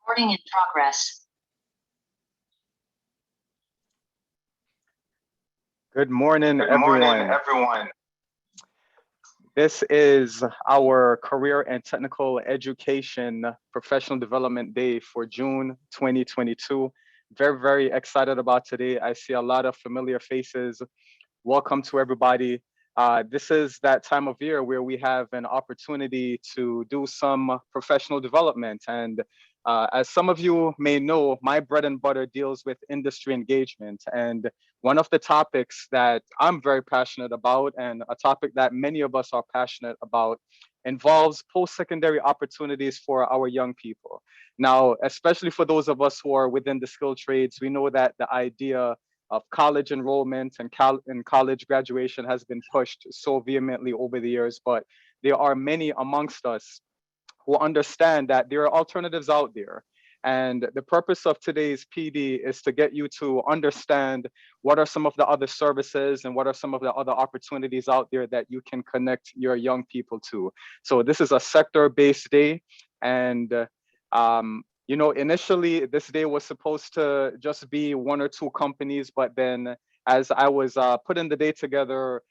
Recording in progress. Good morning, everyone. This is our Career and Technical Education Professional Development Day for June 2022. Very, very excited about today. I see a lot of familiar faces. Welcome to everybody. This is that time of year where we have an opportunity to do some professional development. And as some of you may know, my bread and butter deals with industry engagement. And one of the topics that I'm very passionate about, and a topic that many of us are passionate about, involves post-secondary opportunities for our young people. Now, especially for those of us who are within the skilled trades, we know that the idea of college enrollment and college graduation has been pushed so vehemently over the years, but there are many amongst us who understand that there are alternatives out there. And the purpose of today's PD is to get you to understand what are some of the other services and what are some of the other opportunities out there that you can connect your young people to. So this is a sector-based day. And initially this day was supposed to just be one or two companies, but then as I was putting the day together,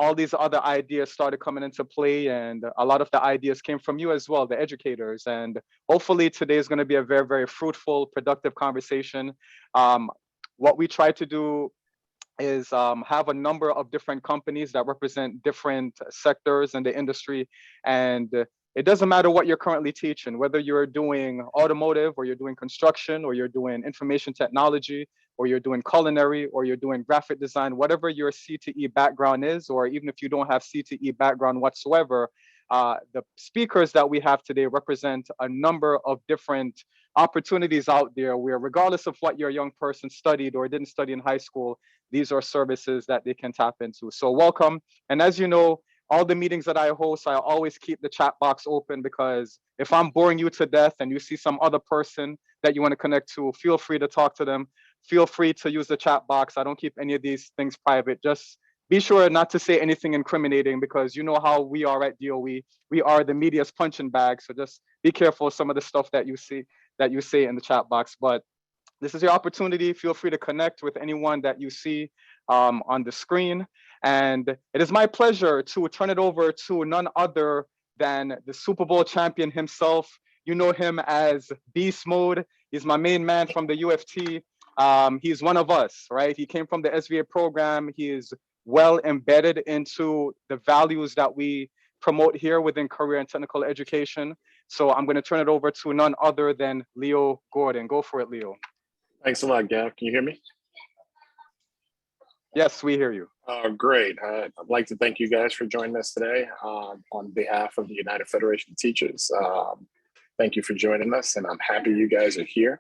all these other ideas started coming into play, and a lot of the ideas came from you as well, the educators. And hopefully today is going to be a very, very fruitful, productive conversation. What we try to do is have a number of different companies that represent different sectors in the industry. And it doesn't matter what you're currently teaching, whether you're doing automotive or you're doing construction or you're doing information technology or you're doing culinary or you're doing graphic design, whatever your CTE background is, or even if you don't have CTE background whatsoever, the speakers that we have today represent a number of different opportunities out there where, regardless of what your young person studied or didn't study in high school, these are services that they can tap into. So welcome. And as you know, all the meetings that I host, I always keep the chat box open, because if I'm boring you to death and you see some other person that you want to connect to, feel free to talk to them. Feel free to use the chat box. I don't keep any of these things private. Just be sure not to say anything incriminating, because you know how we are at DOE. We are the media's punching bag. So just be careful of some of the stuff that you say in the chat box. But this is your opportunity. Feel free to connect with anyone that you see on the screen. And it is my pleasure to turn it over to none other than the Super Bowl champion himself. You know him as Beast Mode. He's my main man from the UFT. He's one of us, right? He came from the SVA program. He is well embedded into the values that we promote here within career and technical education. So I'm going to turn it over to none other than Leo Gordon. Go for it, Leo. Thanks a lot, Gav. Can you hear me? Yes, we hear you. Great. I'd like to thank you guys for joining us today on behalf of the United Federation of Teachers. Thank you for joining us, and I'm happy you guys are here.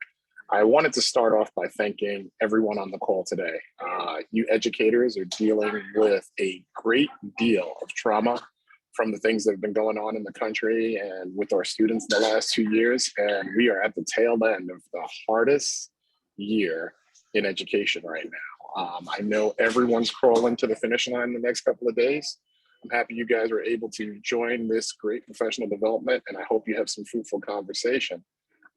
I wanted to start off by thanking everyone on the call today. You educators are dealing with a great deal of trauma from the things that have been going on in the country and with our students in the last 2 years. And we are at the tail end of the hardest year in education right now. I know everyone's crawling to the finish line in the next couple of days. I'm happy you guys were able to join this great professional development, and I hope you have some fruitful conversation.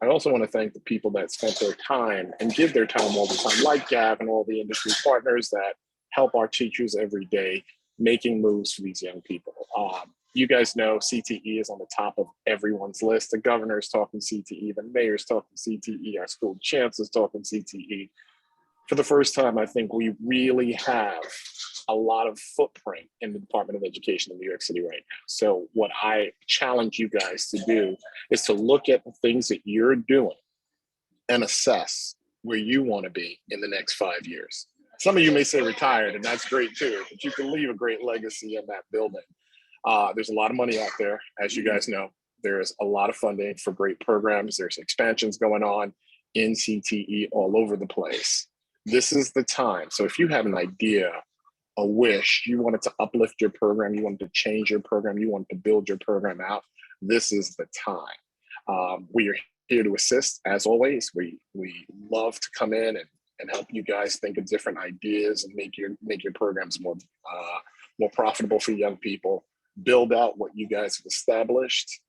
I also want to thank the people that spent their time and give their time all the time, like Gav and all the industry partners that help our teachers every day making moves for these young people. You guys know CTE is on the top of everyone's list. The governor's talking CTE, the mayor's talking CTE, our school chancellor's talking CTE. For the first time, I think we really have a lot of footprint in the Department of Education in New York City right now. So what I challenge you guys to do is to look at the things that you're doing and assess where you want to be in the next 5 years. Some of you may say retired, and that's great too, but you can leave a great legacy in that building. There's a lot of money out there, as you guys know. There's a lot of funding for great programs. There's expansions going on in CTE all over the place. This is the time. So if you have an idea, a wish, you wanted to uplift your program, you wanted to change your program, you wanted to build your program out, this is the time. We are here to assist, as always. We love to come in and help you guys think of different ideas and make your programs more profitable for young people. Build out what you guys have established.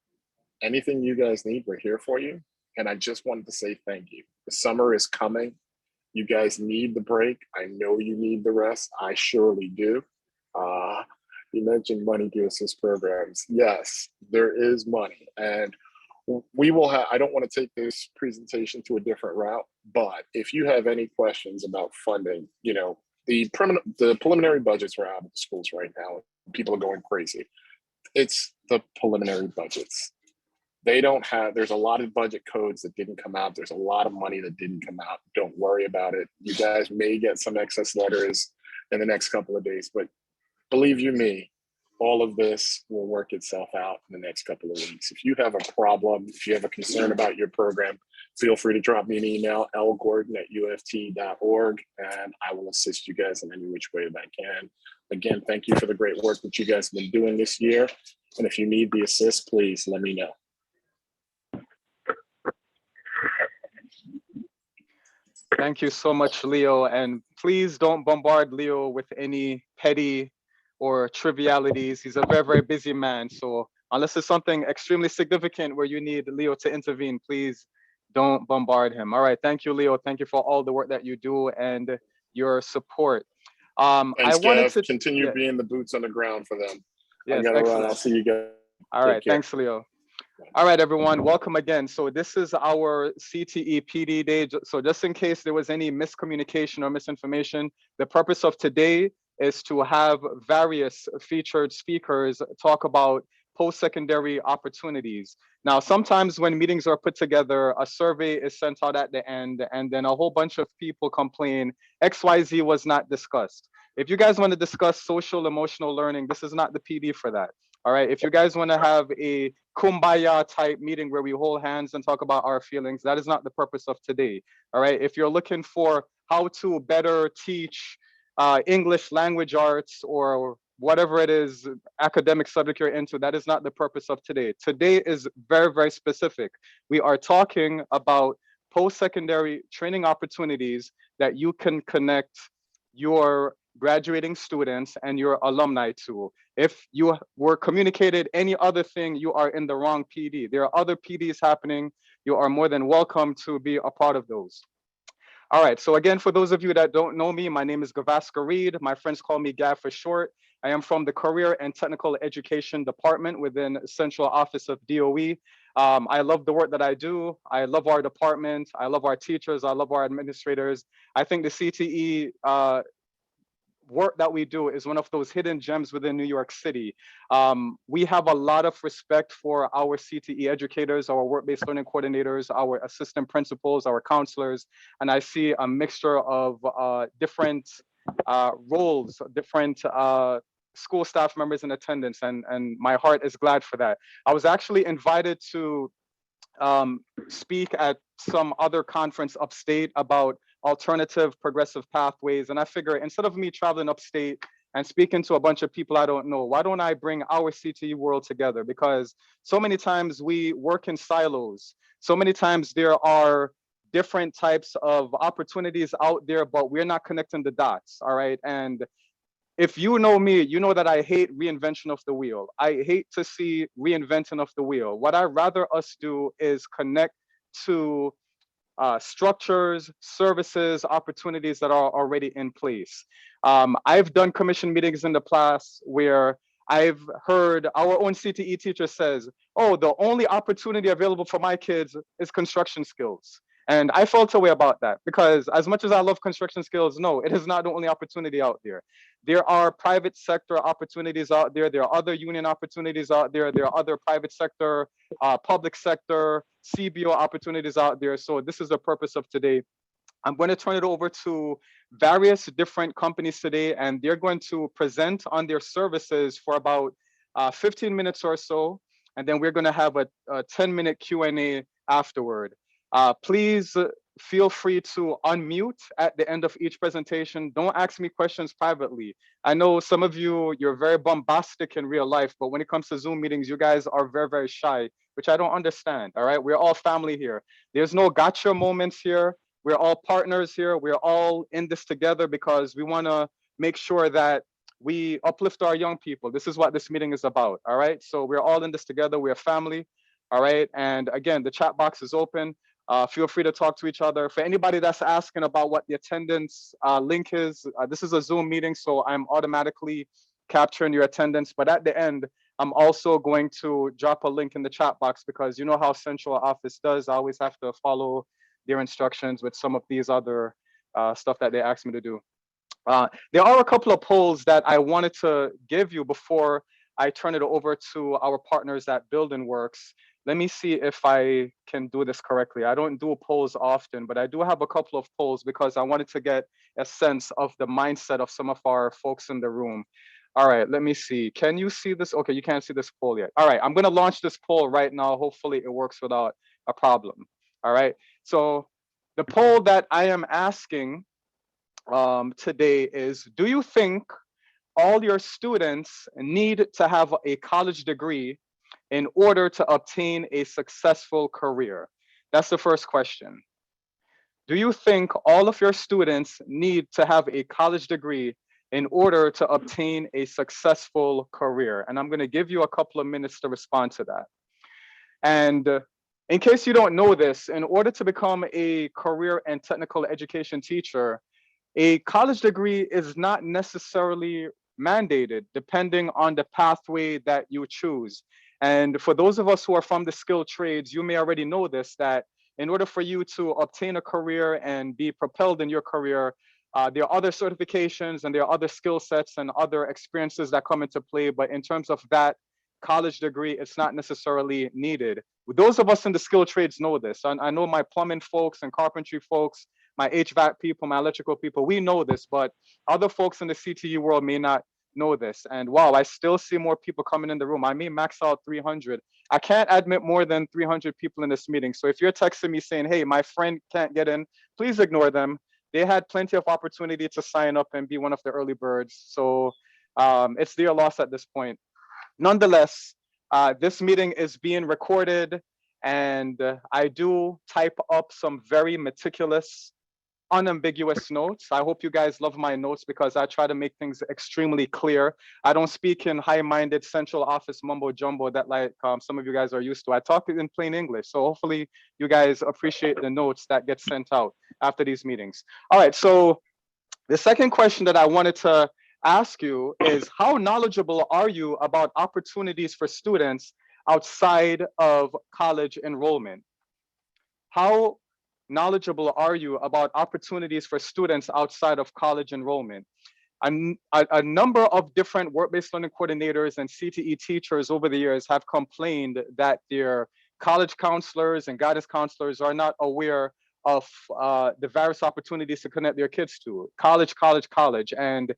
Anything you guys need, we're here for you. And I just wanted to say thank you. The summer is coming. You guys need the break. I know you need the rest. I surely do. You mentioned money to assist programs. Yes, there is money. And we will have, I don't want to take this presentation to a different route, but if you have any questions about funding, you know, the preliminary budgets are out of the schools right now. People are going crazy. It's the preliminary budgets. They don't have, there's a lot of budget codes that didn't come out. There's a lot of money that didn't come out. Don't worry about it. You guys may get some excess letters in the next couple of days, but believe you me, all of this will work itself out in the next couple of weeks. If you have a problem, if you have a concern about your program, feel free to drop me an email, lgordon@uft.org, and I will assist you guys in any which way that I can. Again, thank you for the great work that you guys have been doing this year. And if you need the assist, please let me know. Thank you so much, Leo. And please don't bombard Leo with any petty or trivialities. He's a very, very busy man. So unless it's something extremely significant where you need Leo to intervene, please don't bombard him. All right. Thank you, Leo. Thank you for all the work that you do and your support. Thanks, I wanted to continue being the boots on the ground for them. Yes, I gotta run. I'll see you guys. All right. Thanks, Leo. All right, everyone, welcome again. So this is our CTE PD day. So just in case there was any miscommunication or misinformation, the purpose of today is to have various featured speakers talk about post-secondary opportunities. Now, sometimes when meetings are put together, a survey is sent out at the end, and then a whole bunch of people complain XYZ was not discussed. If you guys want to discuss social emotional learning, this is not the PD for that. All right, if you guys want to have a kumbaya type meeting where we hold hands and talk about our feelings, that is not the purpose of today. All right, if you're looking for how to better teach English language arts or whatever it is, academic subject you're into, that is not the purpose of today. Today is very, very specific. We are talking about post-secondary training opportunities that you can connect your graduating students and your alumni to. If you were communicated any other thing, you are in the wrong PD. There are other PDs happening. You are more than welcome to be a part of those. All right, so again, for those of you that don't know me, my name is Gavaskar Reid. My friends call me Gav for short. I am from the Career and Technical Education Department within Central Office of DOE. I love the work that I do. I love our department. I love our teachers. I love our administrators. I think the CTE work that we do is one of those hidden gems within New York City. We have a lot of respect for our CTE educators, our work-based learning coordinators, our assistant principals, our counselors, and I see a mixture of different roles, different school staff members in attendance, and my heart is glad for that. I was actually invited to speak at some other conference upstate about alternative progressive pathways. And I figure instead of me traveling upstate and speaking to a bunch of people I don't know, why don't I bring our CTE world together? Because so many times we work in silos. So many times there are different types of opportunities out there, but we're not connecting the dots, all right? And if you know me, you know that I hate reinvention of the wheel. I hate to see reinventing of the wheel. What I'd rather us do is connect to structures, services, opportunities that are already in place. I've done commission meetings in the past where I've heard our own CTE teacher says, oh, the only opportunity available for my kids is construction skills. And I felt a way about that because as much as I love construction skills, no, it is not the only opportunity out there. There are private sector opportunities out there. There are other union opportunities out there. There are other private sector, public sector, CBO opportunities out there. So this is the purpose of today. I'm going to turn it over to various different companies today, and they're going to present on their services for about 15 minutes or so. And then we're going to have a 10-minute Q&A afterward. Please feel free to unmute at the end of each presentation. Don't ask me questions privately. I know some of you, you're very bombastic in real life, but when it comes to Zoom meetings, you guys are very, very shy, which I don't understand, all right? We're all family here. There's no gotcha moments here. We're all partners here. We're all in this together because we wanna make sure that we uplift our young people. This is what this meeting is about, all right? So we're all in this together. We're a family. All right. And again, the chat box is open. Feel free to talk to each other. For anybody that's asking about what the attendance link is, this is a Zoom meeting, so I'm automatically capturing your attendance. But at the end, I'm also going to drop a link in the chat box because you know how central office does. I always have to follow their instructions with some of these other stuff that they asked me to do. There are a couple of polls that I wanted to give you before I turn it over to our partners at Building Works. Let me see if I can do this correctly. I don't do polls often, but I do have a couple of polls because I wanted to get a sense of the mindset of some of our folks in the room. All right, let me see. Can you see this? Okay, you can't see this poll yet. All right, I'm gonna launch this poll right now. Hopefully it works without a problem. All right, so the poll that I am asking today is, do you think all your students need to have a college degree in order to obtain a successful career? That's the first question. Do you think all of your students need to have a college degree in order to obtain a successful career? And I'm going to give you a couple of minutes to respond to that. And in case you don't know this, in order to become a career and technical education teacher, a college degree is not necessarily mandated depending on the pathway that you choose. And for those of us who are from the skilled trades, you may already know this, that in order for you to obtain a career and be propelled in your career, there are other certifications and there are other skill sets and other experiences that come into play. But in terms of that college degree, it's not necessarily needed. Those of us in the skilled trades know this. I know my plumbing folks and carpentry folks, my HVAC people, my electrical people, we know this, but other folks in the CTE world may not know this. And wow, I still see more people coming in the room. I may max out 300. I can't admit more than 300 people in this meeting. So if you're texting me saying, hey, my friend can't get in, please ignore them. They had plenty of opportunity to sign up and be one of the early birds. So it's their loss at this point. Nonetheless, this meeting is being recorded, and I do type up some very meticulous, unambiguous notes. I hope you guys love my notes because I try to make things extremely clear. I don't speak in high-minded central office mumbo jumbo that like some of you guys are used to. I talk in plain English. So hopefully you guys appreciate the notes that get sent out after these meetings. All right, so the second question that I wanted to ask you is, how knowledgeable are you about opportunities for students outside of college enrollment? How knowledgeable are you about opportunities for students outside of college enrollment? A number of different work-based learning coordinators and CTE teachers over the years have complained that their college counselors and guidance counselors are not aware of the various opportunities to connect their kids to college. And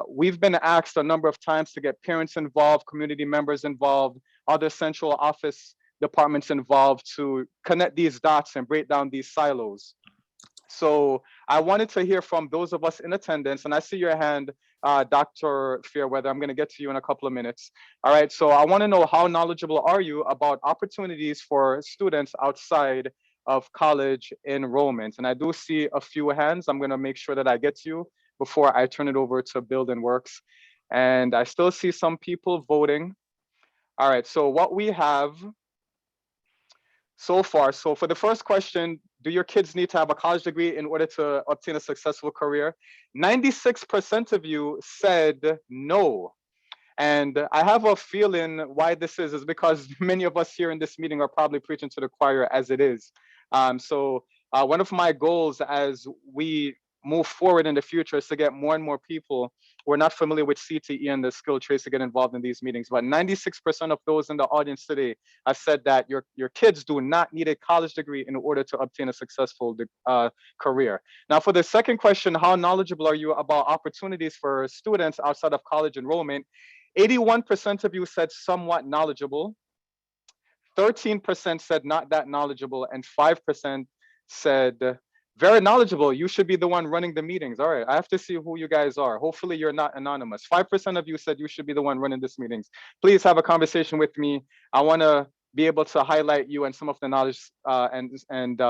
we've been asked a number of times to get parents involved, community members involved, other central office departments involved to connect these dots and break down these silos. So I wanted to hear from those of us in attendance, and I see your hand, Dr. Fairweather. I'm going to get to you in a couple of minutes. All right, so I want to know, how knowledgeable are you about opportunities for students outside of college enrollment? And I do see a few hands. I'm going to make sure that I get to you before I turn it over to Building Works. And I still see some people voting. All right, so what we have so far, so for the first question, do your kids need to have a college degree in order to obtain a successful career? 96% of you said no. And I have a feeling why this is because many of us here in this meeting are probably preaching to the choir as it is. So one of my goals as we move forward in the future is to get more and more people who are not familiar with CTE and the skill trades to get involved in these meetings. But 96% of those in the audience today have said that your kids do not need a college degree in order to obtain a successful career. Now, for the second question, how knowledgeable are you about opportunities for students outside of college enrollment? 81% of you said somewhat knowledgeable, 13% said not that knowledgeable, and 5% said very knowledgeable. You should be the one running the meetings. All right, I have to see who you guys are. Hopefully you're not anonymous. 5% of you said you should be the one running this meetings. Please have a conversation with me. I want to be able to highlight you and some of the knowledge and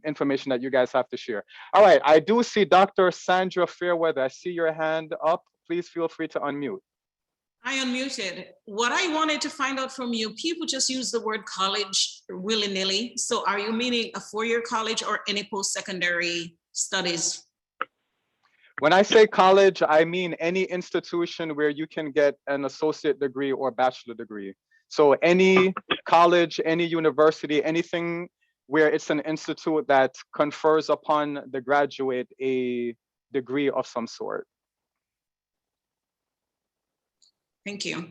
information that you guys have to share. All right, I do see Dr. Sandra Fairweather. I see your hand up. Please feel free to unmute. I unmuted. What I wanted to find out from you, people just use the word college willy-nilly. So are you meaning a four-year college or any post-secondary studies? When I say college, I mean any institution where you can get an associate degree or bachelor degree. So any college, any university, anything where it's an institute that confers upon the graduate a degree of some sort. Thank you.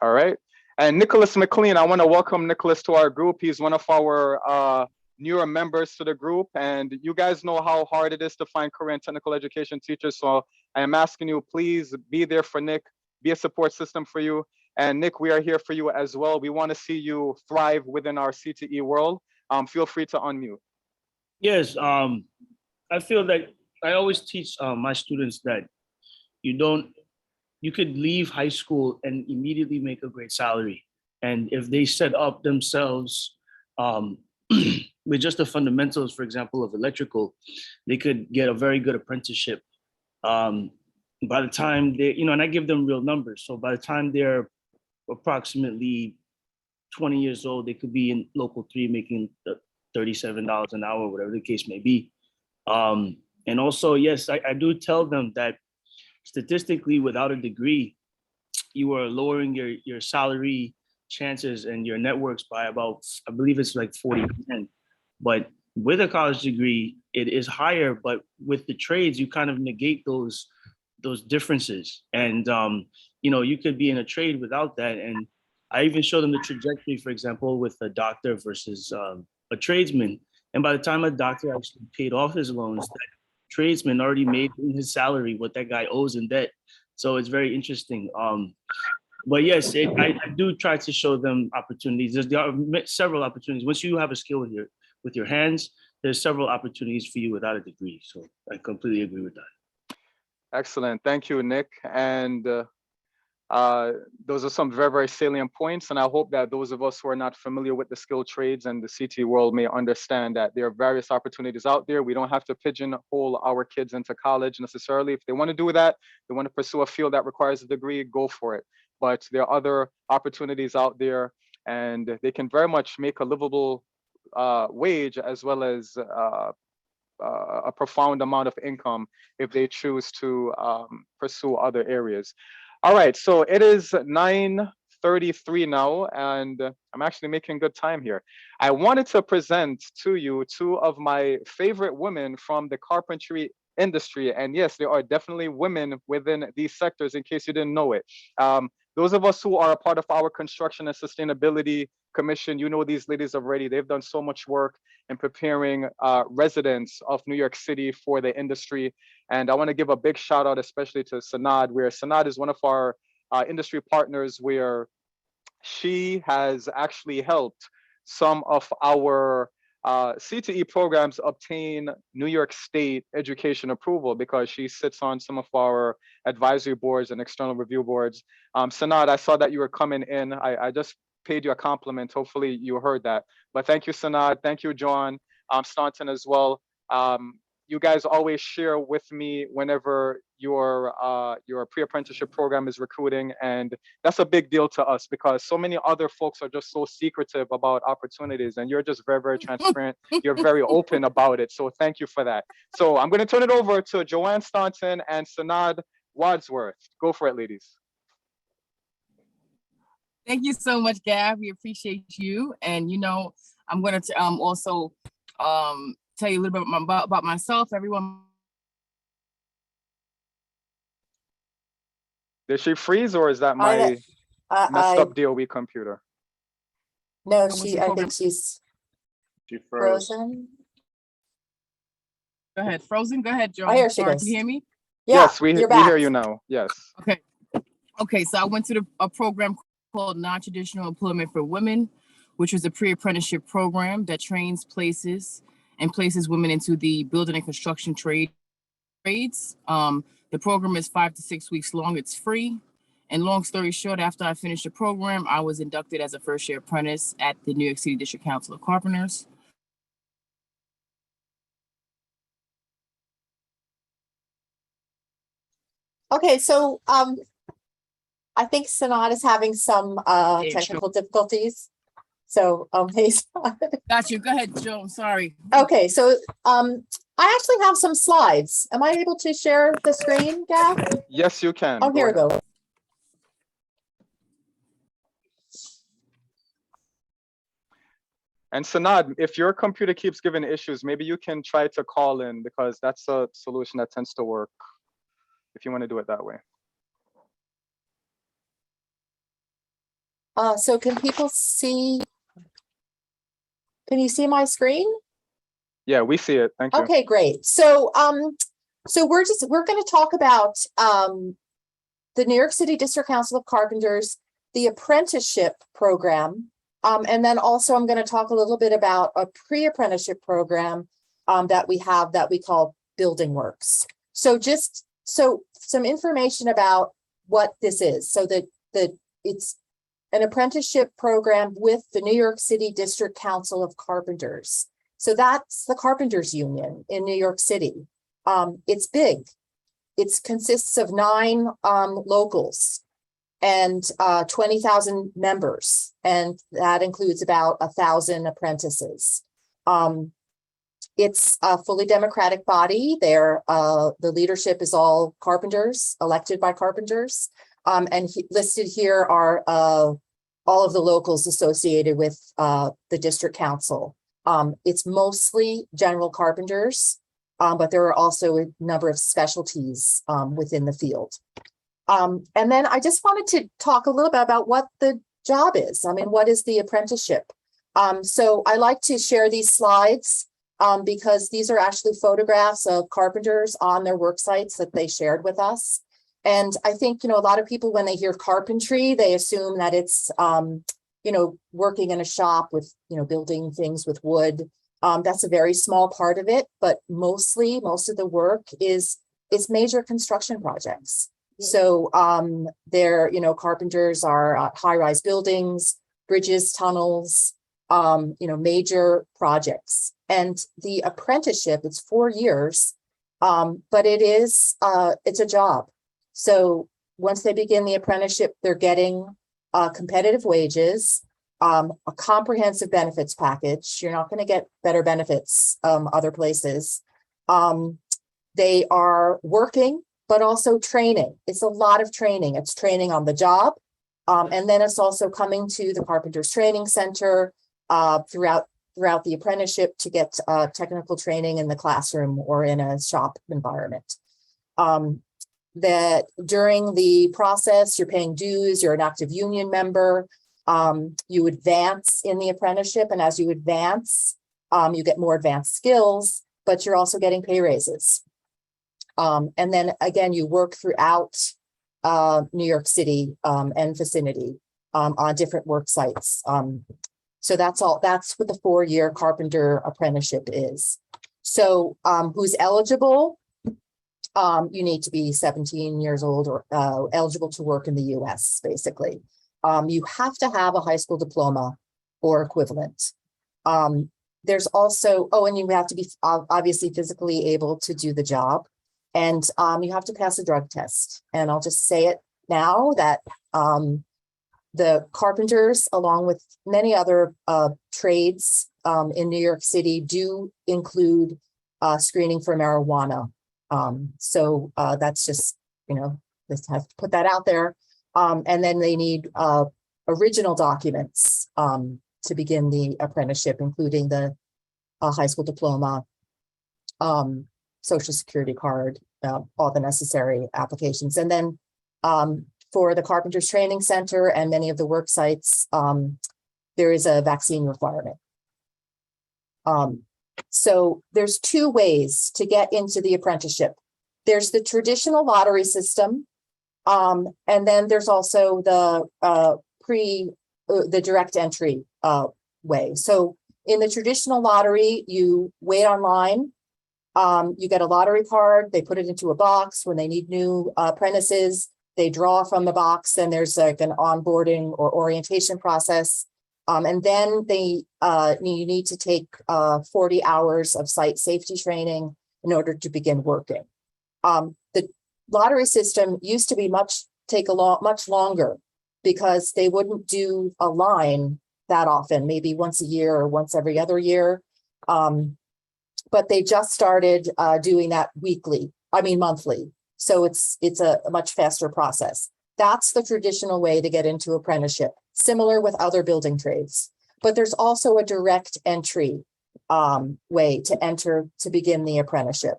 All right. And Nicholas McLean, I want to welcome Nicholas to our group. He's one of our newer members to the group. And you guys know how hard it is to find career and technical education teachers. So I am asking you, please be there for Nick, be a support system for you. And Nick, we are here for you as well. We want to see you thrive within our CTE world. Feel free to unmute. Yes, I feel that I always teach my students that you could leave high school and immediately make a great salary. And if they set up themselves with just the fundamentals, for example, of electrical, they could get a very good apprenticeship. By the time they, and I give them real numbers. So by the time they're approximately 20 years old, they could be in local 3 making $37 an hour, whatever the case may be. And also, yes, I do tell them that statistically, without a degree, you are lowering your salary chances and your networks by about, I believe it's like 40%. But with a college degree, it is higher. But with the trades, you kind of negate those differences. And you could be in a trade without that. And I even show them the trajectory, for example, with a doctor versus a tradesman. And by the time a doctor actually paid off his loans, that tradesman already made in his salary what that guy owes in debt. So it's very interesting. But yes, I do try to show them opportunities. There are several opportunities. Once you have a skill with your hands, there's several opportunities for you without a degree. So I completely agree with that. Excellent. Thank you, Nick. And those are some very, very salient points. And I hope that those of us who are not familiar with the skilled trades and the CT world may understand that there are various opportunities out there. We don't have to pigeonhole our kids into college necessarily. If they want to do that, they want to pursue a field that requires a degree, go for it. But there are other opportunities out there, and they can very much make a livable wage as well as a profound amount of income if they choose to pursue other areas. All right, so it is 9:33 now, and I'm actually making good time here. I wanted to present to you 2 of my favorite women from the carpentry industry. And yes, there are definitely women within these sectors, in case you didn't know it. Those of us who are a part of our construction and sustainability commission, you know these ladies already. They've done so much work in preparing residents of New York City for the industry. And I want to give a big shout out, especially to Sanad, where Sanad is one of our industry partners, where she has actually helped some of our CTE programs obtain New York State education approval, because she sits on some of our advisory boards and external review boards. Sanad, I saw that you were coming in. I just paid you a compliment. Hopefully you heard that. But thank you, Sanad. Thank you, John Staunton as well. You guys always share with me whenever your pre-apprenticeship program is recruiting, and that's a big deal to us, because so many other folks are just so secretive about opportunities, and you're just very, very transparent. You're very open about it, so thank you for that. So I'm going to turn it over to Joanne Staunton and Sanad Wadsworth. Go for it, ladies. Thank you so much, Gav. We appreciate you. And I'm going to also tell you a little bit about myself. Everyone. Did she freeze, or is that my messed up DOE computer? No, I think she's frozen. Go ahead, frozen. Go ahead, Joe. I hear she Sorry, goes. can you hear me? Yeah, yes, we hear you now. Yes. Okay. So I went to a program called Non-Traditional Employment for Women, which was a pre-apprenticeship program that places women into the building and construction trades. The program is 5 to 6 weeks long. It's free. And long story short, after I finished the program, I was inducted as a first-year apprentice at the New York City District Council of Carpenters. Okay, so I think Sanat is having some technical difficulties. So Got you. Go ahead, Joe. Sorry. okay, so I actually have some slides. Am I able to share the screen, Gav? Yes, you can. Oh, here we go. And Sanad, if your computer keeps giving issues, maybe you can try to call in, because that's a solution that tends to work if you want to do it that way. So can people see? Can you see my screen? Yeah, we see it. Thank you. Okay, great. So we're going to talk about the New York City District Council of Carpenters, the apprenticeship program. And then also I'm going to talk a little bit about a pre-apprenticeship program that we have that we call Building Works. So just some information about what this is. So that it's an apprenticeship program with the New York City District Council of Carpenters. So that's the Carpenters Union in New York City. It's big. It consists of 9 locals and 20,000 members, and that includes about 1,000 apprentices. It's a fully democratic body. The leadership is all carpenters, elected by carpenters, and listed here are all of the locals associated with the district council. It's mostly general carpenters, but there are also a number of specialties within the field. And then I just wanted to talk a little bit about what the job is. I mean, what is the apprenticeship? So I like to share these slides because these are actually photographs of carpenters on their work sites that they shared with us. And I think, a lot of people, when they hear carpentry, they assume that it's, working in a shop with, building things with wood. That's a very small part of it, but most of the work is major construction projects. So carpenters are high-rise buildings, bridges, tunnels, major projects. And the apprenticeship, it's 4 years, but it's a job. So once they begin the apprenticeship, they're getting competitive wages, a comprehensive benefits package. You're not going to get better benefits other places. They are working, but also training. It's a lot of training. It's training on the job. And then it's also coming to the Carpenters Training Center throughout the apprenticeship to get technical training in the classroom or in a shop environment. That during the process, you're paying dues, you're an active union member, you advance in the apprenticeship. And as you advance, you get more advanced skills, but you're also getting pay raises. And then again, you work throughout New York City and vicinity on different work sites. So that's what the 4-year carpenter apprenticeship is. So who's eligible? You need to be 17 years old or eligible to work in the US, basically. You have to have a high school diploma or equivalent. There's also, and you have to be obviously physically able to do the job. And you have to pass a drug test. And I'll just say it now that the carpenters, along with many other trades in New York City, do include screening for marijuana. So that's just, just have to put that out there. And then they need original documents to begin the apprenticeship, including the high school diploma, Social Security card, all the necessary applications. And then for the Carpenters Training Center and many of the work sites, there is a vaccine requirement. So there's 2 ways to get into the apprenticeship. There's the traditional lottery system, and then there's also the direct entry way. So in the traditional lottery, you wait online. You get a lottery card, they put it into a box. When they need new apprentices, they draw from the box, and there's like an onboarding or orientation process. And then you need to take 40 hours of site safety training in order to begin working. The lottery system used to be much take much longer because they wouldn't do a line that often, maybe once a year or once every other year. But they just started doing that monthly. So it's a much faster process. That's the traditional way to get into apprenticeship, similar with other building trades. But there's also a direct entry way to enter to begin the apprenticeship.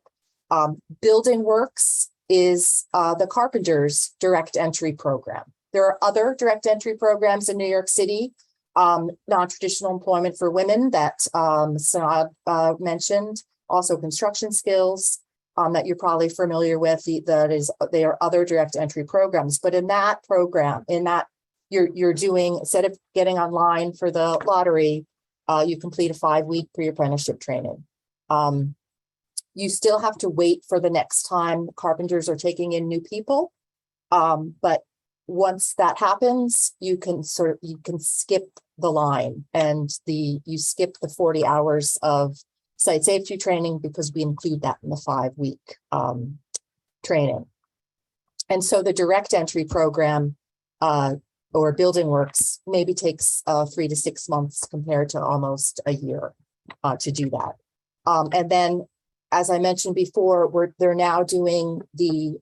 Building Works is the carpenter's direct entry program. There are other direct entry programs in New York City, non-traditional employment for women that Sanad mentioned, also construction skills that you're probably familiar with. They are other direct entry programs. But in that program, you're doing, instead of getting online for the lottery, you complete a 5-week pre-apprenticeship training. You still have to wait for the next time carpenters are taking in new people. But once that happens, you can skip the line and you skip the 40 hours of site safety training because we include that in the 5-week training. And so the direct entry program or Building Works maybe takes 3 to 6 months compared to almost a year to do that. And then, as I mentioned before, they're now doing the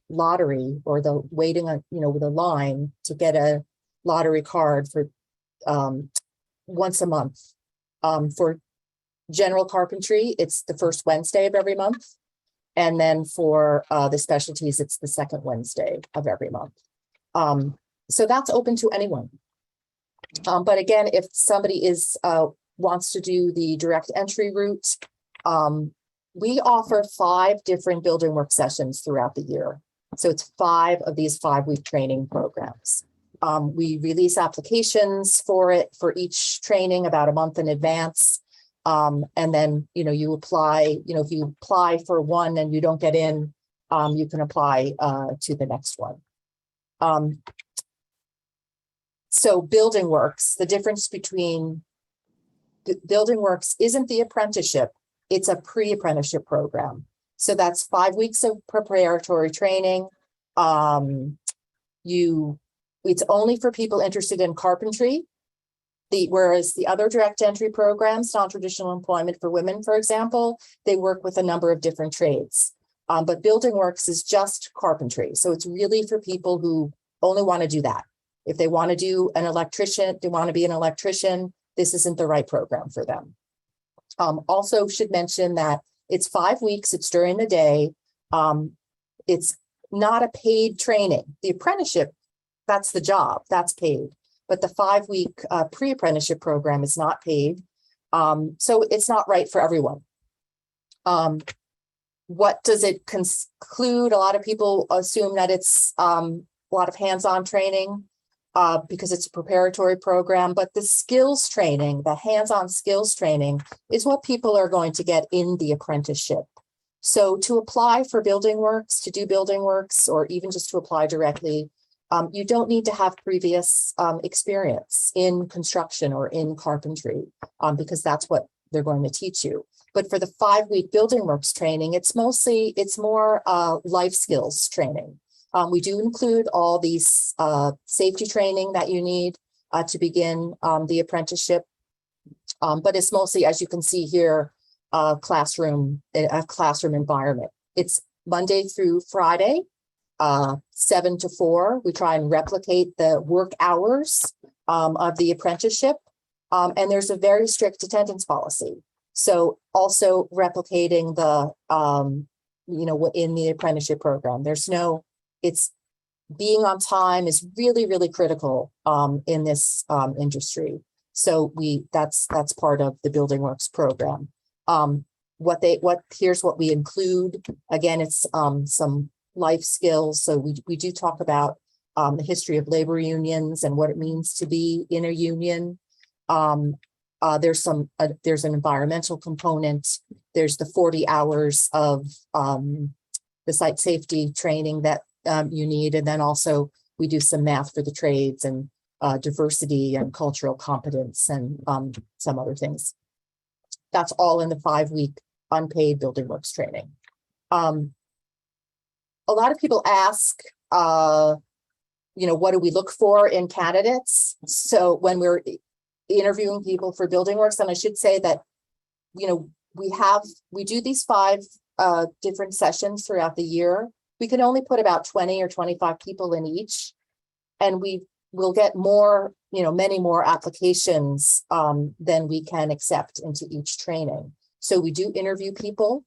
lottery, or the waiting on, with a line to get a lottery card for once a month. For general carpentry, it's the first Wednesday of every month. And then for the specialties, it's the second Wednesday of every month. So that's open to anyone. But again, if somebody wants to do the direct entry route, we offer 5 different Building Work sessions throughout the year. So it's 5 of these 5-week training programs. We release applications for it for each training about a month in advance. And then, you apply, if you apply for one and you don't get in, you can apply to the next one. So Building Works, the difference between Building Works isn't the apprenticeship, it's a pre-apprenticeship program. So that's 5 weeks of preparatory training. It's only for people interested in carpentry. Whereas the other direct entry programs, non-traditional employment for women, for example, they work with a number of different trades. But Building Works is just carpentry. So it's really for people who only want to do that. If they want to do an electrician, they want to be an electrician, this isn't the right program for them. Also should mention that it's 5 weeks, it's during the day. It's not a paid training. The apprenticeship, that's the job, that's paid. But the 5-week pre-apprenticeship program is not paid. So it's not right for everyone. What does it conclude? A lot of people assume that it's a lot of hands-on training because it's a preparatory program, but the skills training, the hands-on skills training is what people are going to get in the apprenticeship. So to apply for Building Works, to do Building Works, or even just to apply directly, you don't need to have previous experience in construction or in carpentry because that's what they're going to teach you. But for the 5-week Building Works training, it's more life skills training. We do include all these safety training that you need to begin the apprenticeship. But it's mostly, as you can see here, a classroom environment. It's Monday through Friday, 7 to 4. We try and replicate the work hours of the apprenticeship. And there's a very strict attendance policy. So also replicating the, in the apprenticeship program, it's being on time is really, really critical in this industry. So that's part of the Building Works program. Here's what we include. Again, it's some life skills. So we do talk about the history of labor unions and what it means to be in a union. There's an environmental component. There's the 40 hours of the site safety training that you need. And then also we do some math for the trades and diversity and cultural competence and some other things. That's all in the 5-week unpaid Building Works training. A lot of people ask, what do we look for in candidates? So when we're interviewing people for Building Works, and I should say that, we do these 5 different sessions throughout the year. We can only put about 20 or 25 people in each, and we will get more, many more applications than we can accept into each training. So we do interview people,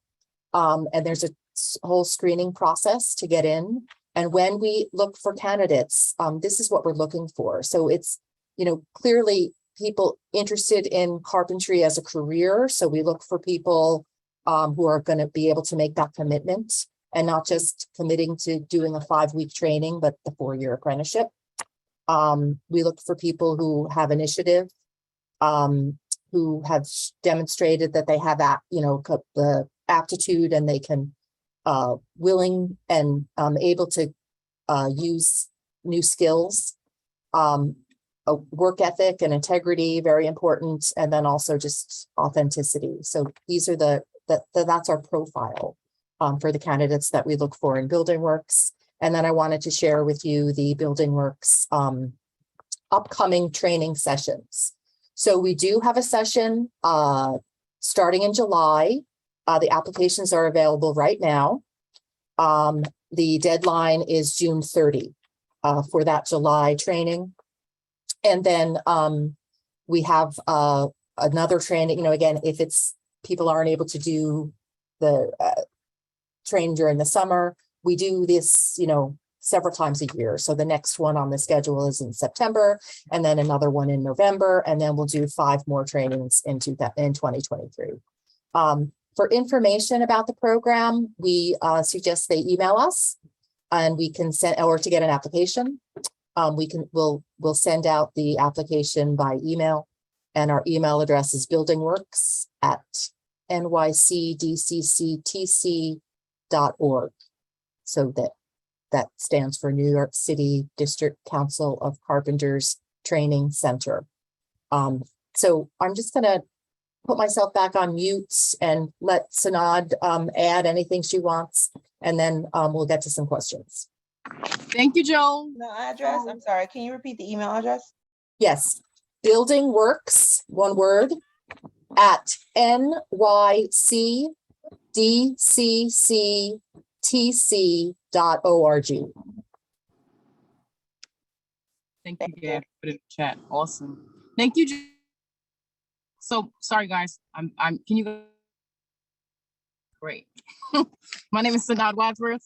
and there's a whole screening process to get in. And when we look for candidates, this is what we're looking for. So it's, clearly people interested in carpentry as a career. So we look for people who are going to be able to make that commitment and not just committing to doing a 5-week training, but the 4-year apprenticeship. We look for people who have initiative, who have demonstrated that they have that, the aptitude, and they can willing and able to use new skills, a work ethic and integrity, very important, and then also just authenticity. So these are that's our profile for the candidates that we look for in Building Works. And then I wanted to share with you the Building Works upcoming training sessions. So we do have a session starting in July. The applications are available right now. The deadline is June 30 for that July training. And then we have another training, again, if people aren't able to do the train during the summer, we do this, several times a year. So the next one on the schedule is in September, and then another one in November, and then we'll do 5 more trainings in 2023. For information about the program, we suggest they email us, and we can send, or to get an application, we'll send out the application by email, and our email address is buildingworks@nycdcctc.org. So that stands for New York City District Council of Carpenters Training Center. So I'm just going to put myself back on mute and let Sanad add anything she wants, and then we'll get to some questions. Thank you, Joel. No address. I'm sorry. Can you repeat the email address? Yes, Building Works, one word, at nycdcctc.org. Thank you, Gab, for the chat. Awesome. Thank you. So sorry, guys. Can you go? Great. My name is Sanad Wadsworth.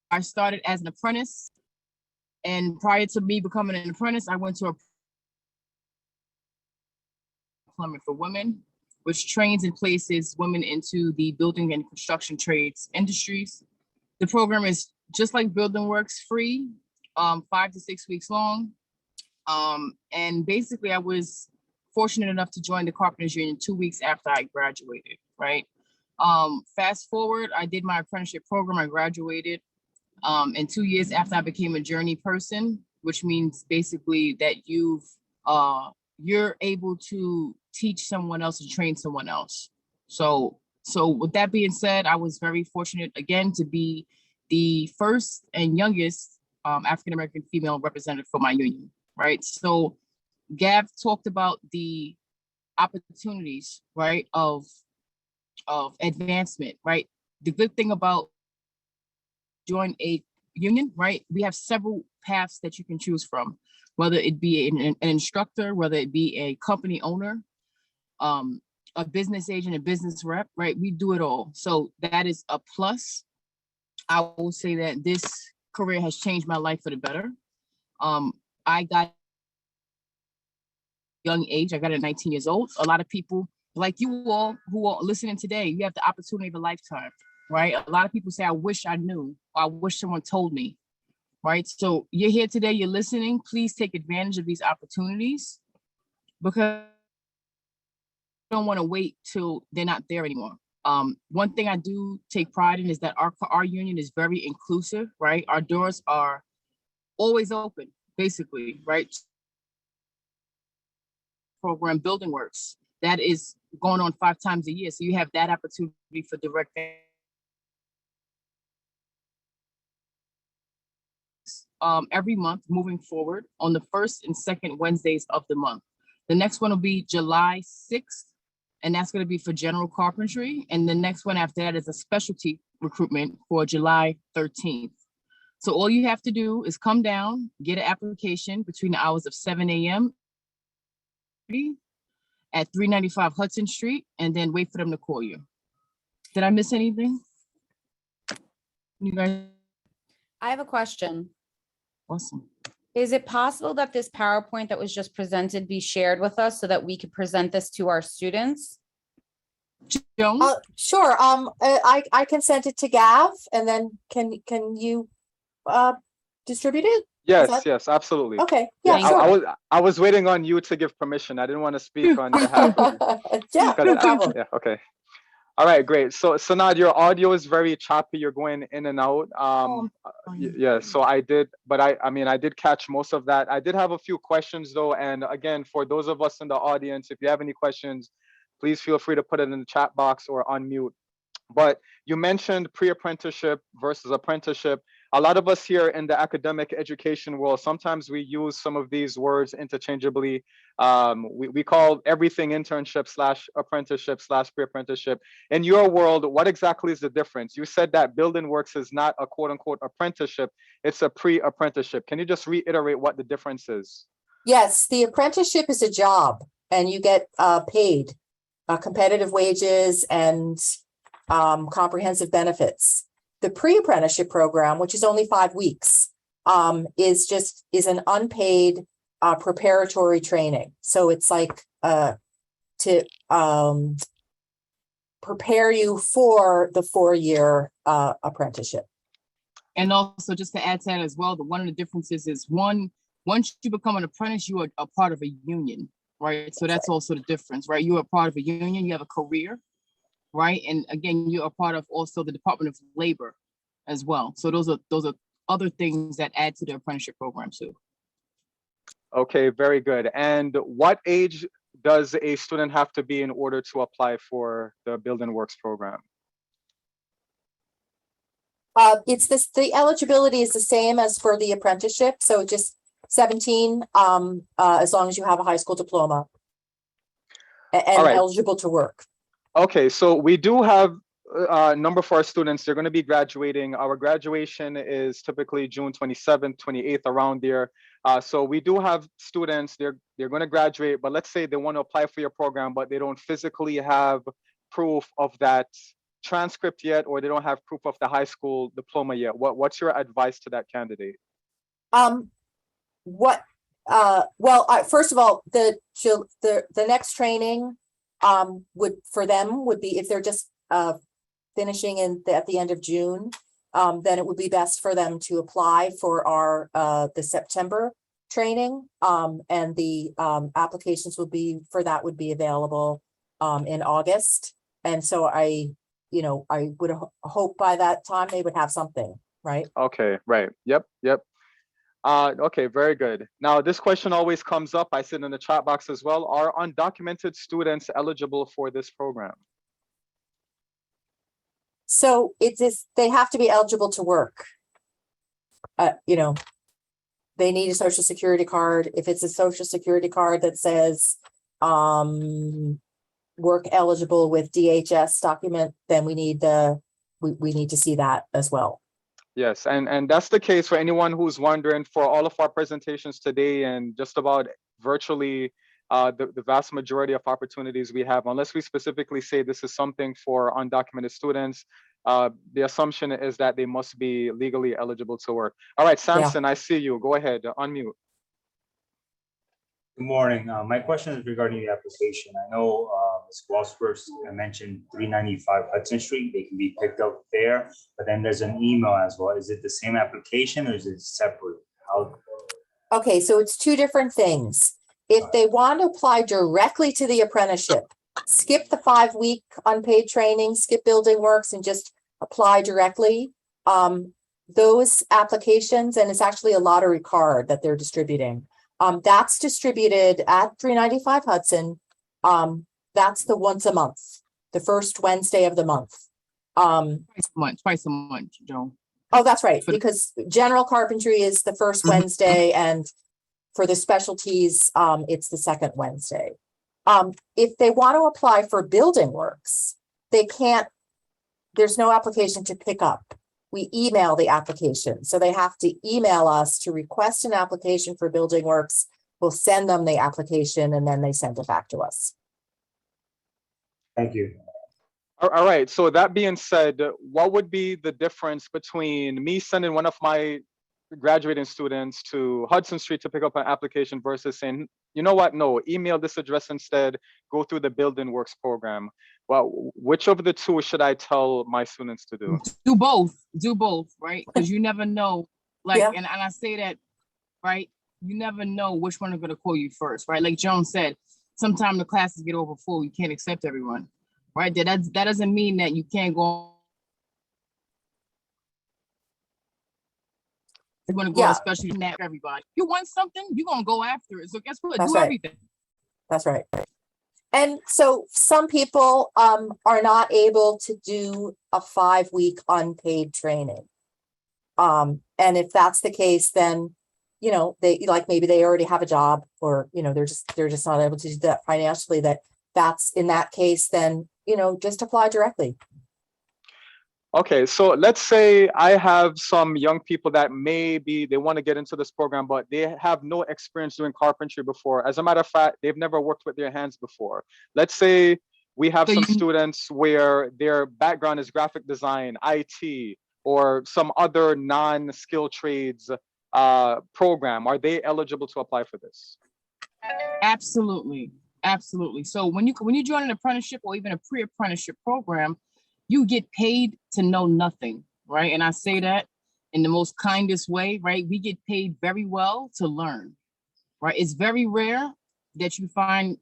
I started as an apprentice, and prior to me becoming an apprentice, I went to a Plumbing for Women, which trains and places women into the building and construction trades industries. The program is just like Building Works, free, 5 to 6 weeks long. And basically I was fortunate enough to join the Carpenters Union 2 weeks after I graduated, right? Fast forward, I did my apprenticeship program, I graduated. And 2 years after I became a journey person, which means basically that you're able to teach someone else and train someone else. So with that being said, I was very fortunate again to be the first and youngest African-American female representative for my union, right? So Gav talked about the opportunities, right, of advancement, right? The good thing about join a union, right? We have several paths that you can choose from, whether it be an instructor, whether it be a company owner, a business agent, a business rep, right? We do it all. So that is a plus. I will say that this career has changed my life for the better. I got young age, I got it at 19 years old. A lot of people like you all who are listening today, you have the opportunity of a lifetime, right? A lot of people say, I wish I knew, or I wish someone told me, right? So you're here today, you're listening, please take advantage of these opportunities, because you don't want to wait till they're not there anymore. One thing I do take pride in is that our union is very inclusive, right? Our doors are always open, basically, right? Program Building Works, that is going on 5 times a year. So you have that opportunity for direct every month moving forward on the first and second Wednesdays of the month. The next one will be July 6th, and that's going to be for general carpentry. And the next one after that is a specialty recruitment for July 13th. So all you have to do is come down, get an application between the hours of 7 a.m. at 395 Hudson Street, and then wait for them to call you. Did I miss anything? You guys, I have a question. awesome. Is it possible that this PowerPoint that was just presented be shared with us so that we could present this to our students? Joan? Sure. I can send it to Gav, and then can you distribute it? Yes, yes, absolutely. Okay. Yeah, Yeah, sure. I was waiting on you to give permission. I didn't want to speak on behalf of you. Yeah, no problem. Yeah, okay. All right, great. So Sanad, your audio is very choppy. You're going in and out. Yeah, so I did, but I mean, I did catch most of that. I did have a few questions though. And again, for those of us in the audience, if you have any questions, please feel free to put it in the chat box or unmute. But you mentioned pre-apprenticeship versus apprenticeship. A lot of us here in the academic education world, sometimes we use some of these words interchangeably. We call everything internship slash apprenticeship slash pre-apprenticeship. In your world, what exactly is the difference? You said that Building Works is not a quote unquote apprenticeship, it's a pre-apprenticeship. Can you just reiterate what the difference is? Yes, the apprenticeship is a job, and you get paid competitive wages and comprehensive benefits. The pre-apprenticeship program, which is only 5 weeks, is an unpaid preparatory training. So it's like to prepare you for the 4-year apprenticeship. And also, just to add to that as well, one of the differences is once you become an apprentice, you are a part of a union, right? So that's also the difference, right? You are part of a union, you have a career, right? And again, you're a part of also the Department of Labor as well. So those are other things that add to the apprenticeship program too. Okay, very good. And what age does a student have to be in order to apply for the Building Works program? The eligibility is the same as for the apprenticeship. So just 17, as long as you have a high school diploma and eligible to work. Okay, so we do have a number of our students. They're going to be graduating. Our graduation is typically June 27th, 28th, around there. So we do have students, they're going to graduate, but let's say they want to apply for your program, but they don't physically have proof of that transcript yet, or they don't have proof of the high school diploma yet. What's your advice to that candidate? First of all, the next training would be if they're just finishing at the end of June, then it would be best for them to apply for our the September training, and the applications would be available in August. And so I would hope by that time they would have something, right? Okay, right. Yep. Okay, very good. Now, this question always comes up. I sit in the chat box as well. Are undocumented students eligible for this program? So they have to be eligible to work. They need a social security card. If it's a social security card that says work eligible with DHS document, then we need to see that as well. Yes, and that's the case for anyone who's wondering. For all of our presentations today and just about virtually the vast majority of opportunities we have, unless we specifically say this is something for undocumented students, the assumption is that they must be legally eligible to work. All right, Samson, I see you. Go ahead, unmute. Good morning. My question is regarding the application. I know Ms. Gavaskar mentioned 395 Hudson Street. They can be picked up there, but then there's an email as well. Is it the same application or is it separate? Okay, so it's two different things. If they want to apply directly to the apprenticeship, skip the 5-week unpaid training, skip Building Works, and just apply directly. Those applications, and it's actually a lottery card that they're distributing. That's distributed at 395 Hudson. That's the once a month, the first Wednesday of the month. Twice a month, Joan. Oh, that's right, For the- because general carpentry is the first Wednesday, and for the specialties, it's the second Wednesday. If they want to apply for building works, they can't, there's no application to pick up. We email the application, so they have to email us to request an application for building works. We'll send them the application and then they send it back to us. Thank you. All right. So that being said, what would be the difference between me sending one of my graduating students to Hudson Street to pick up an application versus saying, you know what, no, email this address instead, go through the building works program? Well, which of the two should I tell my students to do? Do both, right? Because you never know, like, Yeah. and I say that, right? You never know which one are going to call you first, right? Like Joan said, sometimes the classes get over full, you can't accept everyone, right? That doesn't mean that you can't go. You're going to go, Yeah. especially not everybody. You want something, you're going to go after it. So guess what? That's Do right. everything. That's right. And so some people are not able to do a 5-week unpaid training. And if that's the case, then, you know, they like maybe they already have a job, or, you know, they're just not able to do that financially. That's in that case, then, you know, just apply directly. Okay, so let's say I have some young people that maybe they want to get into this program, but they have no experience doing carpentry before. As a matter of fact, they've never worked with their hands before. Let's say we have So some you- students where their background is graphic design, IT, or some other non-skill trades program. Are they eligible to apply for this? Absolutely. Absolutely. So when you join an apprenticeship or even a pre-apprenticeship program, you get paid to know nothing, right? And I say that in the most kindest way, right? We get paid very well to learn, right? It's very rare that you find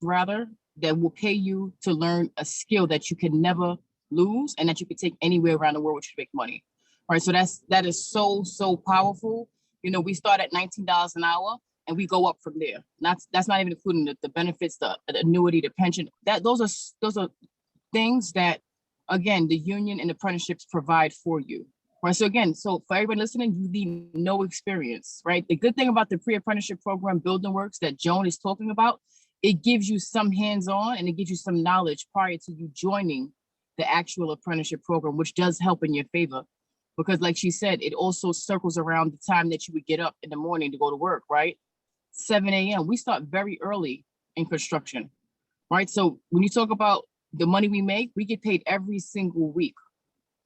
that will pay you to learn a skill that you can never lose and that you can take anywhere around the world which you make money, right? So that is so powerful. You know, we start at $19 an hour and we go up from there. That's not even including the benefits, the annuity, the pension. Those are things that, again, the union and apprenticeships provide for you, right? So again, so for everybody listening, you need no experience, right? The good thing about the pre-apprenticeship program, Building Works, that Joan is talking about, it gives you some hands-on and it gives you some knowledge prior to you joining the actual apprenticeship program, which does help in your favor. Because like she said, it also circles around the time that you would get up in the morning to go to work, right? 7 a.m. We start very early in construction, right? So when you talk about the money we make, we get paid every single week.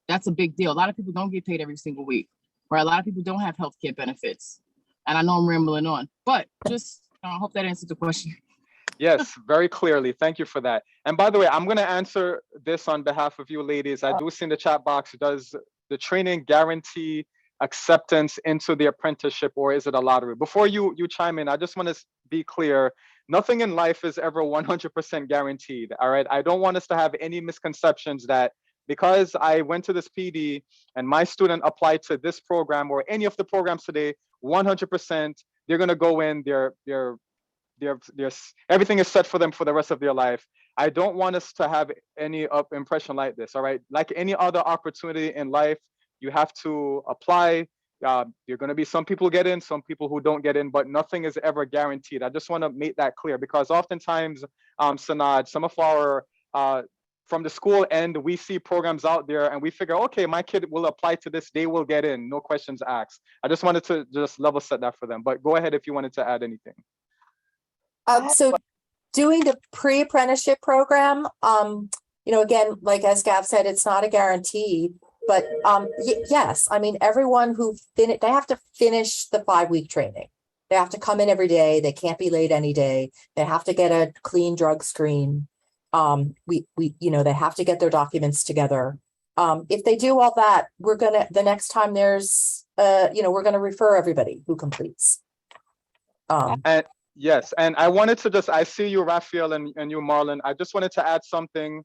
That's a big deal. A lot of people don't get paid every single week, right? A lot of people don't have healthcare benefits. And I know I'm rambling on, but just I hope that answers the question. Yes, very clearly. Thank you for that. And by the way, I'm going to answer this on behalf of you ladies. I do see in the chat box, does the training guarantee acceptance into the apprenticeship, or is it a lottery? Before you chime in, I just want to be clear. Nothing in life is ever 100% guaranteed. All right. I don't want us to have any misconceptions that because I went to this PD and my student applied to this program or any of the programs today, 100% they're going to go in, everything is set for them for the rest of their life. I don't want us to have any impression like this. All right. Like any other opportunity in life, you have to apply. You're going to be some people get in, some people who don't get in, but nothing is ever guaranteed. I just want to make that clear because oftentimes, Sanad, some of our from the school end, we see programs out there and we figure, okay, my kid will apply to this, they will get in, no questions asked. I just wanted to just level set that for them. But go ahead if you wanted to add anything. So doing the pre-apprenticeship program, you know, again, like as Gav said, it's not a guarantee, but yes, I mean, everyone who they have to finish the 5-week training. They have to come in every day. They can't be late any day. They have to get a clean drug screen. You know, they have to get their documents together. If they do all that, the next time there's, you know, we're going to refer everybody who completes. And yes, and I wanted to I see you, Raphael, and you, Marlon. I just wanted to add something.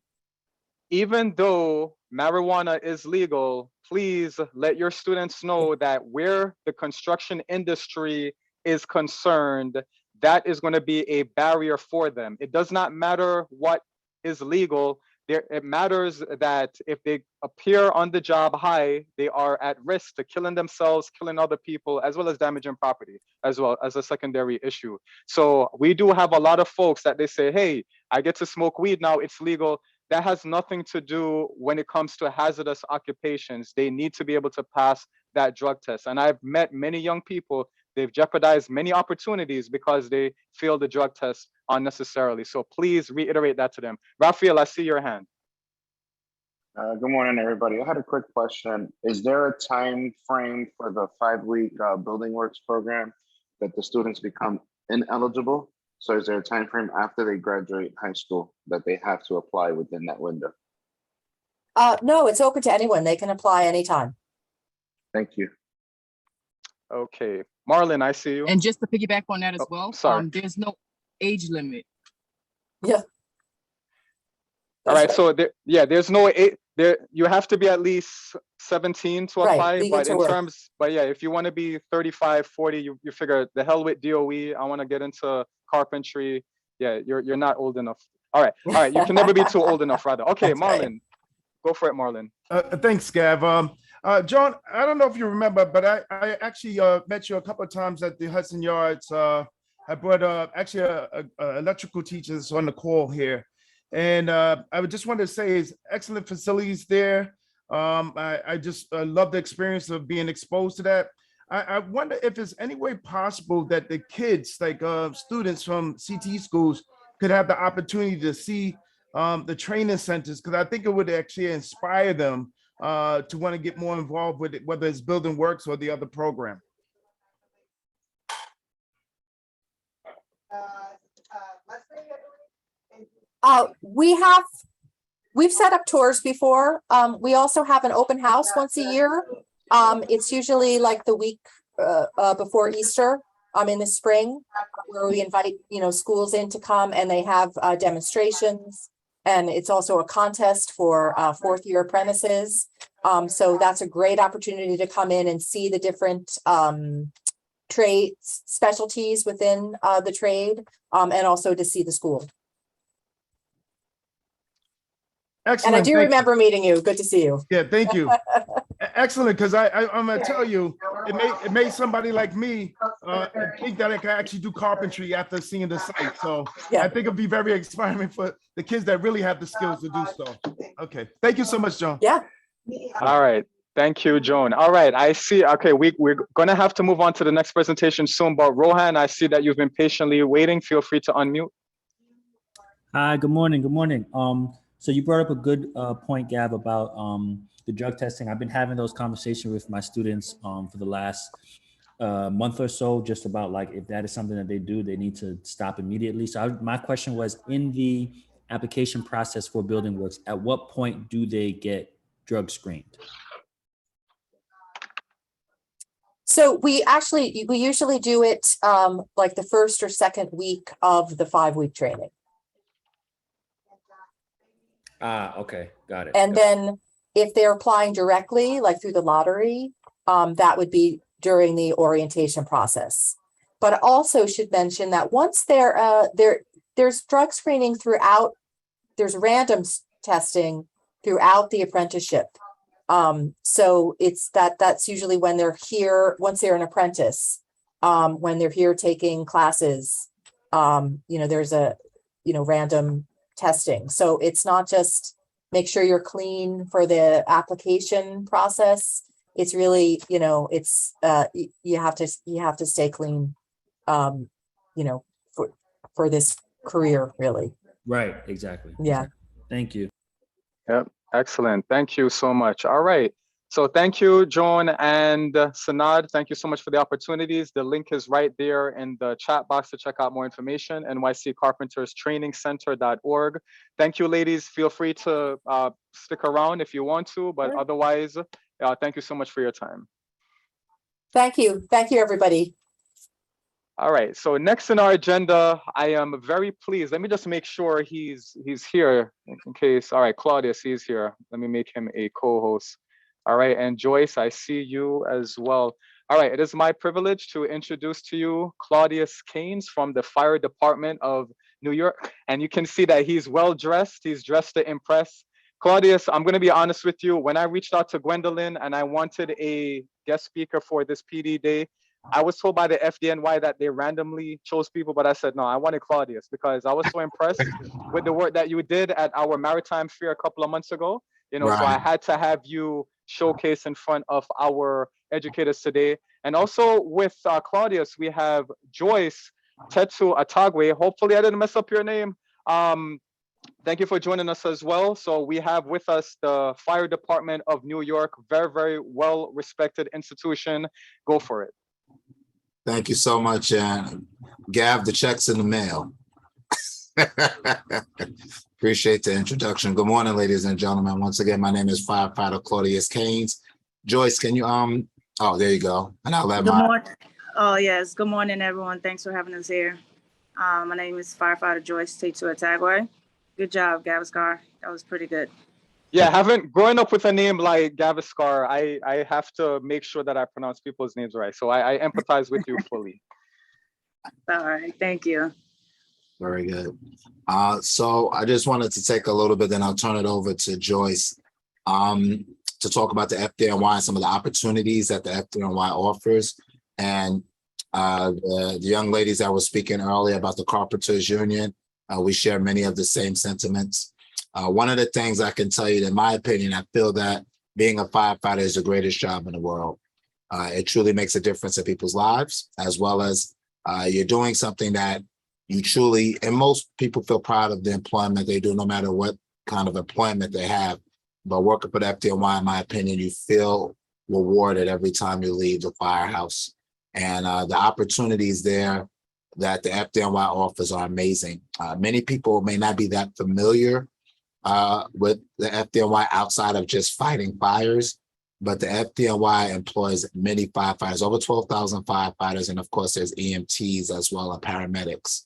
Even though marijuana is legal, please let your students know that where the construction industry is concerned, that is going to be a barrier for them. It does not matter what is legal. it matters that if they appear on the job high, they are at risk to killing themselves, killing other people, as well as damaging property, as well as a secondary issue. So we do have a lot of folks that they say, hey, I get to smoke weed now, it's legal. That has nothing to do when it comes to hazardous occupations. They need to be able to pass that drug test. And I've met many young people, they've jeopardized many opportunities because they failed the drug test unnecessarily. So please reiterate that to them. Raphael, I see your hand. Good morning, everybody. I had a quick question. Is there a time frame for the 5-week Building Works program that the students become ineligible? So is there a time frame after they graduate high school that they have to apply within that window? No, it's open to anyone. They can apply anytime. Thank you. Okay, Marlon, I see you. And just to piggyback on that as Oh, well, sorry. there's no age limit. Yeah. All right, so there's no there. You have to be at least 17 to Right, apply, legal but to in work. terms, but yeah, if you want to be 35, 40, you figure the hell with DOE. I want to get into carpentry. Yeah, you're not old enough. All right, you can never be too old enough, rather. Okay, That's right. Marlon, go for it, Marlon. Thanks, Gav. John, I don't know if you remember, but I actually met you a couple of times at the Hudson Yards. I brought actually a electrical teachers on the call here. And I would just want to say it's excellent facilities there. I just love the experience of being exposed to that. I wonder if there's any way possible that the kids, like students from CTE schools, could have the opportunity to see the training centers, because I think it would actually inspire them to want to get more involved with it, whether it's Building Works or the other program. We've set up tours before. We also have an open house once a year. It's usually like the week before Easter, in the spring, where we invite, schools in to come, and they have demonstrations. And it's also a contest for 4th-year apprentices. So that's a great opportunity to come in and see the different trade specialties within the trade, and also to see the school. Excellent. And I do remember meeting you. Good to see you. Yeah, thank you. Excellent, because I'm gonna tell you, it made somebody like me think that I could actually do carpentry after seeing the site. So Yeah. I think it'd be very inspiring for the kids that really have the skills to do so. Okay, thank you so much, John. Yeah. All right. Thank you, Joan. All right, I see. Okay, we're gonna have to move on to the next presentation soon, but Rohan, I see that you've been patiently waiting. Feel free to unmute. Hi, good morning. Good morning. So you brought up a good point, Gab, about the drug testing. I've been having those conversations with my students for the last month or so, just about like if that is something that they do, they need to stop immediately. So my question was, in the application process for Building Works, at what point do they get drug screened? So we usually do it like the 1st or 2nd week of the 5-week training. Okay, got it. And then if they're applying directly, like through the lottery, that would be during the orientation process. But I also should mention that once there's drug screening throughout, there's random testing throughout the apprenticeship. So that's usually when they're here, once they're an apprentice, when they're here taking classes, there's a, random testing. So it's not just make sure you're clean for the application process. It's really, it's you have to stay clean, for this career, really. Right, exactly. Yeah. Exactly. Thank you. Yep, excellent. Thank you so much. All right. So thank you, Joan and Sanad. Thank you so much for the opportunities. The link is right there in the chat box to check out more information, nyccarpenterstrainingscenter.org. Thank you, ladies. Feel free to stick around if you want to, but otherwise, thank you so much for your time. Thank you. Thank you, everybody. All right, so next in our agenda, I am very pleased. Let me just make sure he's here in case. All right, Claudius, he's here. Let me make him a co-host. All right, and Joyce, I see you as well. All right, it is my privilege to introduce to you Claudius Keynes from the Fire Department of New York. And you can see that he's well dressed. He's dressed to impress. Claudius, I'm going to be honest with you. When I reached out to Gwendolyn and I wanted a guest speaker for this PD day, I was told by the FDNY that they randomly chose people, but I said, no, I wanted Claudius because I was so impressed with the work that you did at our maritime fair a couple of months ago. You know, so I had to have you showcase in front of our educators today. And also with Claudius, we have Joyce Tetsu Atagwe. Hopefully I didn't mess up your name. Thank you for joining us as well. So we have with us the Fire Department of New York, very, very well respected institution. Go for it. Thank you so much. Gav, the check's in the mail. Appreciate the introduction. Good morning, ladies and gentlemen. Once again, my name is Firefighter Claudius Keynes. Joyce, can you, oh, there you go. And I'll let Good morning. Oh, yes. Good morning, everyone. Thanks for having us here. My name is Firefighter Joyce Tetsu Atagwe. Good job, Gavaskar. That was pretty good. Yeah, growing up with a name like Gavaskar, I have to make sure that I pronounce people's names right. So I empathize with you fully. All right, thank you. Very good. So I just wanted to take a little bit, then I'll turn it over to Joyce to talk about the FDNY and some of the opportunities that the FDNY offers. And the young ladies that were speaking earlier about the Carpenters Union, we share many of the same sentiments. One of the things I can tell you, in my opinion, I feel that being a firefighter is the greatest job in the world. It truly makes a difference in people's lives, as well as you're doing something that you truly, and most people feel proud of the employment they do, no matter what kind of employment they have. But working for the FDNY, in my opinion, you feel rewarded every time you leave the firehouse. And the opportunities there that the FDNY offers are amazing. Many people may not be that familiar with the FDNY outside of just fighting fires, but the FDNY employs many firefighters, over 12,000 firefighters, and of course there's EMTs as well and paramedics.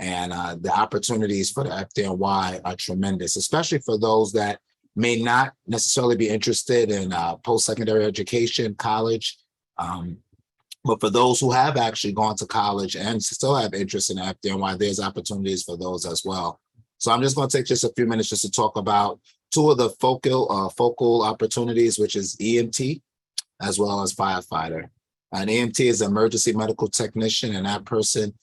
And the opportunities for the FDNY are tremendous, especially for those that may not necessarily be interested in post-secondary education, college. But for those who have actually gone to college and still have interest in FDNY, there's opportunities for those as well. So I'm just going to take just a few minutes just to talk about two of the focal opportunities, which is EMT as well as firefighter. An EMT is an emergency medical technician, and that person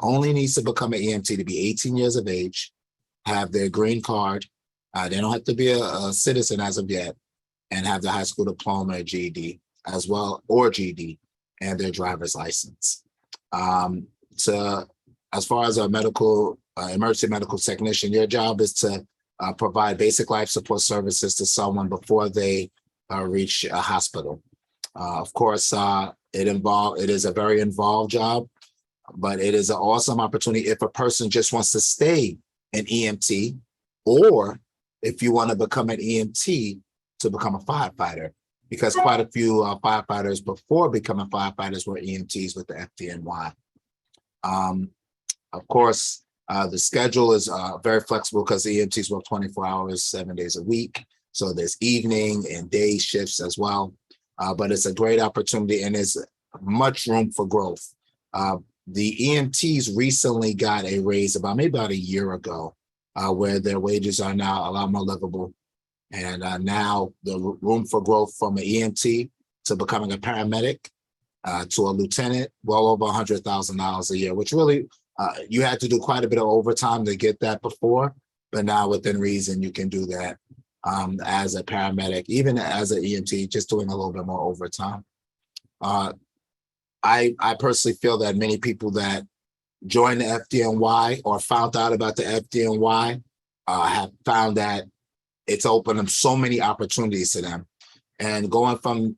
only needs to become an EMT to be 18 years of age, have their green card. They don't have to be a citizen as of yet, and have the high school diploma or GED as well, or GED, and their driver's license. So as far as a medical, emergency medical technician, your job is to provide basic life support services to someone before they reach a hospital. Of course, it is a very involved job, but it is an awesome opportunity if a person just wants to stay an EMT, or if you want to become an EMT to become a firefighter, because quite a few firefighters before becoming firefighters were EMTs with the FDNY. Of course, the schedule is very flexible because EMTs work 24 hours, 7 days a week. So there's evening and day shifts as well. But it's a great opportunity and there's much room for growth. The EMTs recently got a raise about a year ago, where their wages are now a lot more livable. And now the room for growth from an EMT to becoming a paramedic to a lieutenant, well over $100,000 a year, which really, you had to do quite a bit of overtime to get that before, but now within reason, you can do that as a paramedic, even as an EMT, just doing a little bit more overtime. I personally feel that many people that join the FDNY or found out about the FDNY have found that it's opened up so many opportunities to them. And going from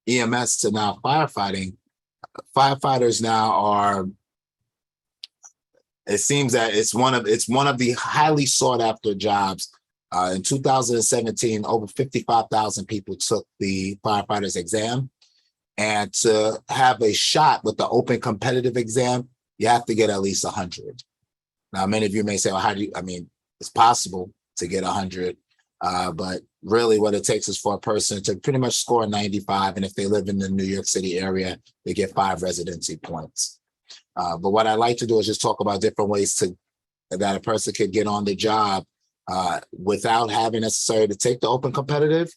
EMS to now firefighting, firefighters now are, it seems that it's one of the highly sought after jobs. In 2017, over 55,000 people took the firefighters exam. And to have a shot with the open competitive exam, you have to get at least 100. Now, many of you may say, well, how do you, it's possible to get 100, but really what it takes is for a person to pretty much score 95. And if they live in the New York City area, they get 5 residency points. But what I like to do is just talk about different ways that a person could get on the job without having necessarily to take the open competitive.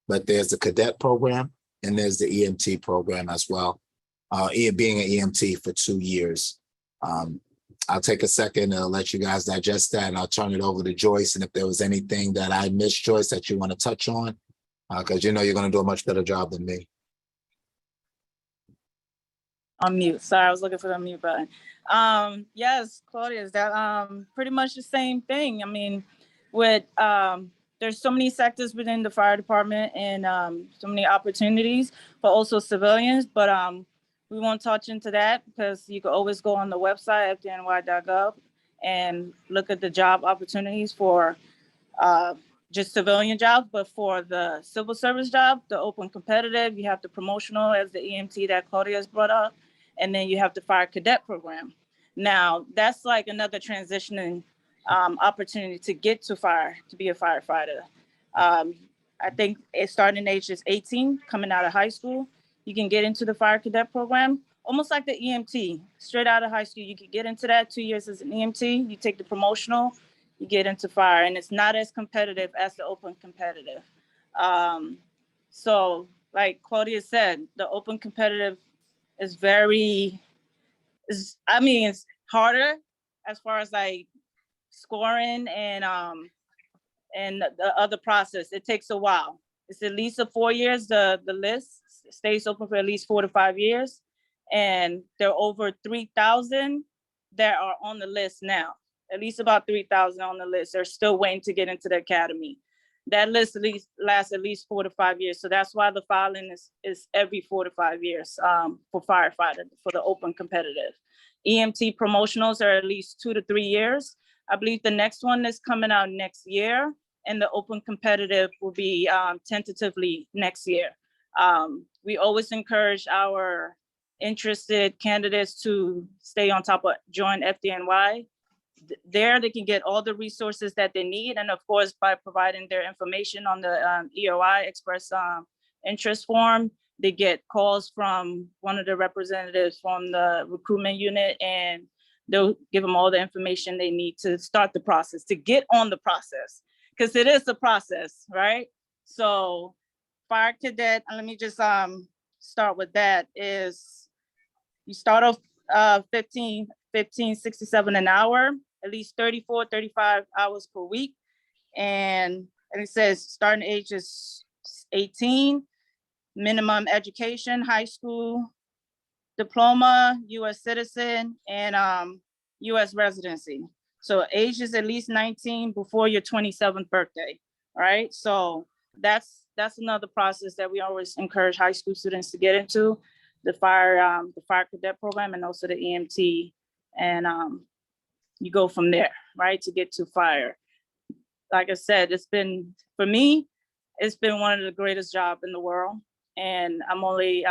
But there's the cadet program and there's the EMT program as well. Being an EMT for 2 years. I'll take a second to let you guys digest that, and I'll turn it over to Joyce. And if there was anything that I missed, Joyce, that you want to touch on, because you know you're going to do a much better job than me. On mute. Sorry, I was looking for the mute button. Yes, Claudia, is that pretty much the same thing. I mean, with there's so many sectors within the fire department and so many opportunities for also civilians, but we won't touch into that because you can always go on the website, fdny.gov, and look at the job opportunities for just civilian jobs. But for the civil service job, the open competitive, you have the promotional as the EMT that Claudia has brought up, and then you have the fire cadet program. Now, that's like another transitioning opportunity to get to be a firefighter. I think starting age is 18, coming out of high school. You can get into the fire cadet program, almost like the EMT. Straight out of high school, you can get into that 2 years as an EMT. You take the promotional, you get into fire, and it's not as competitive as the open competitive. So like Claudia said, the open competitive is it's harder as far as like scoring and the other process. It takes a while. It's at least 4 years. The list stays open for at least 4 to 5 years. And there are over 3,000 that are on the list now. At least about 3,000 on the list. They're still waiting to get into the academy. That list lasts at least 4 to 5 years. So that's why the filing is every 4 to 5 years for firefighter, for the open competitive. EMT promotionals are at least 2 to 3 years. I believe the next one is coming out next year, and the open competitive will be tentatively next year. We always encourage our interested candidates to stay on top of join FDNY. There they can get all the resources that they need, and of course by providing their information on the EOI express interest form, they get calls from one of the representatives from the recruitment unit, and they'll give them all the information they need to start the process, to get on the process, because it is a process, right? So fire cadet, and let me just start with that, is you start off 15.67 an hour, at least 34, 35 hours per week. And it says starting age is 18, minimum education, high school diploma, US citizen, and US residency. So age is at least 19 before your 27th birthday, right? So that's another process that we always encourage high school students to get into, the fire cadet program, and also the EMT, and you go from there, right, to get to fire. Like I said, for me, it's been one of the greatest jobs in the world, and I'm only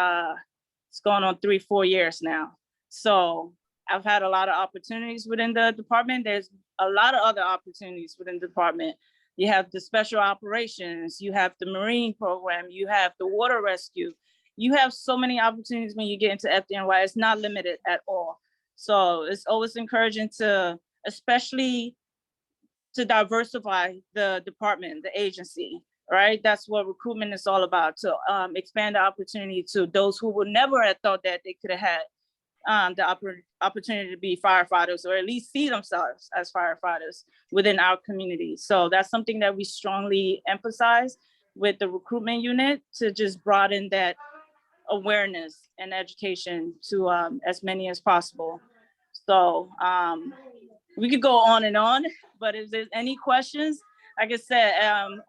it's going on 3-4 years now. So I've had a lot of opportunities within the department. There's a lot of other opportunities within the department. You have the special operations, you have the Marine program, you have the water rescue. You have so many opportunities when you get into FDNY. It's not limited at all. So it's always encouraging especially to diversify the department, the agency, right? That's what recruitment is all about, to expand the opportunity to those who would never have thought that they could have had the opportunity to be firefighters, or at least see themselves as firefighters within our community. So that's something that we strongly emphasize with the recruitment unit, to just broaden that awareness and education to as many as possible. So we could go on and on, but if there's any questions, like I said,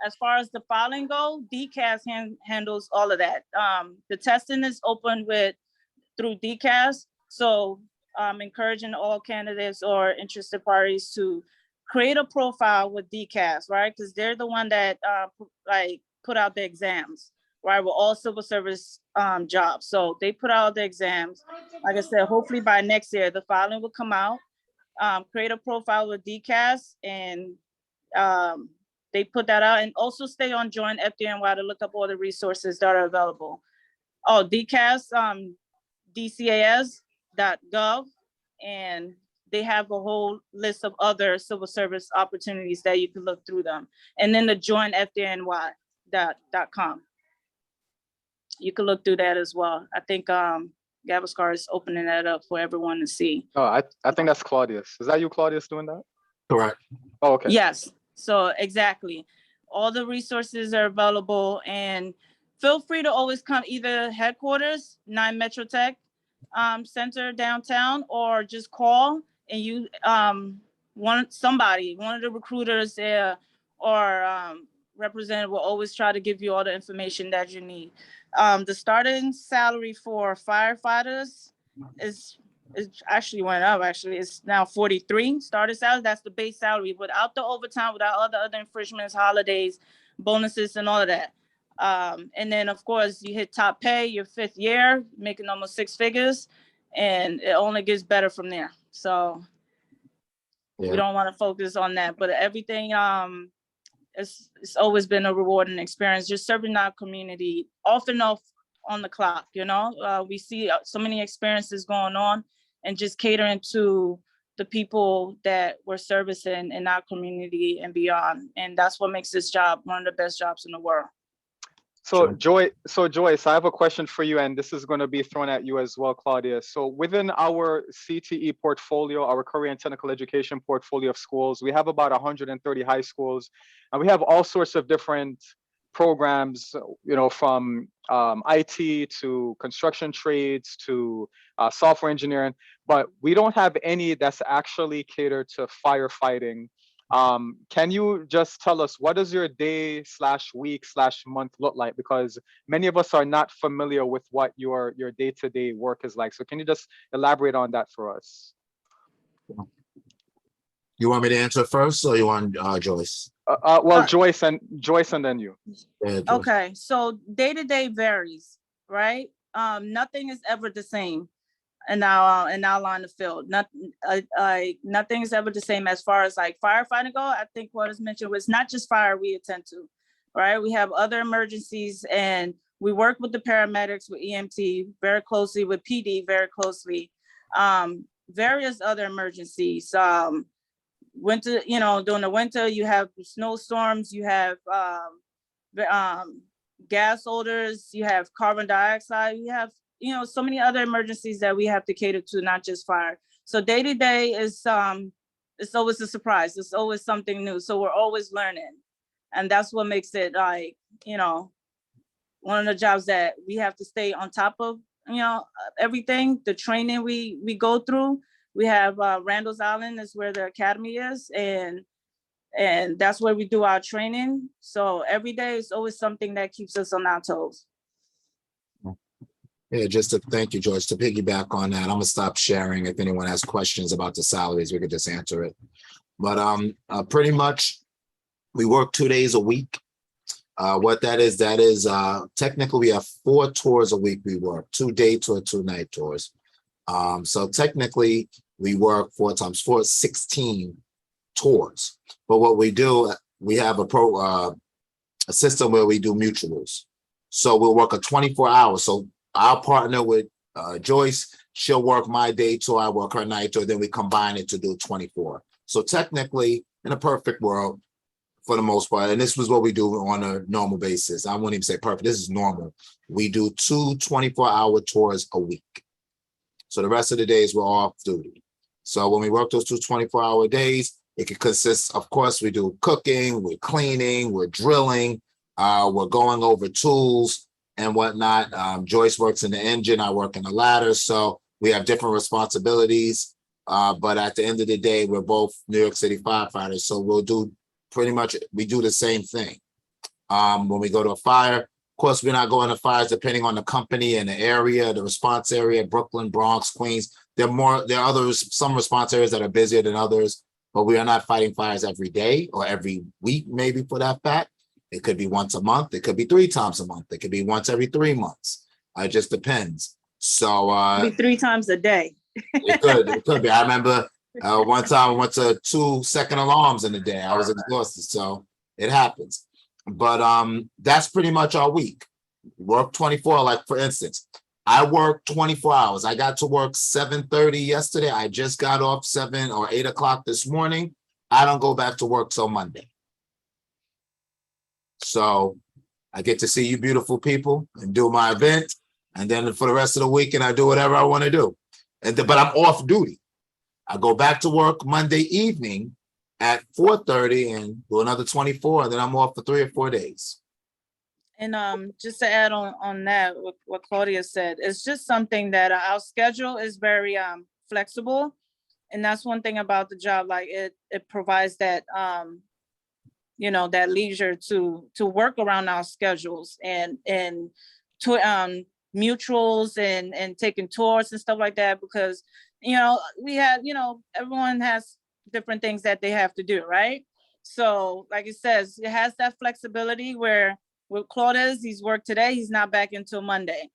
as far as the filing go, DCAS handles all of that. The testing is open through DCAS. So I'm encouraging all candidates or interested parties to create a profile with DCAS, right? Because they're the one that put out the exams, right? With all civil service jobs. So they put out the exams. Like I said, hopefully by next year, the filing will come out. Create a profile with DCAS, and they put that out, and also stay on Join FDNY to look up all the resources that are available. Oh, DCAS, DCAS.gov, and they have a whole list of other civil service opportunities that you can look through them. And then the joinfdny.com. You can look through that as well. I think Gavaskar is opening that up for everyone to see. Oh, I think that's Claudius. Is that you, Claudius, doing that? Correct. Oh, okay. Yes, so exactly. All the resources are available, and feel free to always come either headquarters, 9 Metro Tech Center downtown, or just call and you one of the recruiters there or representative will always try to give you all the information that you need. The starting salary for firefighters is actually went up. Actually, it's now 43 starting salary. That's the base salary without the overtime, without all the other infringements, holidays, bonuses, and all of that. And then of course you hit top pay your 5th year, making almost 6 figures, and it only gets better from there. So we don't want to focus on that, but everything it's always been a rewarding experience, just serving our community off and off on the clock. We see so many experiences going on, and just catering to the people that we're servicing in our community and beyond. And that's what makes this job one of the best jobs in the world. So Joyce, I have a question for you, and this is going to be thrown at you as well, Claudia. So within our CTE portfolio, our career and technical education portfolio of schools, we have about 130 high schools, and we have all sorts of different programs, from IT to construction trades to software engineering, but we don't have any that's actually catered to firefighting. Can you just tell us, what does your day/week/month look like? Because many of us are not familiar with what your day-to-day work is like. So can you just elaborate on that for us? You want me to answer first, or you want Joyce? Joyce and then you. Okay, so day-to-day varies, right? Nothing is ever the same in our line of field. Nothing is ever the same as far as like firefighting go. I think what is mentioned was not just fire we attend to, right? We have other emergencies, and we work with the paramedics, with EMT very closely, with PD very closely, various other emergencies. Winter, during the winter, you have snowstorms, you have gas odors, you have carbon dioxide, you have so many other emergencies that we have to cater to, not just fire. So day to day is it's always a surprise. It's always something new. So we're always learning, and that's what makes it like one of the jobs that we have to stay on top of. Everything, the training we go through. We have Randall's Island is where the academy is, and that's where we do our training. So every day is always something that keeps us on our toes. Yeah, just to thank you, George. To piggyback on that, I'm gonna stop sharing. If anyone has questions about the salaries, we could just answer it. But pretty much, we work 2 days a week. What that is technically we have 4 tours a week. We work 2 day tour, 2 night tours. So technically, we work 4 times 4, 16 tours. But what we do, we have a system where we do mutuals. So we'll work a 24 hours. So I'll partner with Joyce. She'll work my day tour, I work her night tour, then we combine it to do 24. So technically, in a perfect world, for the most part, and this was what we do on a normal basis. I wouldn't even say perfect, this is normal. We do 2 24-hour tours a week. So the rest of the days we're off duty. So when we work those 2 24-hour days, it can consist, of course, we do cooking, we're cleaning, we're drilling, we're going over tools and whatnot. Joyce works in the engine, I work in the ladder. So we have different responsibilities. But at the end of the day, we're both New York City firefighters. So we'll do we do the same thing. When we go to a fire, of course, we're not going to fires depending on the company and the area, the response area, Brooklyn, Bronx, Queens. There are some response areas that are busier than others, but we are not fighting fires every day or every week, maybe for that fact. It could be once a month. It could be 3 times a month. It could be once every 3 months. It just depends. So be 3 times a day. It could be. I remember one time I went to 2 second alarms in a day. I was exhausted, so it happens. But that's pretty much our week. Work 24, like for instance, I work 24 hours. I got to work 7:30 yesterday. I just got off 7 or 8 o'clock this morning. I don't go back to work till Monday. So I get to see you beautiful people and do my event. And then for the rest of the weekend, I do whatever I want to do. But I'm off duty. I go back to work Monday evening at 4:30 and do another 24, and then I'm off for 3 or 4 days. And just to add on that, what Claudia said, it's just something that our schedule is very flexible. And that's one thing about the job, like it provides that, that leisure to work around our schedules and to mutuals and taking tours and stuff like that, because, we have, everyone has different things that they have to do, right? So like it says, it has that flexibility where with Claudius, he's worked today, he's not back until Monday,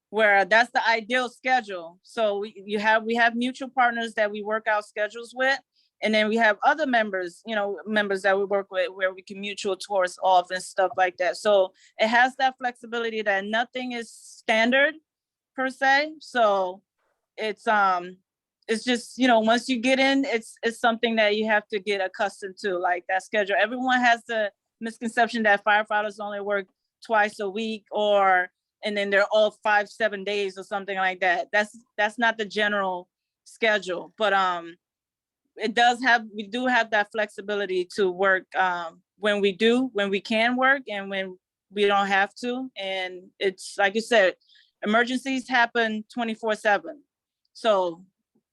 where that's the ideal schedule. So we have mutual partners that we work out schedules with. And then we have other members, members that we work with where we can mutual tours off and stuff like that. So it has that flexibility that nothing is standard per se. So it's just, once you get in, it's something that you have to get accustomed to, like that schedule. Everyone has the misconception that firefighters only work twice a week and then they're all 5-7 days or something like that. That's not the general schedule, but we do have that flexibility to work when we can work and when we don't have to. And it's like you said, emergencies happen 24/7. So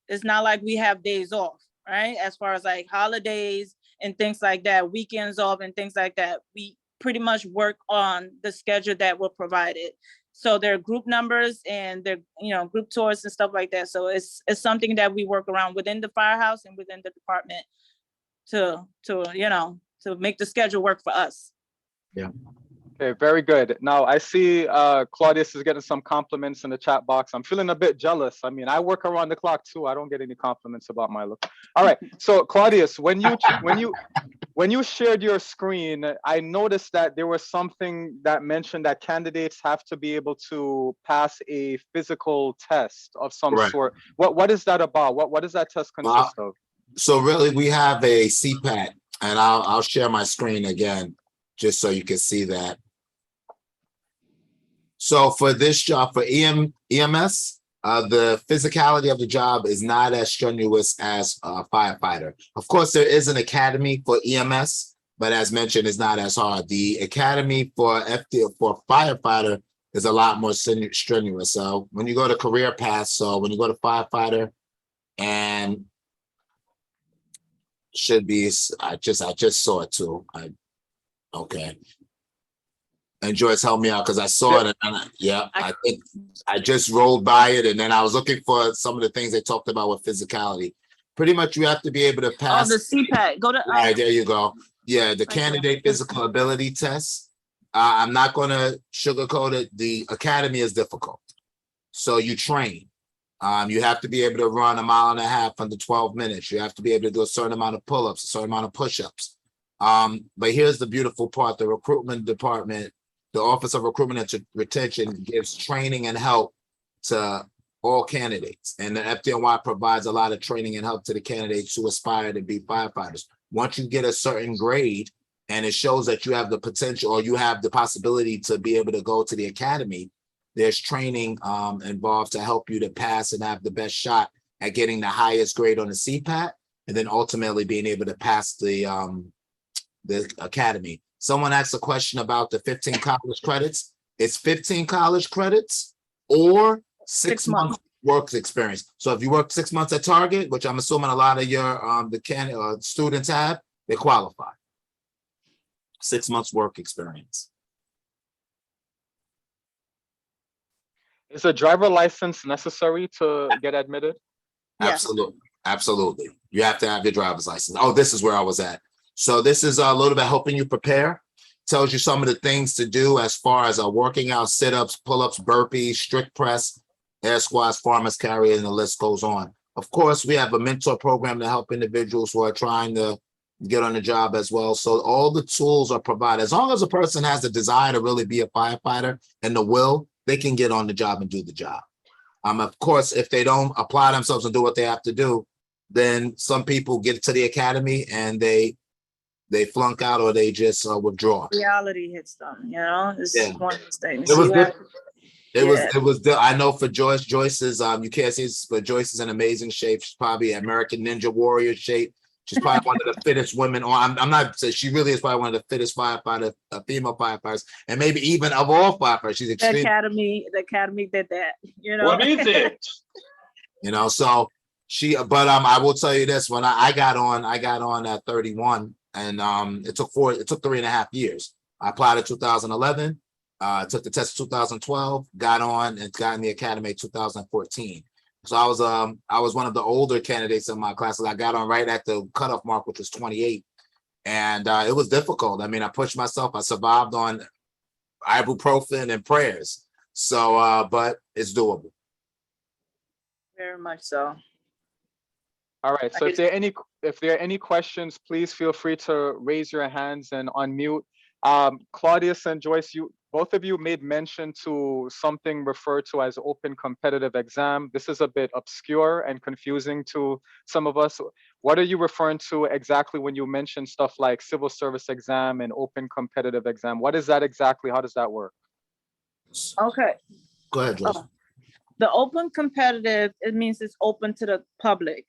it's not like we have days off, right? As far as like holidays and things like that, weekends off and things like that, we pretty much work on the schedule that we're provided. So there are group numbers and there, group tours and stuff like that. So it's something that we work around within the firehouse and within the department to make the schedule work for us. Yeah. Okay, very good. Now I see Claudius is getting some compliments in the chat box. I'm feeling a bit jealous. I mean, I work around the clock too. I don't get any compliments about my look. All right. So Claudius, when you shared your screen, I noticed that there was something that mentioned that candidates have to be able to pass a physical test of some sort. What is that about? What does that test consist of? So really, we have a CPAT, and I'll share my screen again just so you can see that. So for this job, for EMS, the physicality of the job is not as strenuous as a firefighter. Of course, there is an academy for EMS, but as mentioned, it's not as hard. The academy for firefighter is a lot more strenuous. So when you go to career path, so when you go to firefighter, and should be, I just saw it too. Okay. And Joyce helped me out because I saw it. And I think I just rolled by it. And then I was looking for some of the things they talked about with physicality. Pretty much you have to be able to pass. Oh, the CPAT. Go to. Right, there you go. Yeah, the candidate physical ability test. I'm not going to sugarcoat it. The academy is difficult. So you train. You have to be able to run 1.5 miles under 12 minutes. You have to be able to do a certain amount of pull-ups, a certain amount of push-ups. But here's the beautiful part. The recruitment department, the Office of Recruitment and Retention, gives training and help to all candidates. And the FDNY provides a lot of training and help to the candidates who aspire to be firefighters. Once you get a certain grade and it shows that you have the potential or you have the possibility to be able to go to the academy, there's training involved to help you to pass and have the best shot at getting the highest grade on the CPAT, and then ultimately being able to pass the academy. Someone asked a question about the 15 college credits. It's 15 college credits or 6 months work experience. So if you work 6 months at Target, which I'm assuming a lot of your students have, they qualify. 6 months work experience. Is a driver license necessary to get admitted? Absolutely. Absolutely. You have to have your driver's license. Oh, this is where I was at. So this is a little bit helping you prepare. Tells you some of the things to do as far as working out, sit-ups, pull-ups, burpees, strict press, air squats, farmer's carry, and the list goes on. Of course, we have a mentor program to help individuals who are trying to get on the job as well. So all the tools are provided. As long as a person has the desire to really be a firefighter and the will, they can get on the job and do the job. Of course, if they don't apply themselves and do what they have to do, then some people get to the academy and they flunk out or they just withdraw. Reality hits them, you know, it's Yeah. one of those things. It was You have- It was I know for Joyce. Joyce is you can't see this, but Joyce is in amazing shape. She's probably American Ninja Warrior shape. She's probably one of the fittest women on. I'm not saying she really is probably one of the fittest female firefighters, and maybe even of all firefighters. She's the extremely. academy did that, you know. What is it? You know, so she. But I will tell you this: when I got on at 31, and it took 3.5 years. I applied in 2011. Took the test in 2012, got on and got in the academy in 2014. So I was one of the older candidates in my classes. I got on right at the cutoff mark, which was 28. And it was difficult. I mean, I pushed myself. I survived on ibuprofen and prayers. So, but it's doable. Very much so. All right. So if there are any questions, please feel free to raise your hands and unmute. Claudius and Joyce, both of you made mention to something referred to as open competitive exam. This is a bit obscure and confusing to some of us. What are you referring to exactly when you mention stuff like civil service exam and open competitive exam? What is that exactly? How does that work? Okay. Go ahead, Joyce. The open competitive, it means it's open to the public.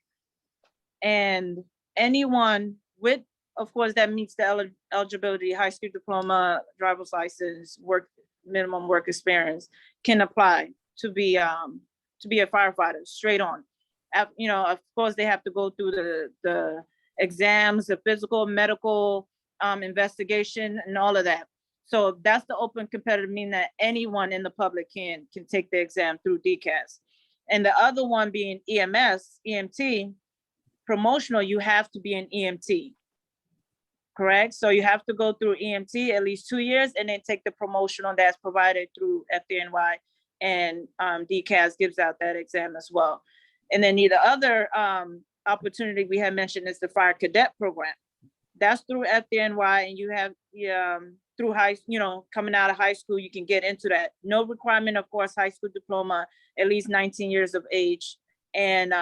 And anyone with, of course, that meets the eligibility, high school diploma, driver's license, minimum work experience, can apply to be a firefighter straight on. You know, of course, they have to go through the exams, the physical, medical investigation, and all of that. So that's the open competitive, meaning that anyone in the public can take the exam through DCAS. And the other one being EMT, promotional, you have to be an EMT. Correct. So you have to go through EMT at least 2 years and then take the promotional that's provided through FDNY, and DCAS gives out that exam as well. And then the other opportunity we had mentioned is the fire cadet program. That's through FDNY, and you have through coming out of high school, you can get into that. No requirement, of course, high school diploma, at least 19 years of age, and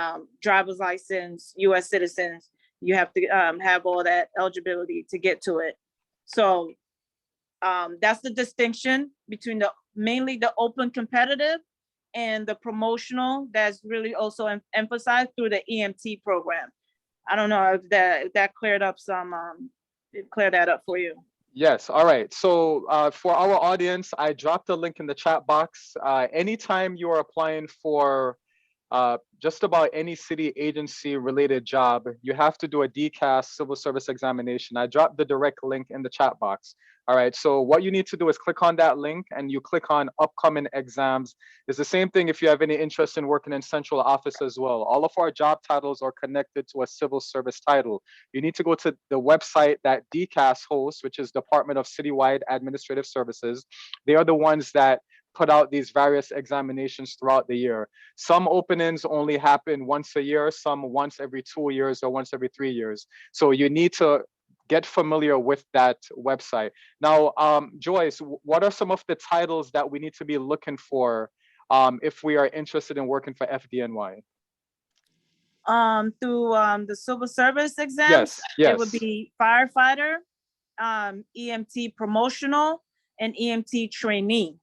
driver's license, US citizens. You have to have all that eligibility to get to it. So that's the distinction between mainly the open competitive and the promotional that's really also emphasized through the EMT program. I don't know if that cleared up clear that up for you. Yes. All right. So for our audience, I dropped a link in the chat box. Anytime you are applying for just about any city agency related job, you have to do a DCAS civil service examination. I dropped the direct link in the chat box. All right, so what you need to do is click on that link and you click on upcoming exams. It's the same thing if you have any interest in working in central office as well. All of our job titles are connected to a civil service title. You need to go to the website that DCAS hosts, which is Department of Citywide Administrative Services. They are the ones that put out these various examinations throughout the year. Some openings only happen once a year, some once every 2 years or once every 3 years. So you need to get familiar with that website. Now, Joyce, what are some of the titles that we need to be looking for if we are interested in working for FDNY? Through the civil service exams, yes. It would be firefighter, EMT promotional, and EMT trainee.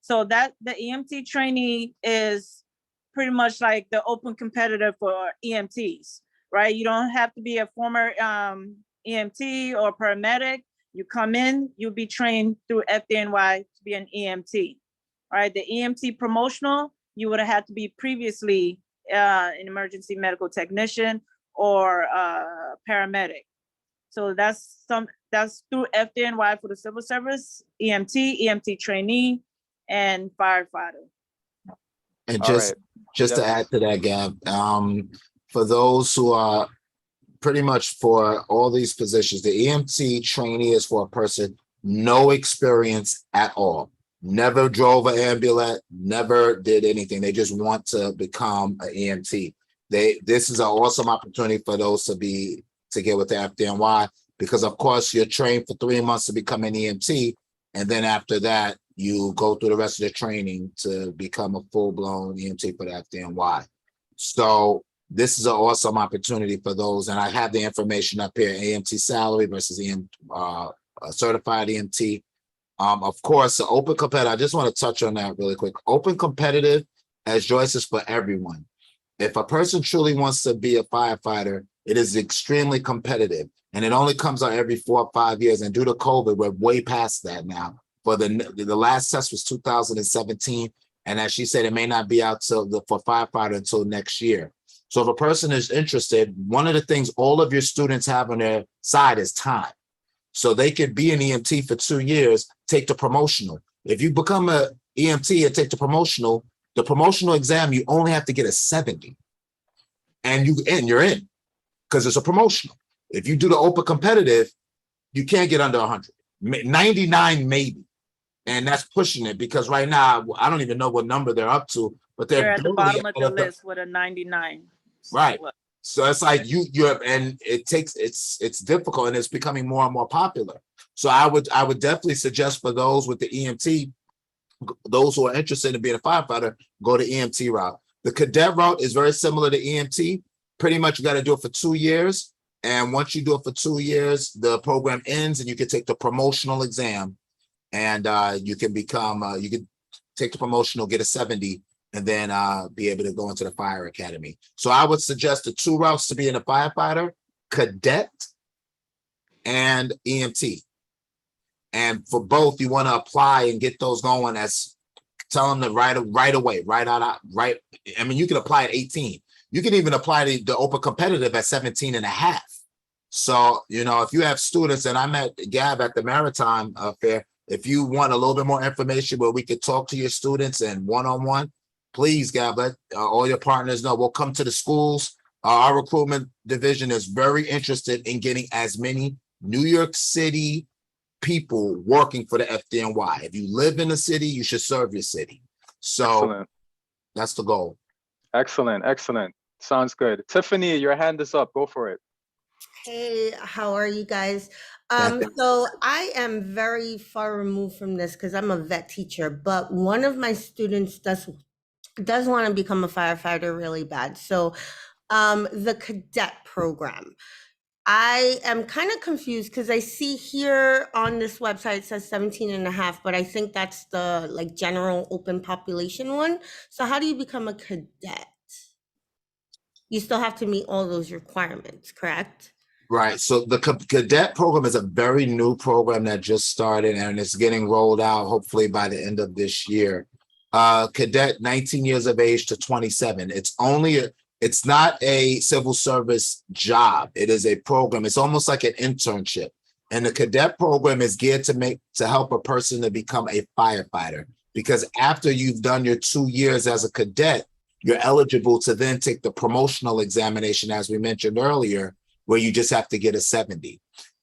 So that the EMT trainee is pretty much like the open competitive for EMTs, right? You don't have to be a former EMT or paramedic. You come in, you'll be trained through FDNY to be an EMT. All right, the EMT promotional, you would have had to be previously an emergency medical technician or paramedic. So that's through FDNY for the civil service, EMT trainee, and firefighter. And just to add to that, Gab, for those who are pretty much for all these positions, the EMT trainee is for a person no experience at all, never drove an ambulance, never did anything. They just want to become an EMT. This is an awesome opportunity for those to get with the FDNY, because of course you're trained for 3 months to become an EMT, and then after that you go through the rest of the training to become a full-blown EMT for the FDNY. So this is an awesome opportunity for those, and I have the information up here, AMT salary versus certified EMT. Of course, the open competitive, I just want to touch on that really quick. Open competitive, as Joyce, is for everyone. If a person truly wants to be a firefighter, it is extremely competitive, and it only comes out every 4 or 5 years. And due to COVID, we're way past that now. For the last test was 2017, and as she said, it may not be out for firefighter until next year. So if a person is interested, one of the things all of your students have on their side is time. So they could be an EMT for 2 years, take the promotional. If you become an EMT and take the promotional exam, you only have to get a 70. And you're in, because it's a promotional. If you do the open competitive, you can't get under 100. 99 maybe. And that's pushing it, because right now, I don't even know what number they're up to, but They're at the bottom of the list with a 99. Right. So it's like and it's difficult, and it's becoming more and more popular. So I would definitely suggest for those with the EMT, those who are interested in being a firefighter, go to EMT route. The cadet route is very similar to EMT. Pretty much you got to do it for 2 years. And once you do it for 2 years, the program ends and you can take the promotional exam, and you can take the promotional, get a 70, and then be able to go into the fire academy. So I would suggest the 2 routes to be in a firefighter: cadet and EMT. And for both, you want to apply and get those going tell them to right away. I mean, you can apply at 18. You can even apply the open competitive at 17 and a half. So, if you have students, and I met Gab at the Maritime Fair, if you want a little bit more information where we could talk to your students and one-on-one, please, Gab, let all your partners know. We'll come to the schools. Our recruitment division is very interested in getting as many New York City people working for the FDNY. If you live in the city, you should serve your city. So excellent. That's the goal. Excellent. Sounds good. Tiffany, your hand is up. Go for it. Hey, how are you guys? So I am very far removed from this because I'm a vet teacher, but one of my students does want to become a firefighter really bad. So the cadet program, I am kind of confused because I see here on this website it says 17 and a half, but I think that's the general open population one. So how do you become a cadet? You still have to meet all those requirements, correct? Right. So the cadet program is a very new program that just started, and it's getting rolled out hopefully by the end of this year. Cadet, 19 years of age to 27. It's not a civil service job. It is a program. It's almost like an internship. And the cadet program is geared to help a person to become a firefighter, because after you've done your 2 years as a cadet, you're eligible to then take the promotional examination, as we mentioned earlier, where you just have to get a 70.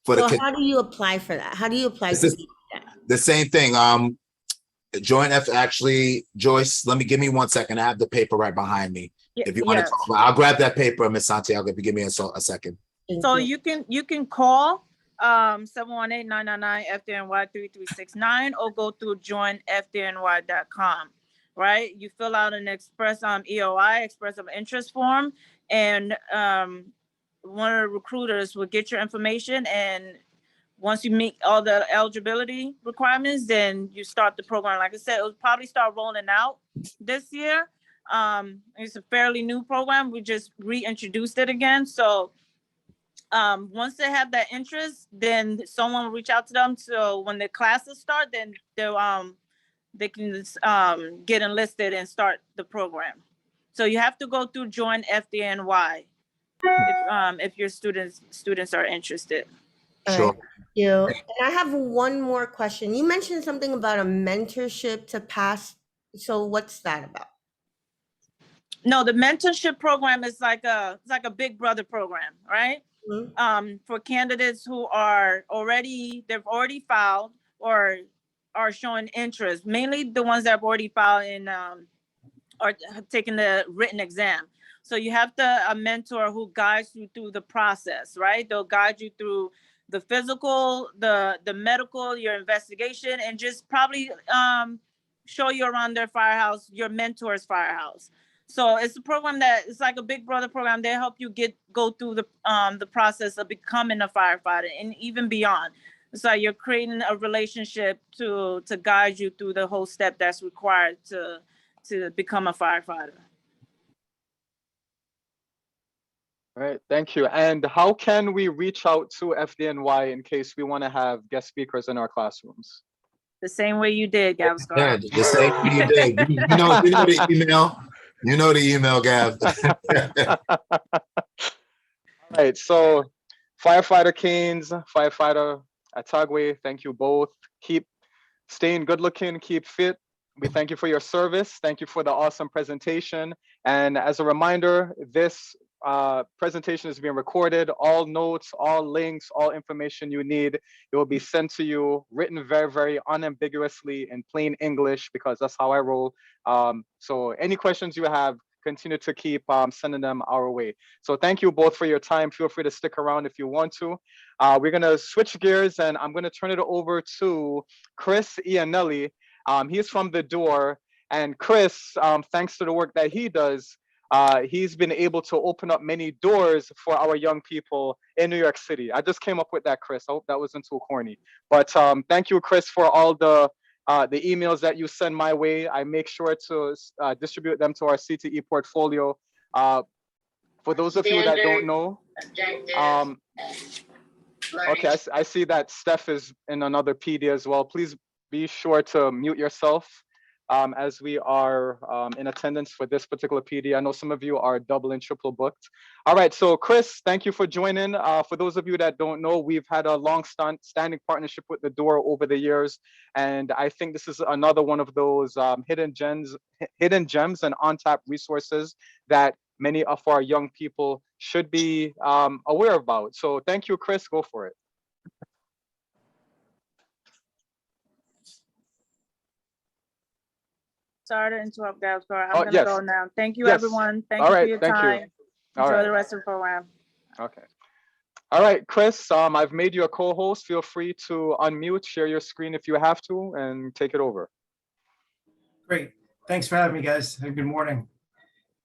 So how do you apply for that? How do you apply for that? The same thing. Actually, Joyce, give me 1 second. I have the paper right behind me. If you want to talk about, I'll grab that paper, Ms. Santiago, if you give me a second. So you can call 718-999-FDNY-3369 or go through joinfdny.com. Right? You fill out an express EOI, express of interest form, and one of the recruiters will get your information, and once you meet all the eligibility requirements, then you start the program. Like I said, it will probably start rolling out this year. It's a fairly new program. We just reintroduced it again. So once they have that interest, then someone will reach out to them. So when the classes start, then they can get enlisted and start the program. So you have to go through Join FDNY if your students are interested. Sure. Thank you. And I have one more question. You mentioned something about a mentorship to pass. So what's that about? No, the mentorship program is like a big brother program, right? Mm-hmm. For candidates who they've already filed or are showing interest, mainly the ones that have already filed or have taken the written exam. So you have a mentor who guides you through the process, right? They'll guide you through the physical, the medical, your investigation, and just probably show you around their firehouse, your mentor's firehouse. So it's a program that it's like a big brother program. They help you go through the process of becoming a firefighter and even beyond. So you're creating a relationship to guide you through the whole step that's required to become a firefighter. All right, thank you. And how can we reach out to FDNY in case we want to have guest speakers in our classrooms? The same way you did, Gavaskar. Yeah, the same way you did. You know the email. You know the email, Gav. All right, so firefighter Keynes, firefighter Atagwe, thank you both. Keep staying good looking, keep fit. We thank you for your service. Thank you for the awesome presentation. And as a reminder, this presentation is being recorded. All notes, all links, all information you need, it will be sent to you, written very, very unambiguously in plain English, because that's how I roll. So any questions you have, continue to keep sending them our way. So thank you both for your time. Feel free to stick around if you want to. We're gonna switch gears and I'm gonna turn it over to Chris Iannelli. He's from the door, and Chris, thanks to the work that he does, he's been able to open up many doors for our young people in New York City. I just came up with that, Chris. I hope that wasn't too corny. But thank you, Chris, for all the emails that you send my way. I make sure to distribute them to our CTE portfolio. For those of you that don't know, okay, I see that Steph is in another PD as well. Please be sure to mute yourself as we are in attendance for this particular PD. I know some of you are double and triple booked. All right, so Chris, thank you for joining. For those of you that don't know, we've had a long standing partnership with the door over the years. And I think this is another one of those hidden gems and untapped resources that many of our young people should be aware about. So thank you, Chris, go for it. Sorry to interrupt, Gavaskar. I'm gonna go now. Thank you, everyone. Thank All you right, for your thank time. You. Enjoy the rest of the program. Okay. All right, Chris, I've made you a co-host. Feel free to unmute, share your screen if you have to, and take it over. Great. Thanks for having me, guys. Good morning.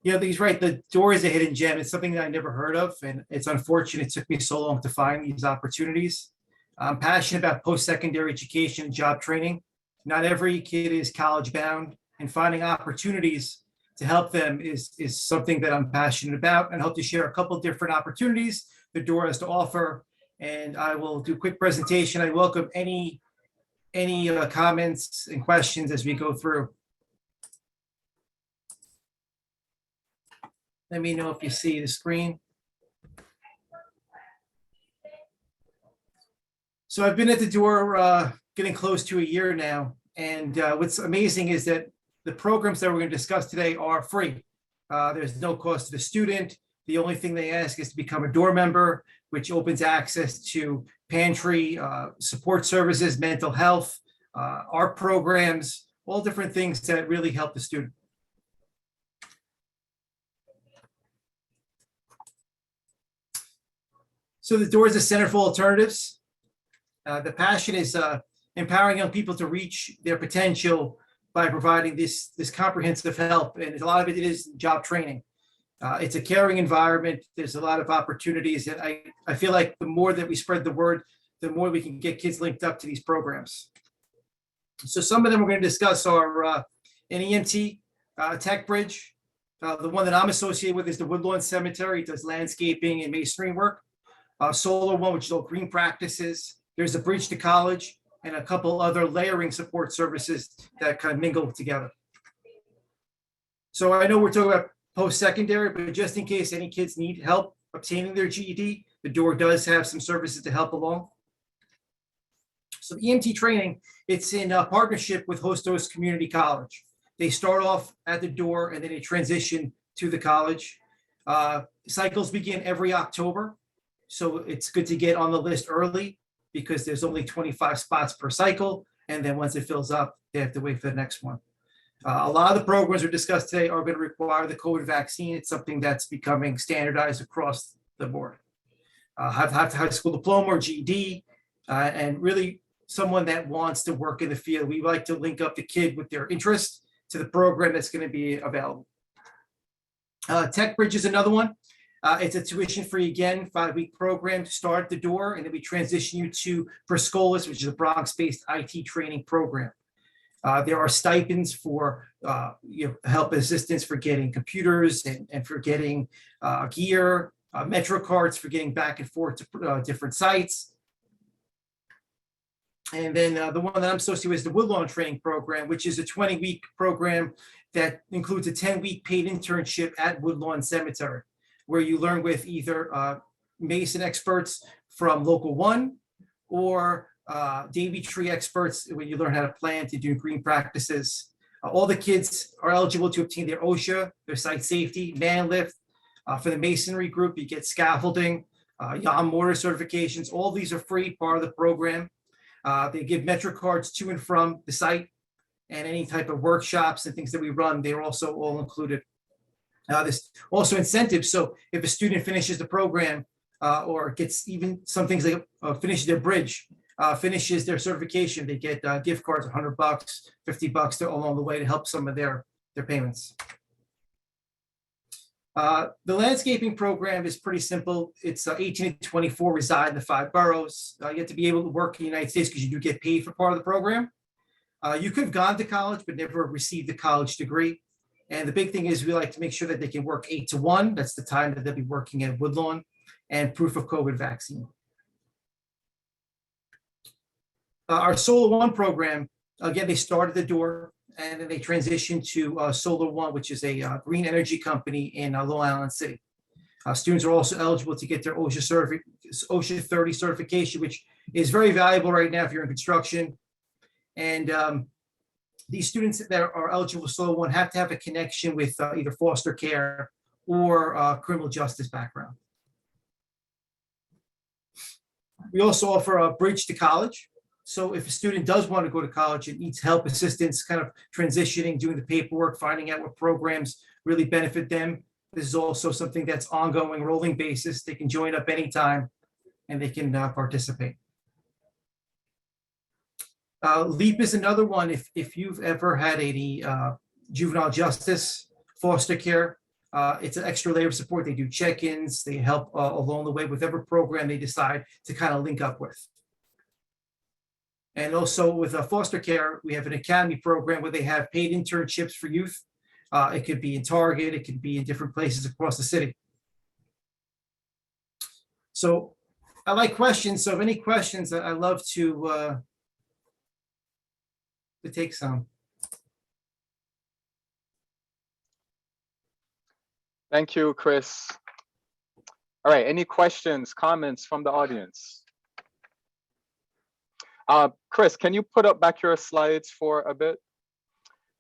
Yeah, he's right. The door is a hidden gem. It's something that I never heard of, and it's unfortunate it took me so long to find these opportunities. I'm passionate about post-secondary education and job training. Not every kid is college bound, and finding opportunities to help them is something that I'm passionate about, and hope to share a couple of different opportunities the door has to offer. And I will do a quick presentation. I welcome any comments and questions as we go through. Let me know if you see the screen. So I've been at the door getting close to a year now. And what's amazing is that the programs that we're going to discuss today are free. There's no cost to the student. The only thing they ask is to become a door member, which opens access to pantry, support services, mental health, art programs, all different things that really help the student. So the door is a center for alternatives. The passion is empowering young people to reach their potential by providing this comprehensive help. And a lot of it is job training. It's a caring environment. There's a lot of opportunities. And I feel like the more that we spread the word, the more we can get kids linked up to these programs. So some of them we're going to discuss are an EMT, Tech Bridge. The one that I'm associated with is the Woodlawn Cemetery. It does landscaping and masonry work. Solar One, which is all green practices. There's a Bridge to College and a couple other layering support services that kind of mingle together. So I know we're talking about post-secondary, but just in case any kids need help obtaining their GED, the door does have some services to help along. So the EMT training, it's in partnership with Hostos Community College. They start off at the door and then they transition to the college. Cycles begin every October. So it's good to get on the list early because there's only 25 spots per cycle. And then once it fills up, they have to wait for the next one. A lot of the programs we discussed today are going to require the COVID vaccine. It's something that's becoming standardized across the board. have high school diploma or GED, and really someone that wants to work in the field. We like to link up the kid with their interest to the program that's going to be available. Tech Bridge is another one. It's a tuition-free, again, 5-week program to start at the door, and then we transition you to Perscolas, which is a Bronx-based IT training program. There are stipends for help assistance for getting computers and for getting gear, Metro cards for getting back and forth to different sites. And then the one that I'm associated with is the Woodlawn Training Program, which is a 20-week program that includes a 10-week paid internship at Woodlawn Cemetery, where you learn with either Mason experts from Local 1 or Davy Tree experts, where you learn how to plan to do green practices. All the kids are eligible to obtain their OSHA, their site safety, man lift. For the masonry group, you get scaffolding, YAM mortar certifications. All these are free, part of the program. They give Metro cards to and from the site, and any type of workshops and things that we run, they're also all included. There's also incentives. So if a student finishes the program or gets even some things like finishes their bridge, finishes their certification, they get gift cards, $100, $50 along the way to help some of their payments. The landscaping program is pretty simple. It's 18 to 24 reside in the 5 boroughs. You have to be able to work in the United States because you do get paid for part of the program. You could have gone to college, but never received a college degree. And the big thing is we like to make sure that they can work 8 to 1. That's the time that they'll be working at Woodlawn, and proof of COVID vaccine. Our Solar One program, again, they start at the door and then they transition to Solar One, which is a green energy company in Long Island City. Students are also eligible to get their OSHA 30 certification, which is very valuable right now if you're in construction. And these students that are eligible for Solar One have to have a connection with either foster care or criminal justice background. We also offer a bridge to college. So if a student does want to go to college and needs help, assistance, kind of transitioning, doing the paperwork, finding out what programs really benefit them, this is also something that's ongoing, rolling basis. They can join up anytime and they can participate. LEAP is another one. If you've ever had any juvenile justice, foster care, it's an extra layer of support. They do check-ins, they help along the way with whatever program they decide to kind of link up with. And also with foster care, we have an academy program where they have paid internships for youth. It could be in Target, it could be in different places across the city. So I like questions. So if any questions, I love to take some. Thank you, Chris. All right, any questions, comments from the audience? Chris, can you put up back your slides for a bit?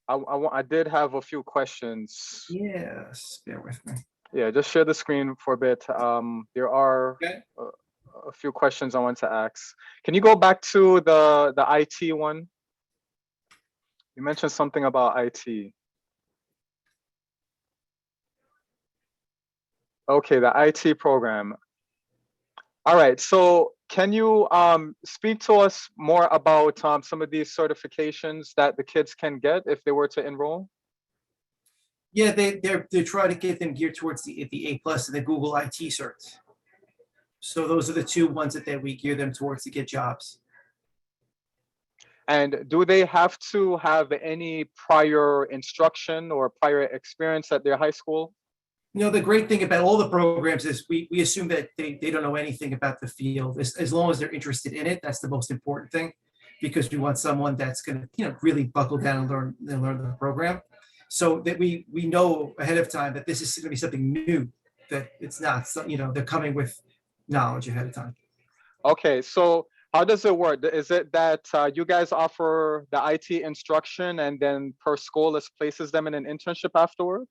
I did have a few questions. Yes, bear with me. Yeah, just share the screen for a bit. There are a few questions I want to ask. Can you go back to the IT one? You mentioned something about IT. Okay, the IT program. All right, so can you speak to us more about some of these certifications that the kids can get if they were to enroll? Yeah, they try to get them geared towards the A+ and the Google IT certs. So those are the 2 ones that we gear them towards to get jobs. And do they have to have any prior instruction or prior experience at their high school? You know, the great thing about all the programs is we assume that they don't know anything about the field. As long as they're interested in it, that's the most important thing, because we want someone that's going to, really buckle down and learn the program, so that we know ahead of time that this is going to be something new, that it's not, they're coming with knowledge ahead of time. Okay, so how does it work? Is it that you guys offer the IT instruction and then Perscolas places them in an internship afterward?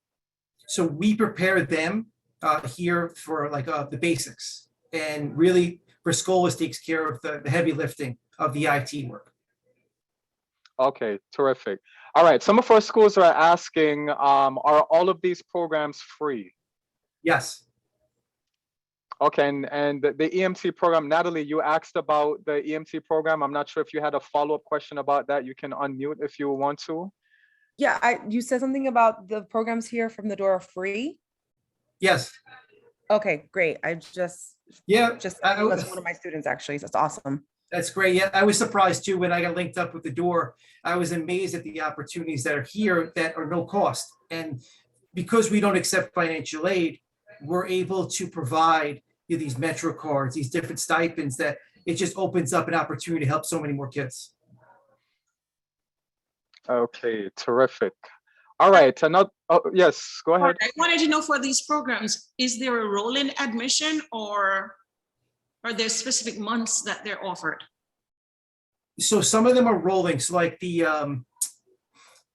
So we prepare them here for the basics, and really Perscolas takes care of the heavy lifting of the IT work. Okay, terrific. All right, some of our schools are asking, are all of these programs free? Yes. Okay, and the EMT program, Natalie, you asked about the EMT program. I'm not sure if you had a follow-up question about that. You can unmute if you want to. Yeah, you said something about the programs here from the door are free. Yes. Okay, great. Yeah, that's I- one of my students actually. That's awesome. That's great. Yeah, I was surprised too when I got linked up with the door. I was amazed at the opportunities that are here that are no cost. And because we don't accept financial aid, we're able to provide these Metro cards, these different stipends that it just opens up an opportunity to help so many more kids. Okay, terrific. All right, another, oh, yes, go ahead. I wanted to know for these programs, is there a roll-in admission or are there specific months that they're offered? So some of them are rolling. So like the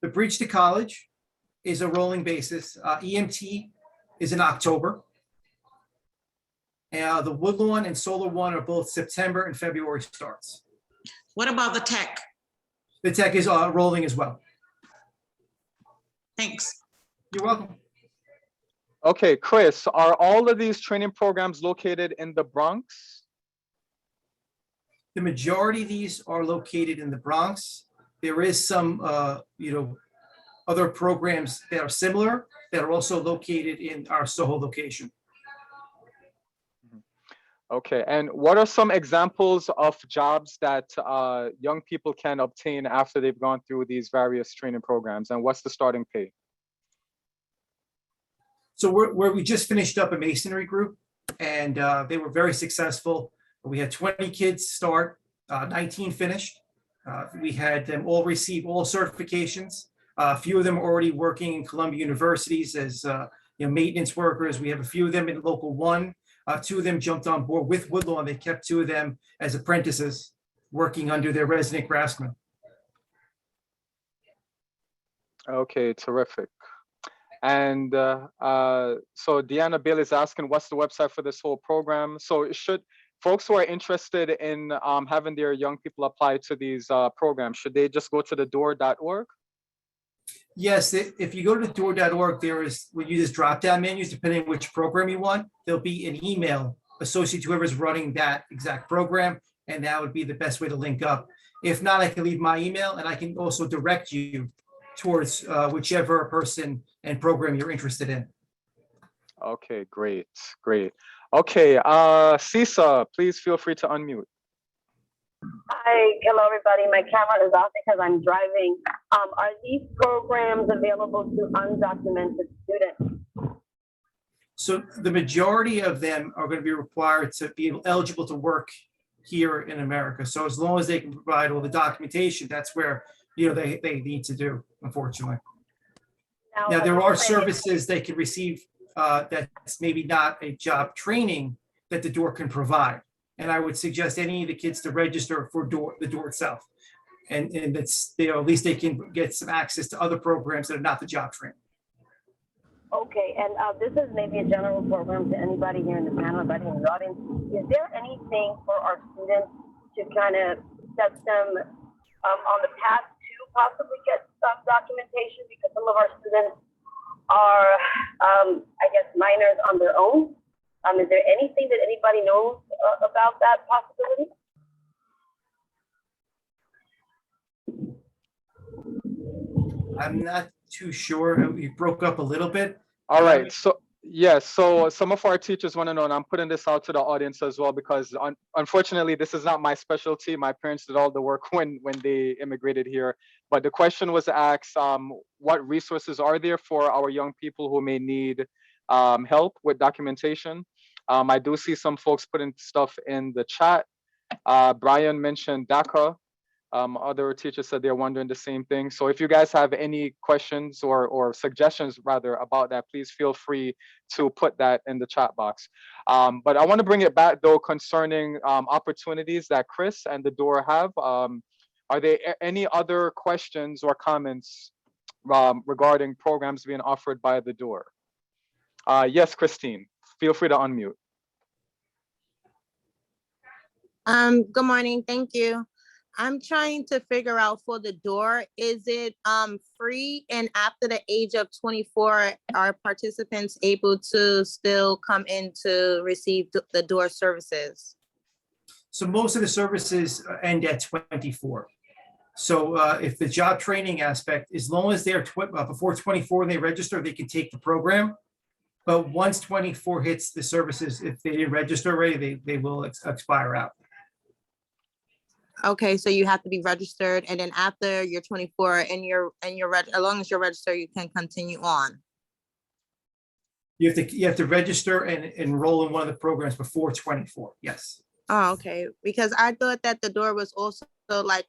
Bridge to College is a rolling basis. EMT is in October. The Woodlawn and Solar One are both September and February starts. What about the tech? The tech is rolling as well. Thanks. You're welcome. Okay, Chris, are all of these training programs located in the Bronx? The majority of these are located in the Bronx. There is some, other programs that are similar that are also located in our Soho location. Okay, and what are some examples of jobs that young people can obtain after they've gone through these various training programs, and what's the starting pay? So we just finished up a masonry group, and they were very successful. We had 20 kids start, 19 finished. We had them all receive all certifications. A few of them are already working in Columbia universities as maintenance workers. We have a few of them in Local 1. 2 of them jumped on board with Woodlawn. They kept 2 of them as apprentices working under their resident craftsmen. Okay, terrific. And so Deanna Bill is asking, what's the website for this whole program? So should folks who are interested in having their young people apply to these programs, should they just go to the door.org? Yes, if you go to door.org, we use drop-down menus depending on which program you want. There'll be an email associated to whoever's running that exact program, and that would be the best way to link up. If not, I can leave my email, and I can also direct you towards whichever person and program you're interested in. Okay, great, great. Okay, Cisa, please feel free to unmute. Hi, hello everybody. My camera is off because I'm driving. Are these programs available to undocumented students? So the majority of them are going to be required to be eligible to work here in America. So as long as they can provide all the documentation, that's where they need to do, unfortunately. Now there are services they can receive that's maybe not a job training that the door can provide. And I would suggest any of the kids to register for the door itself. And that's, at least they can get some access to other programs that are not the job training. Okay, and this is maybe a general program to anybody here in the panel, anybody in the audience. Is there anything for our students to kind of set them on the path to possibly get some documentation? Because some of our students are, I guess, minors on their own. Is there anything that anybody knows about that possibility? I'm not too sure. You broke up a little bit. All right. So yes. So some of our teachers want to know, and I'm putting this out to the audience as well, because unfortunately, this is not my specialty. My parents did all the work when they immigrated here. But the question was asked, what resources are there for our young people who may need help with documentation? I do see some folks putting stuff in the chat. Brian mentioned DACA. Other teachers said they're wondering the same thing. So if you guys have any questions or suggestions rather about that, please feel free to put that in the chat box. But I want to bring it back though concerning opportunities that Chris and the door have. Are there any other questions or comments regarding programs being offered by the door? Yes, Christine, feel free to unmute. Good morning, thank you. I'm trying to figure out for the door, is it free? And after the age of 24, are participants able to still come in to receive the door services? So most of the services end at 24. So if the job training aspect, as long as they're before 24 and they register, they can take the program. But once 24 hits, the services, if they didn't register already, they will expire out. Okay, so you have to be registered, and then after you're 24 and as long as you're registered, you can continue on. You have to register and enroll in one of the programs before 24. Yes. Oh, okay. Because I thought that the door was also like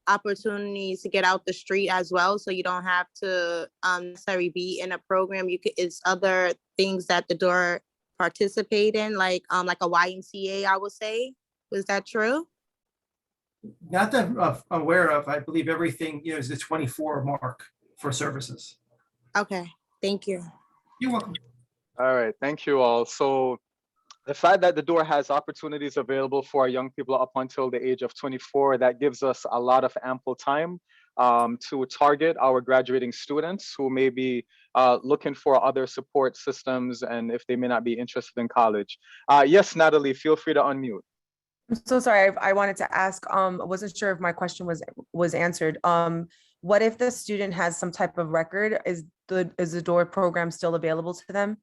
opportunities to get out the street as well. So you don't have to necessarily be in a program. It's other things that the door participate in, like a YMCA, I would say. Was that true? Not that I'm aware of. I believe everything is the 24 mark for services. Okay, thank you. You're welcome. All right, thank you all. So the fact that the door has opportunities available for our young people up until the age of 24, that gives us a lot of ample time to target our graduating students who may be looking for other support systems and if they may not be interested in college. Yes, Natalie, feel free to unmute. I'm so sorry. I wanted to ask, I wasn't sure if my question was answered. What if the student has some type of record? Is the door program still available to them?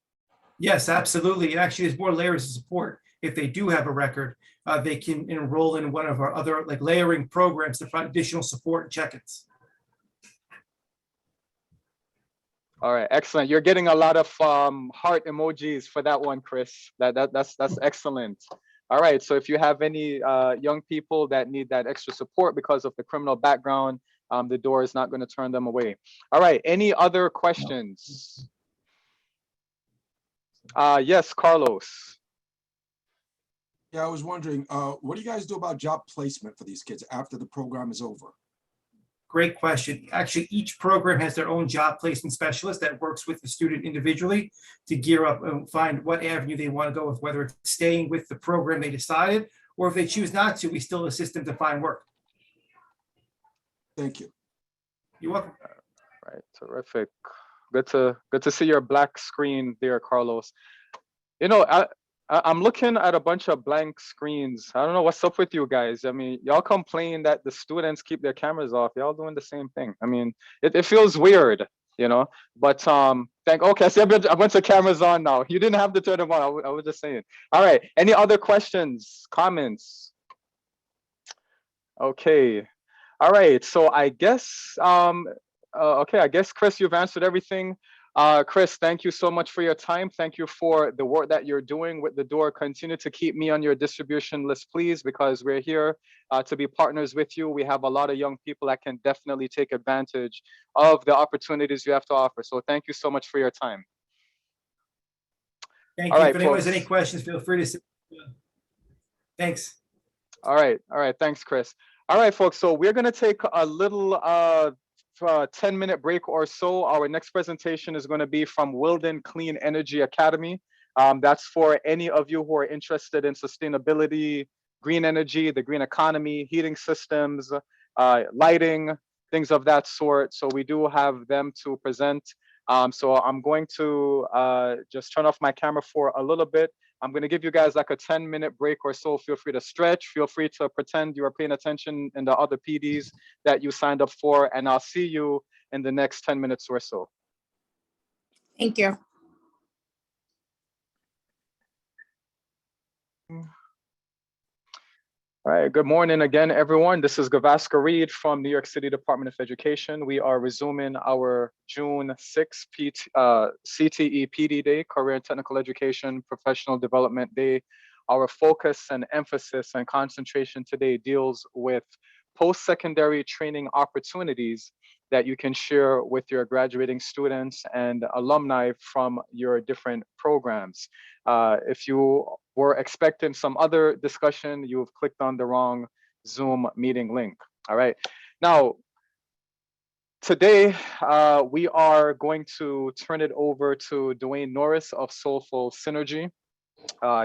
Yes, absolutely. And actually, there's more layers of support. If they do have a record, they can enroll in one of our other layering programs to provide additional support and check-ins. All right, excellent. You're getting a lot of heart emojis for that one, Chris. That's excellent. All right, so if you have any young people that need that extra support because of the criminal background, the door is not going to turn them away. All right, any other questions? Yes, Carlos. Yeah, I was wondering, what do you guys do about job placement for these kids after the program is over? Great question. Actually, each program has their own job placement specialist that works with the student individually to gear up and find what avenue they want to go with, whether it's staying with the program they decided, or if they choose not to, we still assist them to find work. Thank you. You're welcome. All right, terrific. Good to see your black screen there, Carlos. You know, I'm looking at a bunch of blank screens. I don't know what's up with you guys. I mean, y'all complain that the students keep their cameras off. Y'all doing the same thing. I mean, it feels weird, you know, but okay, I see a bunch of cameras on now. You didn't have to turn them on. I was just saying. All right, any other questions, comments? Okay, all right, so I guess, okay, I guess, Chris, you've answered everything. Chris, thank you so much for your time. Thank you for the work that you're doing with the door. Continue to keep me on your distribution list, please, because we're here to be partners with you. We have a lot of young people that can definitely take advantage of the opportunities you have to offer. So thank you so much for your time. Thank you. If anyone has any questions, feel free to. Thanks. All right. Thanks, Chris. All right, folks. So we're going to take a little 10-minute break or so. Our next presentation is going to be from Wilden Clean Energy Academy. That's for any of you who are interested in sustainability, green energy, the green economy, heating systems, lighting, things of that sort. So we do have them to present. So I'm going to just turn off my camera for a little bit. I'm going to give you guys like a 10-minute break or so. Feel free to stretch. Feel free to pretend you are paying attention in the other PDs that you signed up for. And I'll see you in the next 10 minutes or so. Thank you. All right, good morning again, everyone. This is Gavaskar Reid from New York City Department of Education. We are resuming our June 6th CTE PD Day, Career and Technical Education Professional Development Day. Our focus and emphasis and concentration today deals with post-secondary training opportunities that you can share with your graduating students and alumni from your different programs. If you were expecting some other discussion, you've clicked on the wrong Zoom meeting link. All right. Now, today, we are going to turn it over to Dwayne Norris of Soulful Synergy.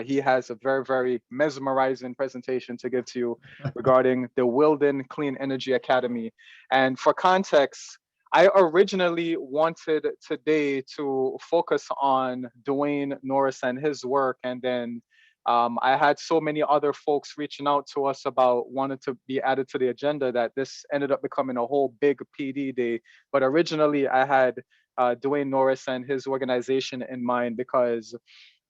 He has a very, very mesmerizing presentation to give to you regarding the Wilden Clean Energy Academy. And for context, I originally wanted today to focus on Dwayne Norris and his work. And then I had so many other folks reaching out to us about wanting to be added to the agenda that this ended up becoming a whole big PD day. But originally I had Dwayne Norris and his organization in mind because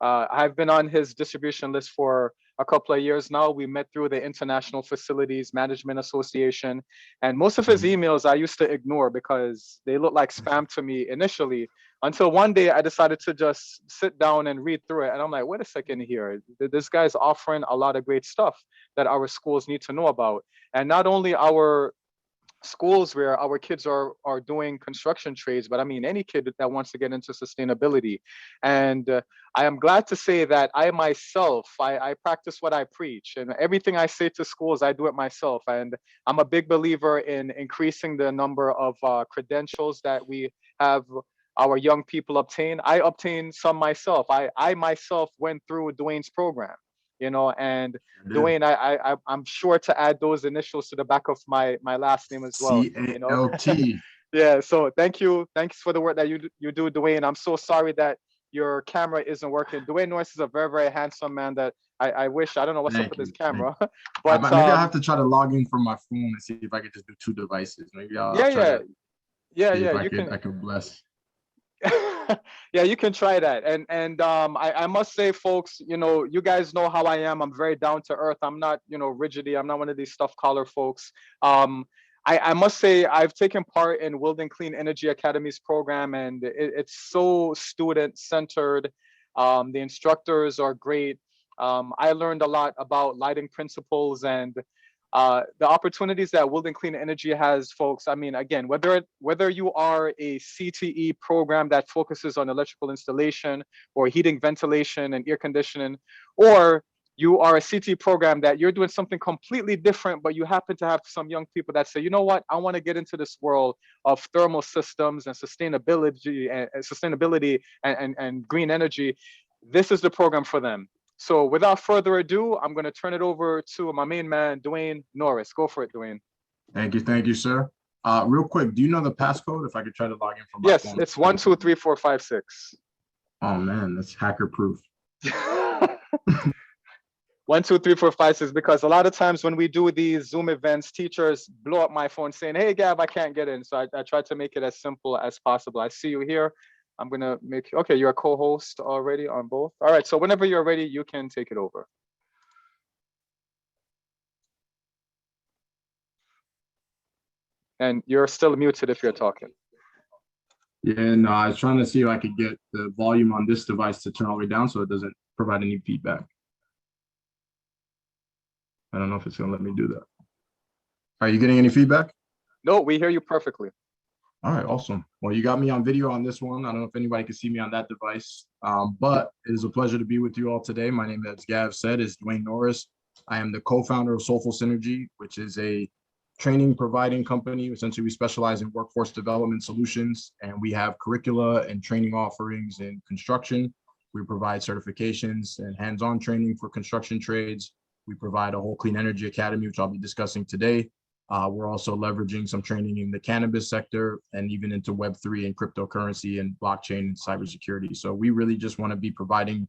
I've been on his distribution list for a couple of years now. We met through the International Facilities Management Association, and most of his emails I used to ignore because they looked like spam to me initially, until one day I decided to just sit down and read through it. And I'm like, wait a second here. This guy's offering a lot of great stuff that our schools need to know about. And not only our schools where our kids are doing construction trades, but I mean any kid that wants to get into sustainability. And I am glad to say that I myself, I practice what I preach, and everything I say to schools, I do it myself. And I'm a big believer in increasing the number of credentials that we have our young people obtain. I obtained some myself. I myself went through Dwayne's program, you know, and Dwayne, I'm sure to add those initials to the back of my last name as well. You know? CALT. Yeah. So thanks for the work that you do, Dwayne. I'm so sorry that your camera isn't working. Dwayne Norris is a very, very handsome man that I wish, I don't know what's up with his camera, but maybe I'll have to try to log in from my phone and see if I could just do 2 devices. Maybe I'll try to see if I can bless. Yeah, you can try that. And I must say, folks, you know, you guys know how I am. I'm very down to earth. I'm not, you know, rigidy. I'm not one of these stuffed collar folks. I must say I've taken part in Wilden Clean Energy Academy's program, and it's so student centered. The instructors are great. I learned a lot about lighting principles and the opportunities that Wilden Clean Energy has, folks. I mean, again, whether you are a CTE program that focuses on electrical installation or heating, ventilation, and air conditioning, or you are a CTE program that you're doing something completely different, but you happen to have some young people that say, you know what, I want to get into this world of thermal systems and sustainability and green energy. This is the program for them. So without further ado, I'm going to turn it over to my main man, Dwayne Norris. Go for it, Dwayne. Thank you, sir. Real quick, do you know the passcode? If I could try to log in from my yes, phone. It's 123456. Oh man, that's hacker proof. 123456, because a lot of times when we do these Zoom events, teachers blow up my phone saying, hey, Gav, I can't get in. So I try to make it as simple as possible. I see you here. I'm going to make, okay, you're a co-host already on both. All right, so whenever you're ready, you can take it over. And you're still muted if you're talking. Yeah, no, I was trying to see if I could get the volume on this device to turn all the way down so it doesn't provide any feedback. I don't know if it's going to let me do that. Are you getting any feedback? No, we hear you perfectly. All right, awesome. Well, you got me on video on this one. I don't know if anybody can see me on that device, but it is a pleasure to be with you all today. My name, as Gav said, is Dwayne Norris. I am the co-founder of Soulful Synergy, which is a training providing company. Essentially, we specialize in workforce development solutions, and we have curricula and training offerings in construction. We provide certifications and hands-on training for construction trades. We provide a whole clean energy academy, which I'll be discussing today. We're also leveraging some training in the cannabis sector and even into Web3 and cryptocurrency and blockchain and cybersecurity. So we really just want to be providing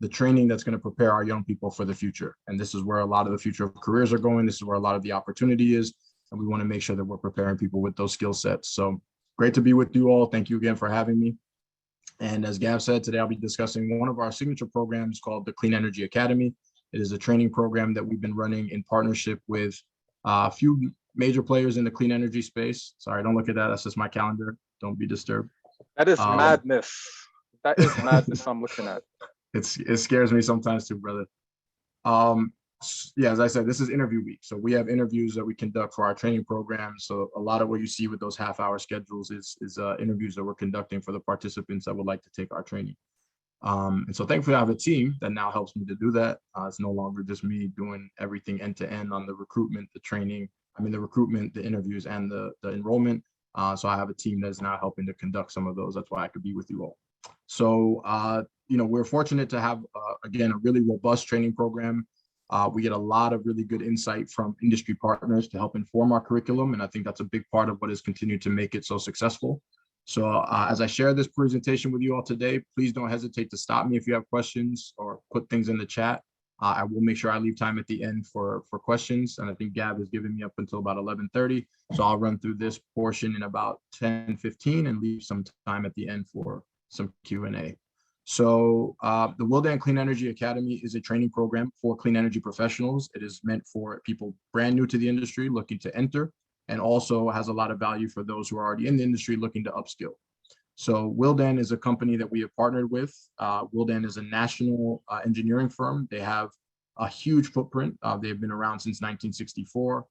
the training that's going to prepare our young people for the future. And this is where a lot of the future of careers are going. This is where a lot of the opportunity is. And we want to make sure that we're preparing people with those skill sets. So great to be with you all. Thank you again for having me. And as Gav said, today I'll be discussing one of our signature programs called the Clean Energy Academy. It is a training program that we've been running in partnership with a few major players in the clean energy space. Sorry, don't look at that. That's just my calendar. Don't be disturbed. That is madness. That is madness I'm looking at. It scares me sometimes too, brother. Yeah, as I said, this is interview week. So we have interviews that we conduct for our training program. So a lot of what you see with those half-hour schedules is interviews that we're conducting for the participants that would like to take our training. And so thankfully I have a team that now helps me to do that. It's no longer just me doing everything end to end on the recruitment, the training, the recruitment, the interviews, and the enrollment. So I have a team that's now helping to conduct some of those. That's why I could be with you all. So we're fortunate to have, again, a really robust training program. We get a lot of really good insight from industry partners to help inform our curriculum. And I think that's a big part of what has continued to make it so successful. So as I share this presentation with you all today, please don't hesitate to stop me if you have questions or put things in the chat. I will make sure I leave time at the end for questions. And I think Gab has given me up until about 11:30. So I'll run through this portion in about 10:15 and leave some time at the end for some Q&A. So the Willdan Clean Energy Academy is a training program for clean energy professionals. It is meant for people brand new to the industry looking to enter, and also has a lot of value for those who are already in the industry looking to upskill. So Willdan is a company that we have partnered with. Willdan is a national engineering firm. They have a huge footprint. They've been around since 1964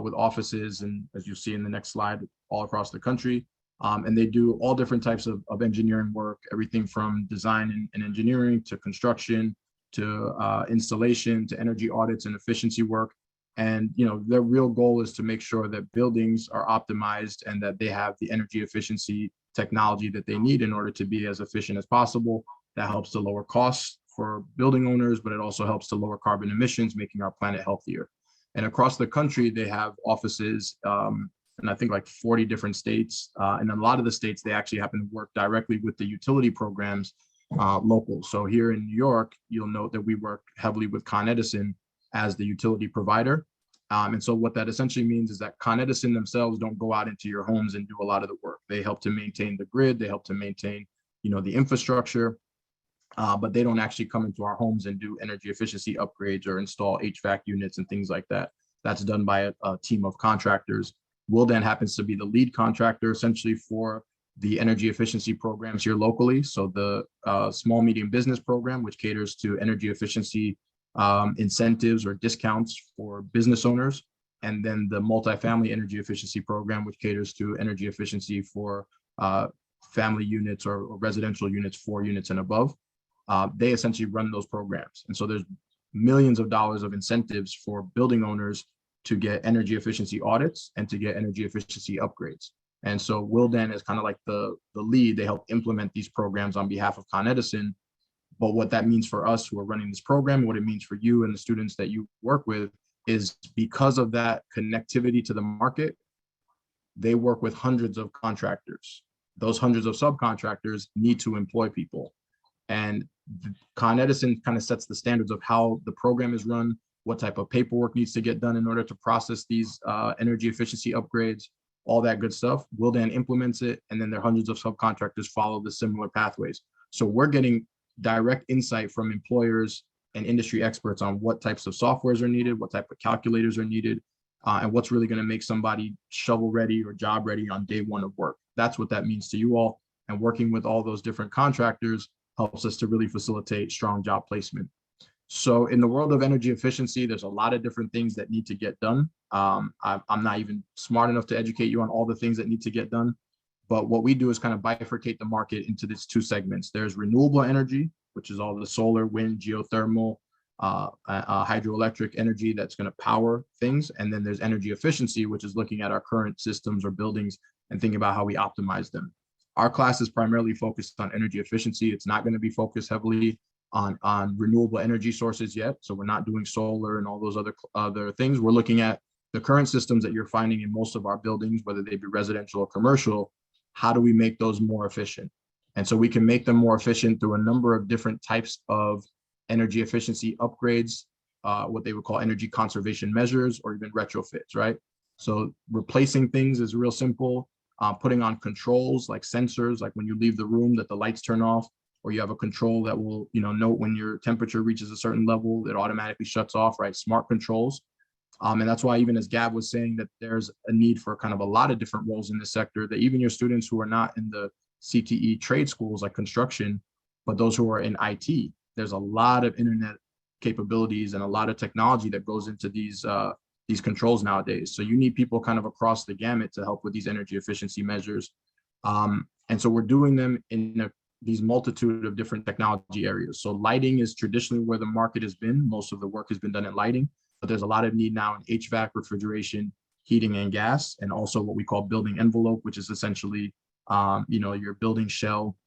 with offices, and as you see in the next slide, all across the country. And they do all different types of engineering work, everything from design and engineering to construction to installation to energy audits and efficiency work. And their real goal is to make sure that buildings are optimized and that they have the energy efficiency technology that they need in order to be as efficient as possible. That helps to lower costs for building owners, but it also helps to lower carbon emissions, making our planet healthier. And across the country, they have offices in I think like 40 different states. And in a lot of the states, they actually happen to work directly with the utility programs local. So here in New York, you'll note that we work heavily with Con Edison as the utility provider. And so what that essentially means is that Con Edison themselves don't go out into your homes and do a lot of the work. They help to maintain the grid, they help to maintain, the infrastructure, but they don't actually come into our homes and do energy efficiency upgrades or install HVAC units and things like that. That's done by a team of contractors. Willdan happens to be the lead contractor essentially for the energy efficiency programs here locally. So the small medium business program, which caters to energy efficiency incentives or discounts for business owners, and then the multifamily energy efficiency program, which caters to energy efficiency for family units or residential units, 4 units and above. They essentially run those programs. And so there's millions of dollars of incentives for building owners to get energy efficiency audits and to get energy efficiency upgrades. And so Willdan is kind of like the lead. They help implement these programs on behalf of Con Edison. But what that means for us who are running this program, what it means for you and the students that you work with, is because of that connectivity to the market, they work with hundreds of contractors. Those hundreds of subcontractors need to employ people. And Con Edison kind of sets the standards of how the program is run, what type of paperwork needs to get done in order to process these energy efficiency upgrades, all that good stuff. Willdan implements it, and then their hundreds of subcontractors follow the similar pathways. So we're getting direct insight from employers and industry experts on what types of softwares are needed, what type of calculators are needed, and what's really going to make somebody shovel ready or job ready on day one of work. That's what that means to you all. And working with all those different contractors helps us to really facilitate strong job placement. So in the world of energy efficiency, there's a lot of different things that need to get done. I'm not even smart enough to educate you on all the things that need to get done. But what we do is kind of bifurcate the market into these 2 segments. There's renewable energy, which is all the solar, wind, geothermal, hydroelectric energy that's going to power things. And then there's energy efficiency, which is looking at our current systems or buildings and thinking about how we optimize them. Our class is primarily focused on energy efficiency. It's not going to be focused heavily on renewable energy sources yet. So we're not doing solar and all those other things. We're looking at the current systems that you're finding in most of our buildings, whether they be residential or commercial. How do we make those more efficient? And so we can make them more efficient through a number of different types of energy efficiency upgrades, what they would call energy conservation measures, or even retrofits, right? So replacing things is real simple. Putting on controls like sensors, like when you leave the room that the lights turn off, or you have a control that will, note when your temperature reaches a certain level, it automatically shuts off, right? Smart controls. And that's why even as Gab was saying that there's a need for kind of a lot of different roles in this sector, that even your students who are not in the CTE trade schools like construction, but those who are in IT, there's a lot of internet capabilities and a lot of technology that goes into these controls nowadays. So you need people kind of across the gamut to help with these energy efficiency measures. And so we're doing them in these multitude of different technology areas. So lighting is traditionally where the market has been. Most of the work has been done in lighting, but there's a lot of need now in HVAC, refrigeration, heating and gas, and also what we call building envelope, which is essentially, your building shell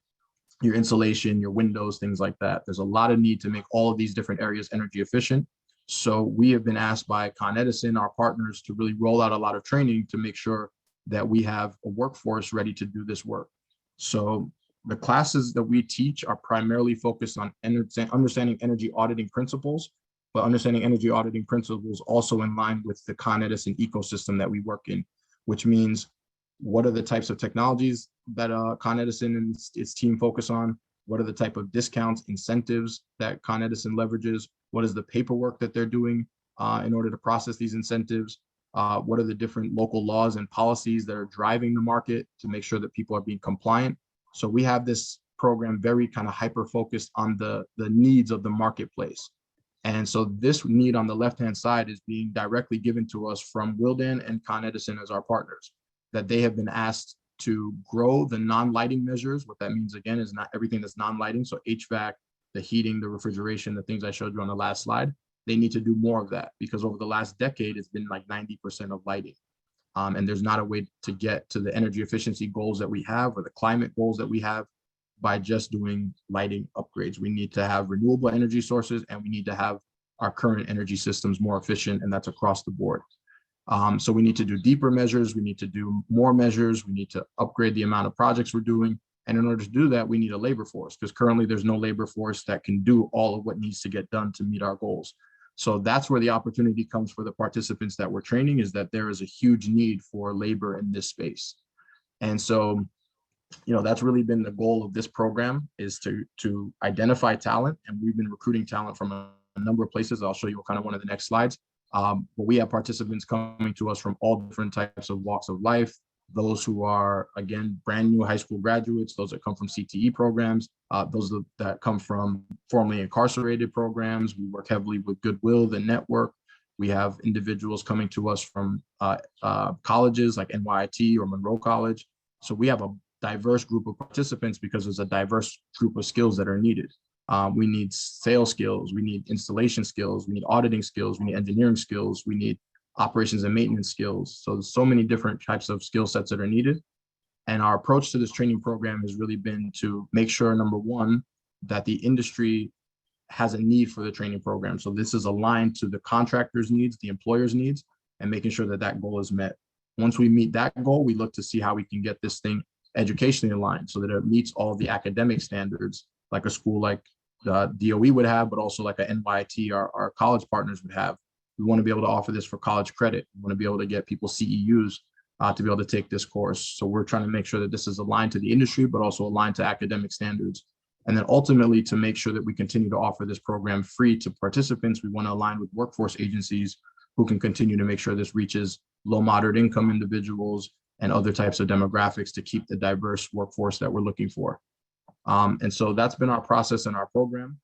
your insulation, your windows, things like that. There's a lot of need to make all of these different areas energy efficient. So we have been asked by Con Edison, our partners, to really roll out a lot of training to make sure that we have a workforce ready to do this work. So the classes that we teach are primarily focused on understanding energy auditing principles, but understanding energy auditing principles also in line with the Con Edison ecosystem that we work in, which means what are the types of technologies that Con Edison and its team focus on? What are the type of discounts, incentives that Con Edison leverages? What is the paperwork that they're doing in order to process these incentives? What are the different local laws and policies that are driving the market to make sure that people are being compliant? So we have this program very kind of hyper-focused on the needs of the marketplace. And so this need on the left-hand side is being directly given to us from Wildan and Con Edison as our partners, that they have been asked to grow the non-lighting measures. What that means, again, is not everything that's non-lighting. So HVAC, the heating, the refrigeration, the things I showed you on the last slide, they need to do more of that because over the last decade, it's been like 90% of lighting. And there's not a way to get to the energy efficiency goals that we have or the climate goals that we have by just doing lighting upgrades. We need to have renewable energy sources and we need to have our current energy systems more efficient, and that's across the board. So we need to do deeper measures. We need to do more measures. We need to upgrade the amount of projects we're doing. And in order to do that, we need a labor force because currently there's no labor force that can do all of what needs to get done to meet our goals. So that's where the opportunity comes for the participants that we're training, is that there is a huge need for labor in this space. And so, you know, that's really been the goal of this program, is to identify talent. And we've been recruiting talent from a number of places. I'll show you kind of one of the next slides. But we have participants coming to us from all different types of walks of life. Those who are, again, brand new high school graduates, those that come from CTE programs, those that come from formerly incarcerated programs. We work heavily with Goodwill, the network. We have individuals coming to us from colleges like NYCDOE or Monroe College. So we have a diverse group of participants because there's a diverse group of skills that are needed. We need sales skills, we need installation skills, we need auditing skills, we need engineering skills, we need operations and maintenance skills. So there's so many different types of skill sets that are needed. And our approach to this training program has really been to make sure, number one, that the industry has a need for the training program. So this is aligned to the contractor's needs, the employer's needs, and making sure that that goal is met. Once we meet that goal, we look to see how we can get this thing educationally aligned so that it meets all the academic standards like a school like the DOE would have, but also like a NYT, our college partners would have. We want to be able to offer this for college credit. We want to be able to get people CEUs to be able to take this course. So we're trying to make sure that this is aligned to the industry, but also aligned to academic standards. And then ultimately, to make sure that we continue to offer this program free to participants, we want to align with workforce agencies who can continue to make sure this reaches low, moderate income individuals and other types of demographics to keep the diverse workforce that we're looking for. And so that's been our process and our program.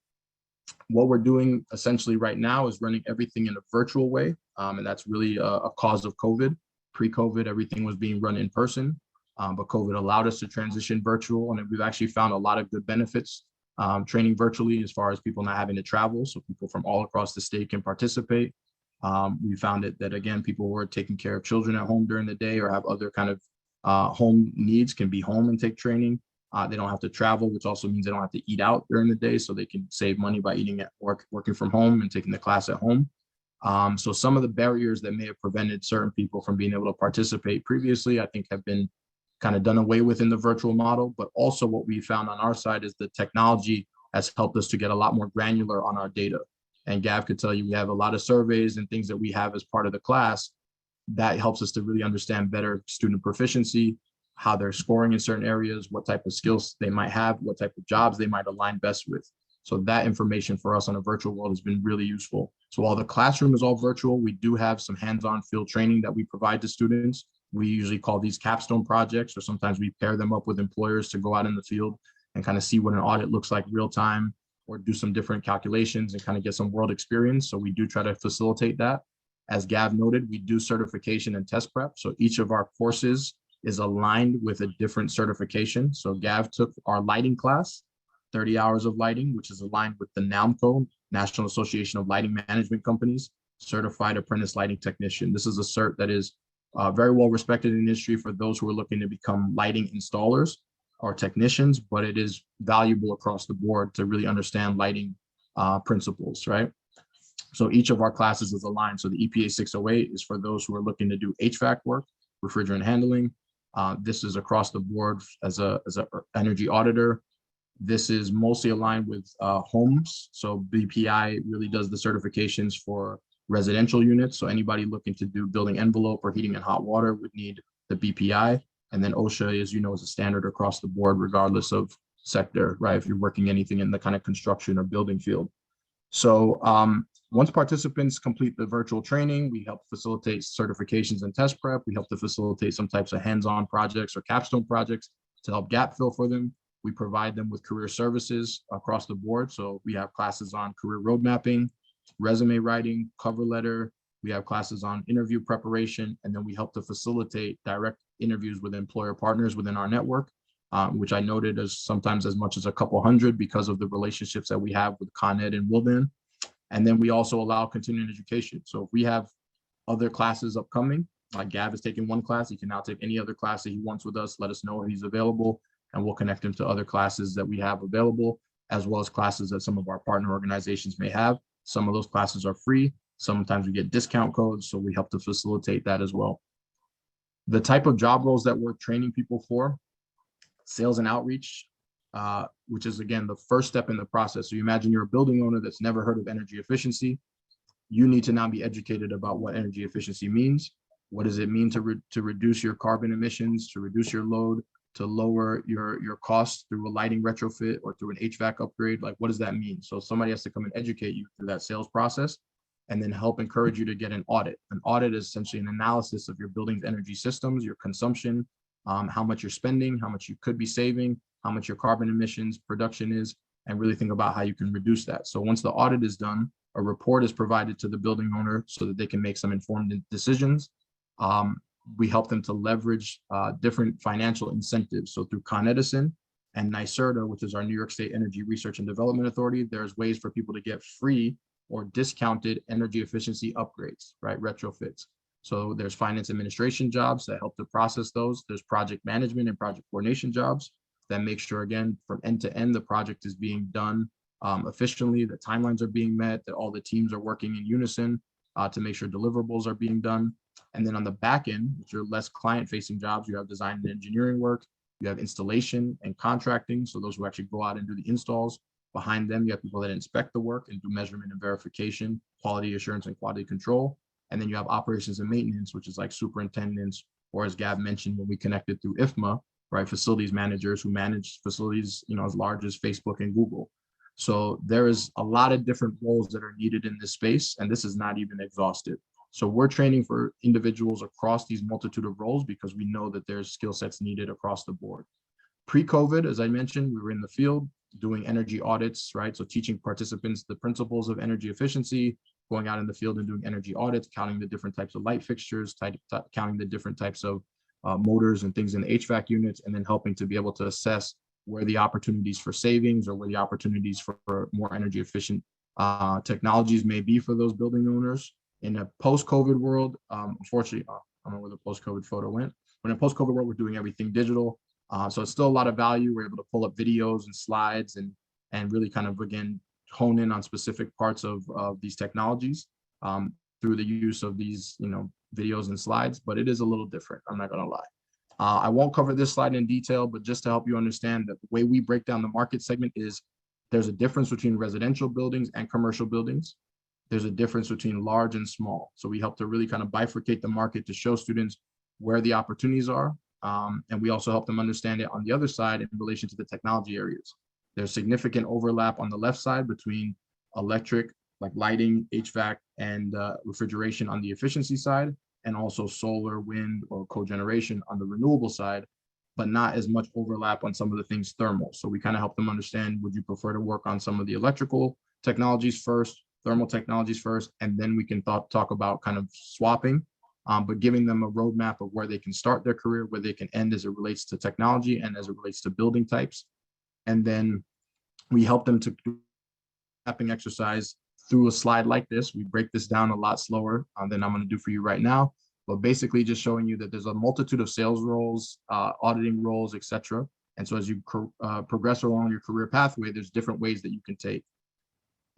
What we're doing essentially right now is running everything in a virtual way. And that's really a cause of COVID. Pre-COVID, everything was being run in person, but COVID allowed us to transition virtual. And we've actually found a lot of good benefits training virtually as far as people not having to travel. So people from all across the state can participate. We found that again, people who are taking care of children at home during the day or have other kind of home needs can be home and take training. They don't have to travel, which also means they don't have to eat out during the day, so they can save money by eating at work, working from home and taking the class at home. So some of the barriers that may have prevented certain people from being able to participate previously, I think have been kind of done away with in the virtual model. But also what we found on our side is the technology has helped us to get a lot more granular on our data. And Gav could tell you, we have a lot of surveys and things that we have as part of the class that helps us to really understand better student proficiency, how they're scoring in certain areas, what type of skills they might have, what type of jobs they might align best with. So that information for us on a virtual world has been really useful. So while the classroom is all virtual, we do have some hands-on field training that we provide to students. We usually call these capstone projects, or sometimes we pair them up with employers to go out in the field and kind of see what an audit looks like real time, or do some different calculations and kind of get some world experience. So we do try to facilitate that. As Gav noted, we do certification and test prep. So each of our courses is aligned with a different certification. So Gav took our lighting class, 30 hours of lighting, which is aligned with the NALMCO, National Association of Lighting Management Companies, Certified Apprentice Lighting Technician. This is a cert that is very well respected in the industry for those who are looking to become lighting installers. or technicians, but it is valuable across the board to really understand lighting principles, right? So each of our classes is aligned. So the EPA 608 is for those who are looking to do HVAC work, refrigerant handling. This is across the board as a energy auditor. This is mostly aligned with homes. So BPI really does the certifications for residential units. So anybody looking to do building envelope or heating and hot water would need the BPI. And then OSHA, as you know, is a standard across the board, regardless of sector, right? If you're working anything in the kind of construction or building field. So once participants complete the virtual training, we help facilitate certifications and test prep. We help to facilitate some types of hands-on projects or capstone projects to help gap fill for them. We provide them with career services across the board. So we have classes on career road mapping, resume writing, cover letter. We have classes on interview preparation, and then we help to facilitate direct interviews with employer partners within our network, which I noted as sometimes as much as a couple hundred because of the relationships that we have with Con Ed and Wildan. And then we also allow continuing education. So if we have other classes upcoming, like Gav is taking one class, he can now take any other class that he wants with us. Let us know he's available, and we'll connect him to other classes that we have available, as well as classes that some of our partner organizations may have. Some of those classes are free. Sometimes we get discount codes, so we help to facilitate that as well. The type of job roles that we're training people for: sales and outreach, which is, again, the first step in the process. So you imagine you're a building owner that's never heard of energy efficiency. You need to now be educated about what energy efficiency means. What does it mean to reduce your carbon emissions, to reduce your load, to lower your costs through a lighting retrofit or through an HVAC upgrade? Like, what does that mean? So somebody has to come and educate you through that sales process, and then help encourage you to get an audit. An audit is essentially an analysis of your building's energy systems, your consumption, how much you're spending, how much you could be saving, how much your carbon emissions production is, and really think about how you can reduce that. So once the audit is done, a report is provided to the building owner so that they can make some informed decisions. We help them to leverage different financial incentives. So through Con Edison and NYCDOE, which is our New York State Energy Research and Development Authority, there's ways for people to get free or discounted energy efficiency upgrades, right? Retrofits. So there's finance administration jobs that help to process those. There's project management and project coordination jobs that make sure, again, from end to end, the project is being done efficiently, that timelines are being met, that all the teams are working in unison to make sure deliverables are being done. And then on the back end, which are less client-facing jobs, you have design and engineering work, you have installation and contracting, so those who actually go out and do the installs. Behind them, you have people that inspect the work and do measurement and verification, quality assurance and quality control. And then you have operations and maintenance, which is like superintendents, or as Gav mentioned, when we connected through IFMA, right, facilities managers who manage facilities, you know, as large as Facebook and Google. So there is a lot of different roles that are needed in this space, and this is not even exhaustive. So we're training for individuals across these multitude of roles because we know that there's skill sets needed across the board. Pre-COVID, as I mentioned, we were in the field doing energy audits, right? So teaching participants the principles of energy efficiency, going out in the field and doing energy audits, counting the different types of light fixtures, counting the different types of motors and things in the HVAC units, and then helping to be able to assess where the opportunities for savings or where the opportunities for more energy efficient technologies may be for those building owners. In a post-COVID world, unfortunately, I don't know where the post-COVID photo went, but in a post-COVID world, we're doing everything digital. So it's still a lot of value. We're able to pull up videos and slides and really kind of, again, hone in on specific parts of these technologies through the use of these, you know, videos and slides, but it is a little different. I'm not going to lie. I won't cover this slide in detail, but just to help you understand that the way we break down the market segment is there's a difference between residential buildings and commercial buildings. There's a difference between large and small. So we help to really kind of bifurcate the market to show students where the opportunities are. And we also help them understand it on the other side in relation to the technology areas. There's significant overlap on the left side between electric, like lighting, HVAC, and refrigeration on the efficiency side, and also solar, wind, or cogeneration on the renewable side, but not as much overlap on some of the things thermal. So we kind of help them understand, would you prefer to work on some of the electrical technologies first, thermal technologies first, and then we can talk about kind of swapping, but giving them a roadmap of where they can start their career, where they can end as it relates to technology and as it relates to building types. And then we help them to do a mapping exercise through a slide like this. We break this down a lot slower than I'm going to do for you right now, but basically just showing you that there's a multitude of sales roles, auditing roles, etc. And so as you progress along your career pathway, there's different ways that you can take.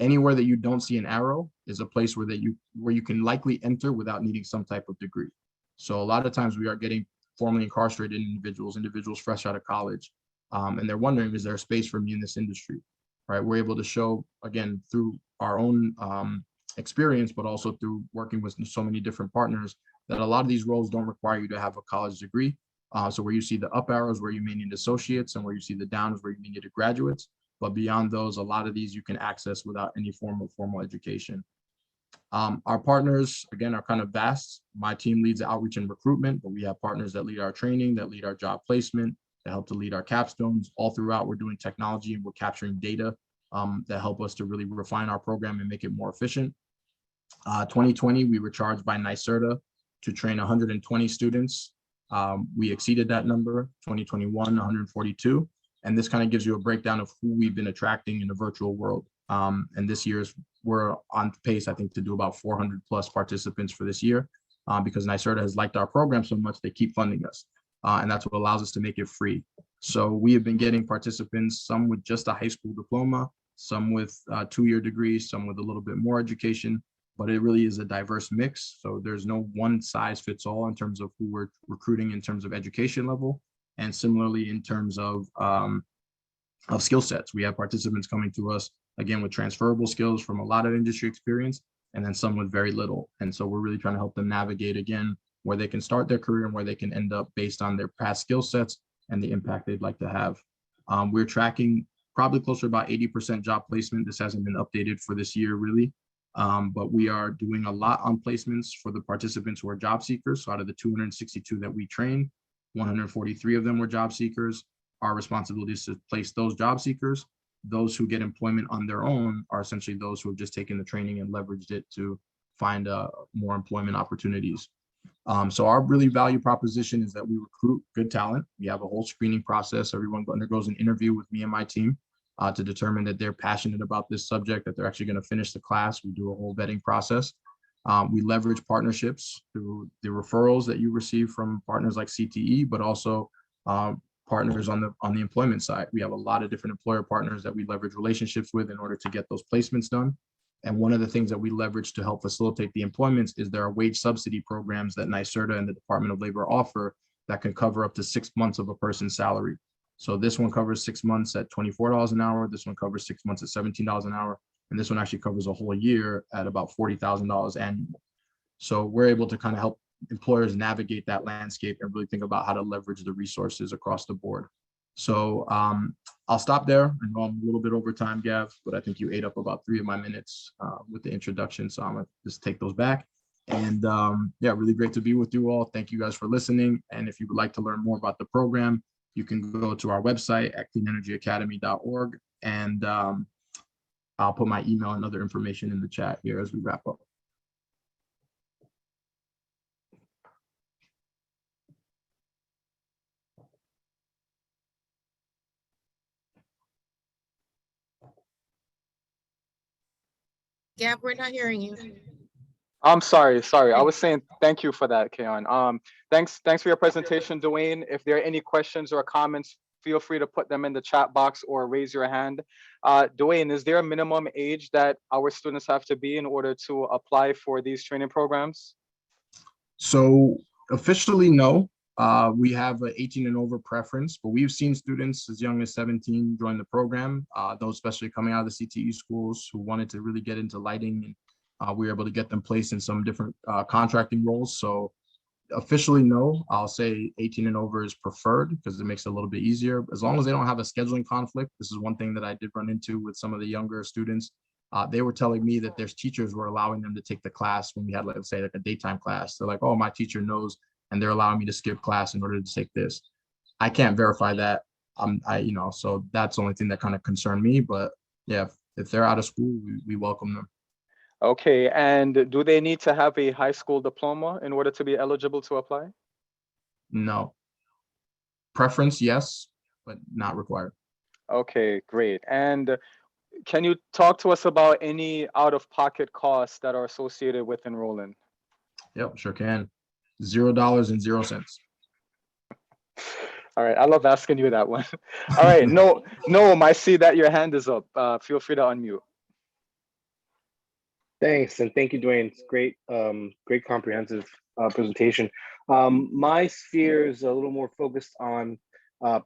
Anywhere that you don't see an arrow is a place where you can likely enter without needing some type of degree. So a lot of times we are getting formerly incarcerated individuals fresh out of college, and they're wondering, is there a space for me in this industry? Right? We're able to show, again, through our own experience, but also through working with so many different partners, that a lot of these roles don't require you to have a college degree. So where you see the up arrows, where you may need associates, and where you see the downs, where you may need graduates. But beyond those, a lot of these you can access without any form of formal education. Our partners, again, are kind of vast. My team leads outreach and recruitment, but we have partners that lead our training, that lead our job placement, that help to lead our capstones. All throughout, we're doing technology and we're capturing data that help us to really refine our program and make it more efficient. 2020, we were charged by NYCDOE to train 120 students. We exceeded that number. 2021, 142. And this kind of gives you a breakdown of who we've been attracting in the virtual world. And this year's, we're on pace, I think, to do about 400 plus participants for this year, because NYCDOE has liked our program so much, they keep funding us. And that's what allows us to make it free. So we have been getting participants, some with just a high school diploma, some with 2-year degrees, some with a little bit more education, but it really is a diverse mix. So there's no one size fits all in terms of who we're recruiting in terms of education level. And similarly, in terms of skill sets, we have participants coming to us, again, with transferable skills from a lot of industry experience, and then some with very little. And so we're really trying to help them navigate, again, where they can start their career and where they can end up based on their past skill sets and the impact they'd like to have. We're tracking probably closer to about 80% job placement. This hasn't been updated for this year, really. But we are doing a lot on placements for the participants who are job seekers. So out of the 262 that we train, 143 of them were job seekers. Our responsibility is to place those job seekers. Those who get employment on their own are essentially those who have just taken the training and leveraged it to find more employment opportunities. So our really value proposition is that we recruit good talent. We have a whole screening process. Everyone undergoes an interview with me and my team to determine that they're passionate about this subject, that they're actually going to finish the class. We do a whole vetting process. We leverage partnerships through the referrals that you receive from partners like CTE, but also partners on the employment side. We have a lot of different employer partners that we leverage relationships with in order to get those placements done. And one of the things that we leverage to help facilitate the employments is there are wage subsidy programs that NYCDOE and the Department of Labor offer that can cover up to 6 months of a person's salary. So this one covers 6 months at $24 an hour. This one covers 6 months at $17 an hour. And this one actually covers a whole year at about $40,000 annual. So we're able to kind of help employers navigate that landscape and really think about how to leverage the resources across the board. So I'll stop there. I know I'm a little bit over time, Gav, but I think you ate up about 3 of my minutes with the introduction. So I'm gonna just take those back. And yeah, really great to be with you all. Thank you guys for listening. And if you would like to learn more about the program, you can go to our website at cleanenergyacademy.org. And I'll put my email and other information in the chat here as we wrap up. Gab, we're not hearing you. I'm sorry. I was saying thank you for that, Keon. Thanks for your presentation, Dwayne. If there are any questions or comments, feel free to put them in the chat box or raise your hand. Dwayne, is there a minimum age that our students have to be in order to apply for these training programs? So officially, no. We have an 18 and over preference, but we've seen students as young as 17 join the program, those especially coming out of the CTE schools who wanted to really get into lighting, and we were able to get them placed in some different contracting roles. So officially, no. I'll say 18 and over is preferred because it makes it a little bit easier. As long as they don't have a scheduling conflict. This is one thing that I did run into with some of the younger students. They were telling me that their teachers were allowing them to take the class when we had, let's say, like a daytime class. They're like, oh, my teacher knows, and they're allowing me to skip class in order to take this. I can't verify that. So that's the only thing that kind of concerned me. But yeah, if they're out of school, we welcome them. Okay, and do they need to have a high school diploma in order to be eligible to apply? No. Preference, yes, but not required. Okay, great. And can you talk to us about any out-of-pocket costs that are associated with enrolling? Yep, sure can. $0 and 0 cents. All right, I love asking you that one. All right, no, I see that your hand is up. Feel free to unmute. Thanks, and thank you, Dwayne. It's great, great comprehensive presentation. My sphere is a little more focused on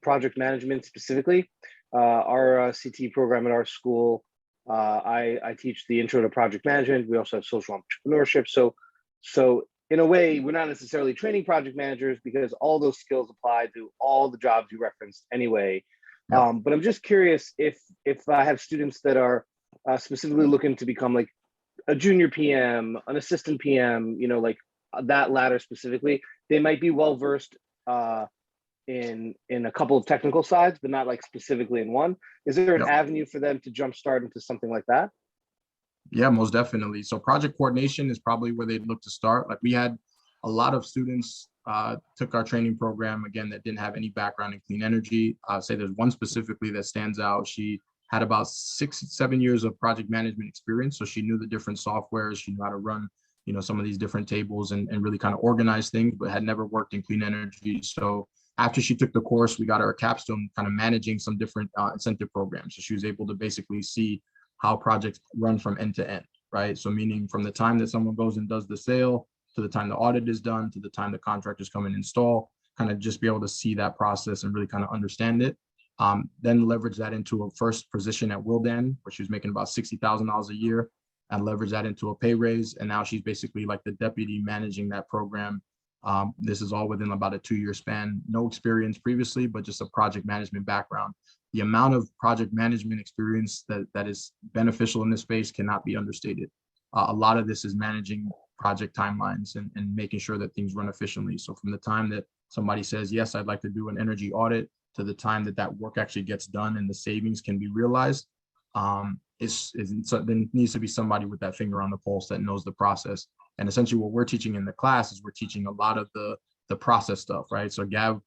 project management specifically. Our CTE program at our school, I teach the intro to project management. We also have social entrepreneurship. So in a way, we're not necessarily training project managers because all those skills apply to all the jobs you referenced anyway. But I'm just curious if I have students that are specifically looking to become like a junior PM, an assistant PM, you know, like that ladder specifically, they might be well versed in a couple of technical sides, but not like specifically in one. Is there an avenue for them to jumpstart into something like that? Yeah, most definitely. So project coordination is probably where they'd look to start. Like we had a lot of students took our training program, again, that didn't have any background in clean energy. Say there's one specifically that stands out. She had about 6-7 years of project management experience. So she knew the different softwares, she knew how to run, you know, some of these different tables and really kind of organize things, but had never worked in clean energy. So after she took the course, we got her a capstone kind of managing some different incentive programs. So she was able to basically see how projects run from end to end, right? So meaning from the time that someone goes and does the sale to the time the audit is done, to the time the contractors come and install, kind of just be able to see that process and really kind of understand it. Then leverage that into a first position at Wildan, where she was making about $60,000 a year, and leverage that into a pay raise. And now she's basically like the deputy managing that program. This is all within about a 2-year span, no experience previously, but just a project management background. The amount of project management experience that is beneficial in this space cannot be understated. A lot of this is managing project timelines and making sure that things run efficiently. So from the time that somebody says, yes, I'd like to do an energy audit, to the time that that work actually gets done and the savings can be realized, there needs to be somebody with that finger on the pulse that knows the process. And essentially what we're teaching in the class is we're teaching a lot of the process stuff, right? So Gav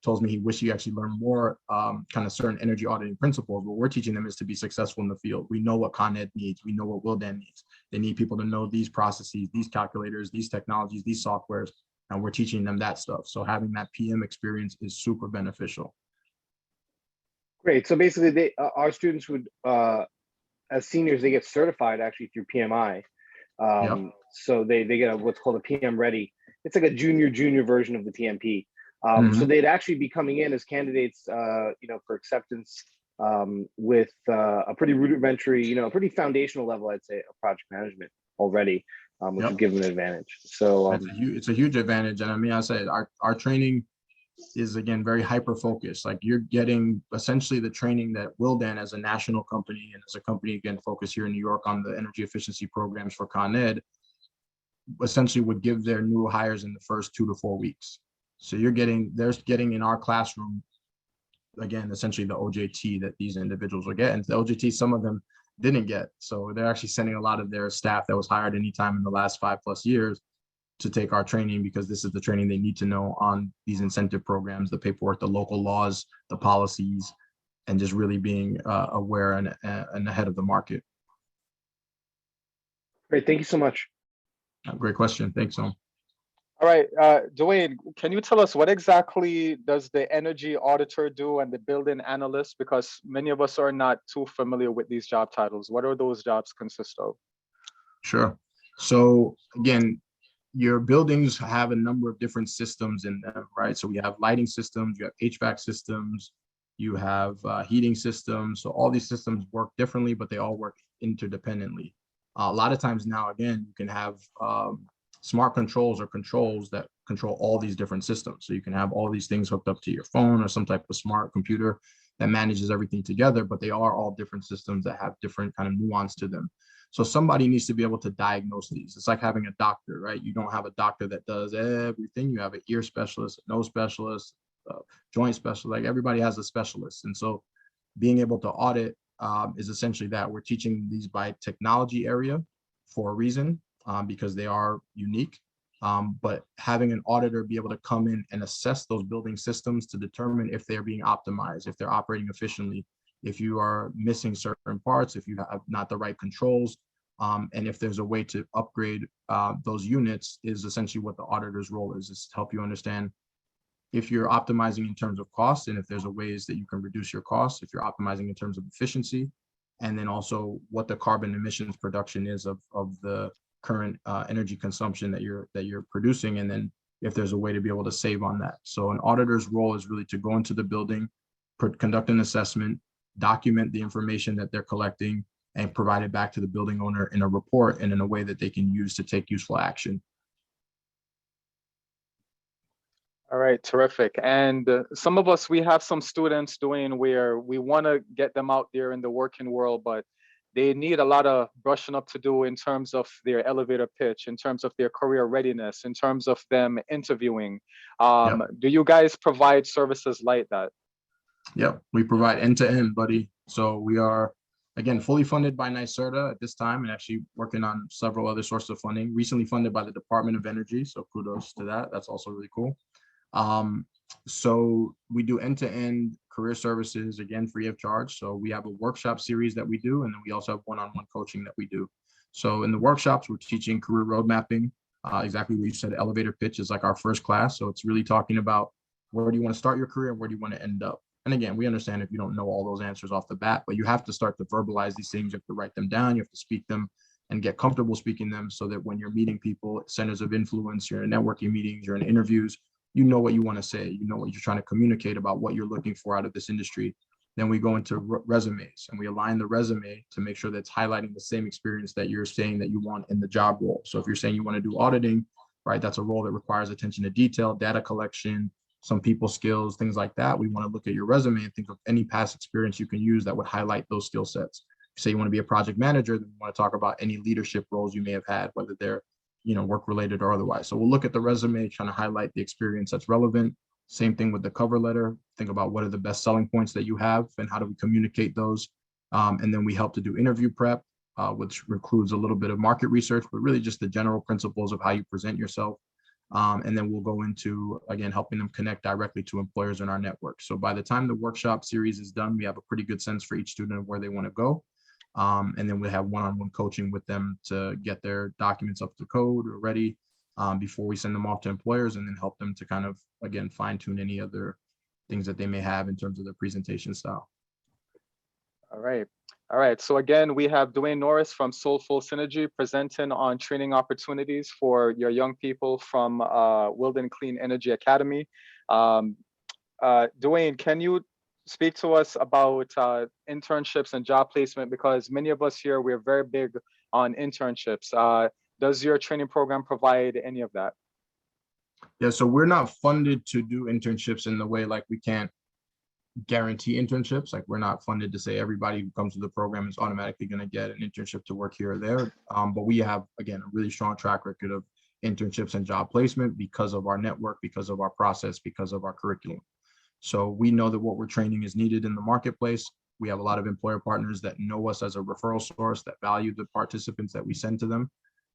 tells me he wished he actually learned more kind of certain energy auditing principles. What we're teaching them is to be successful in the field. We know what Con Ed needs. We know what Wildan needs. They need people to know these processes, these calculators, these technologies, these softwares, and we're teaching them that stuff. So having that PM experience is super beneficial. Great. So basically, our students would, as seniors, they get certified actually through PMI. So they get what's called a PM Ready. It's like a junior version of the TMP. So they'd actually be coming in as candidates, you know, for acceptance with a pretty rudimentary, you know, a pretty foundational level, I'd say, of project management already, which would give them an advantage. So it's a huge advantage. And I mean, I say our training is, again, very hyper focused. Like you're getting essentially the training that Wildan, as a national company and as a company, again, focused here in New York on the energy efficiency programs for Con Ed, essentially would give their new hires in the first 2 to 4 weeks. So they're getting in our classroom, again, essentially the OJT that these individuals will get. And the OJT, some of them didn't get. So they're actually sending a lot of their staff that was hired anytime in the last 5+ years to take our training, because this is the training they need to know on these incentive programs, the paperwork, the local laws, the policies, and just really being aware and ahead of the market. Great. Thank you so much. Great question. Thanks, Om. All right, Dwayne, can you tell us what exactly does the energy auditor do and the building analyst? Because many of us are not too familiar with these job titles. What are those jobs consist of? Sure. So again, your buildings have a number of different systems in them, right? So we have lighting systems, you have HVAC systems, you have heating systems. So all these systems work differently, but they all work interdependently. A lot of times now, again, you can have smart controls or controls that control all these different systems. So you can have all these things hooked up to your phone or some type of smart computer that manages everything together, but they are all different systems that have different kind of nuance to them. So somebody needs to be able to diagnose these. It's like having a doctor, right? You don't have a doctor that does everything. You have an ear specialist, a nose specialist, a joint specialist, like everybody has a specialist. And so being able to audit is essentially that. We're teaching these by technology area for a reason, because they are unique. But having an auditor be able to come in and assess those building systems to determine if they're being optimized, if they're operating efficiently, if you are missing certain parts, if you have not the right controls, and if there's a way to upgrade those units, is essentially what the auditor's role is to help you understand if you're optimizing in terms of cost, and if there's a ways that you can reduce your costs, if you're optimizing in terms of efficiency, and then also what the carbon emissions production is of the current energy consumption that you're producing, and then if there's a way to be able to save on that. So an auditor's role is really to go into the building, conduct an assessment, document the information that they're collecting, and provide it back to the building owner in a report and in a way that they can use to take useful action. All right, terrific. And some of us, we have some students doing where we want to get them out there in the working world, but they need a lot of brushing up to do in terms of their elevator pitch, in terms of their career readiness, in terms of them interviewing. Do you guys provide services like that? Yep, we provide end-to-end, buddy. So we are, again, fully funded by NYCDOE at this time, and actually working on several other sources of funding, recently funded by the Department of Energy. So kudos to that. That's also really cool. So we do end-to-end career services, again, free of charge. So we have a workshop series that we do, and then we also have one-on-one coaching that we do. So in the workshops, we're teaching career road mapping, exactly what you said. Elevator pitch is like our first class. So it's really talking about where do you want to start your career and where do you want to end up. And again, we understand if you don't know all those answers off the bat, but you have to start to verbalize these things. You have to write them down. You have to speak them and get comfortable speaking them so that when you're meeting people, centers of influence, you're in networking meetings, you're in interviews, you know what you want to say, you know what you're trying to communicate about what you're looking for out of this industry. Then we go into resumes and we align the resume to make sure that's highlighting the same experience that you're saying that you want in the job role. So if you're saying you want to do auditing, right, that's a role that requires attention to detail, data collection, some people skills, things like that. We want to look at your resume and think of any past experience you can use that would highlight those skill sets. If you say you want to be a project manager, then we want to talk about any leadership roles you may have had, whether they're work related or otherwise. So we'll look at the resume, trying to highlight the experience that's relevant. Same thing with the cover letter. Think about what are the best selling points that you have and how do we communicate those. And then we help to do interview prep, which includes a little bit of market research, but really just the general principles of how you present yourself. And then we'll go into, again, helping them connect directly to employers in our network. So by the time the workshop series is done, we have a pretty good sense for each student of where they want to go. And then we have one-on-one coaching with them to get their documents up to code or ready before we send them off to employers, and then help them to kind of, again, fine-tune any other things that they may have in terms of their presentation style. All right. All right. So again, we have Dwayne Norris from Soulful Synergy presenting on training opportunities for your young people from Wilden Clean Energy Academy. Dwayne, can you speak to us about internships and job placement? Because many of us here, we're very big on internships. Does your training program provide any of that? Yeah, so we're not funded to do internships in the way like we can't guarantee internships. Like we're not funded to say everybody who comes to the program is automatically going to get an internship to work here or there. But we have, again, a really strong track record of internships and job placement because of our network, because of our process, because of our curriculum. So we know that what we're training is needed in the marketplace. We have a lot of employer partners that know us as a referral source, that value the participants that we send to them.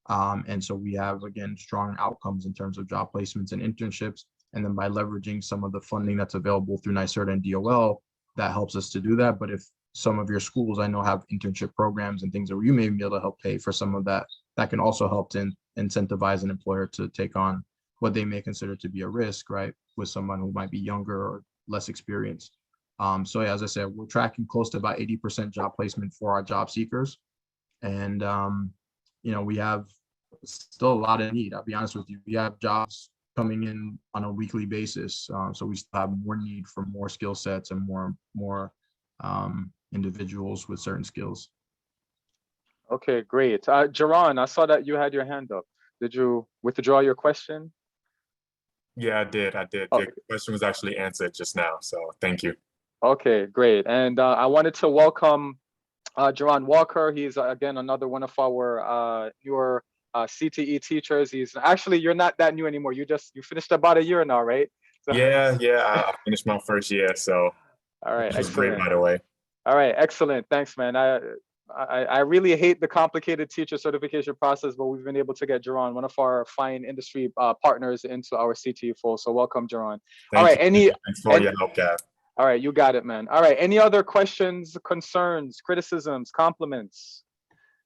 And so we have, again, strong outcomes in terms of job placements and internships. And then by leveraging some of the funding that's available through NYCDOE and DOL, that helps us to do that. But if some of your schools I know have internship programs and things that you may be able to help pay for some of that, that can also help to incentivize an employer to take on what they may consider to be a risk, right, with someone who might be younger or less experienced. So yeah, as I said, we're tracking close to about 80% job placement for our job seekers. And, we have still a lot of need. I'll be honest with you. We have jobs coming in on a weekly basis. So we still have more need for more skill sets and more individuals with certain skills. Okay, great. Jaron, I saw that you had your hand up. Did you withdraw your question? Yeah, I did. Okay. The question was actually answered just now, so thank you. Okay, great. And I wanted to welcome Jaron Walker. He's, again, another one of our newer CTE teachers. He's actually, you're not that new anymore. You finished about a year now, right? So, Yeah, I finished my first year, so all right, which was excellent. great, by the way. All right, excellent. Thanks, man. I really hate the complicated teacher certification process, but we've been able to get Jaron, one of our fine industry partners, into our CTE fold. So welcome, Jaron. All right, Thanks for your help, Gav. All right, you got it, man. All right, any other questions, concerns, criticisms, compliments?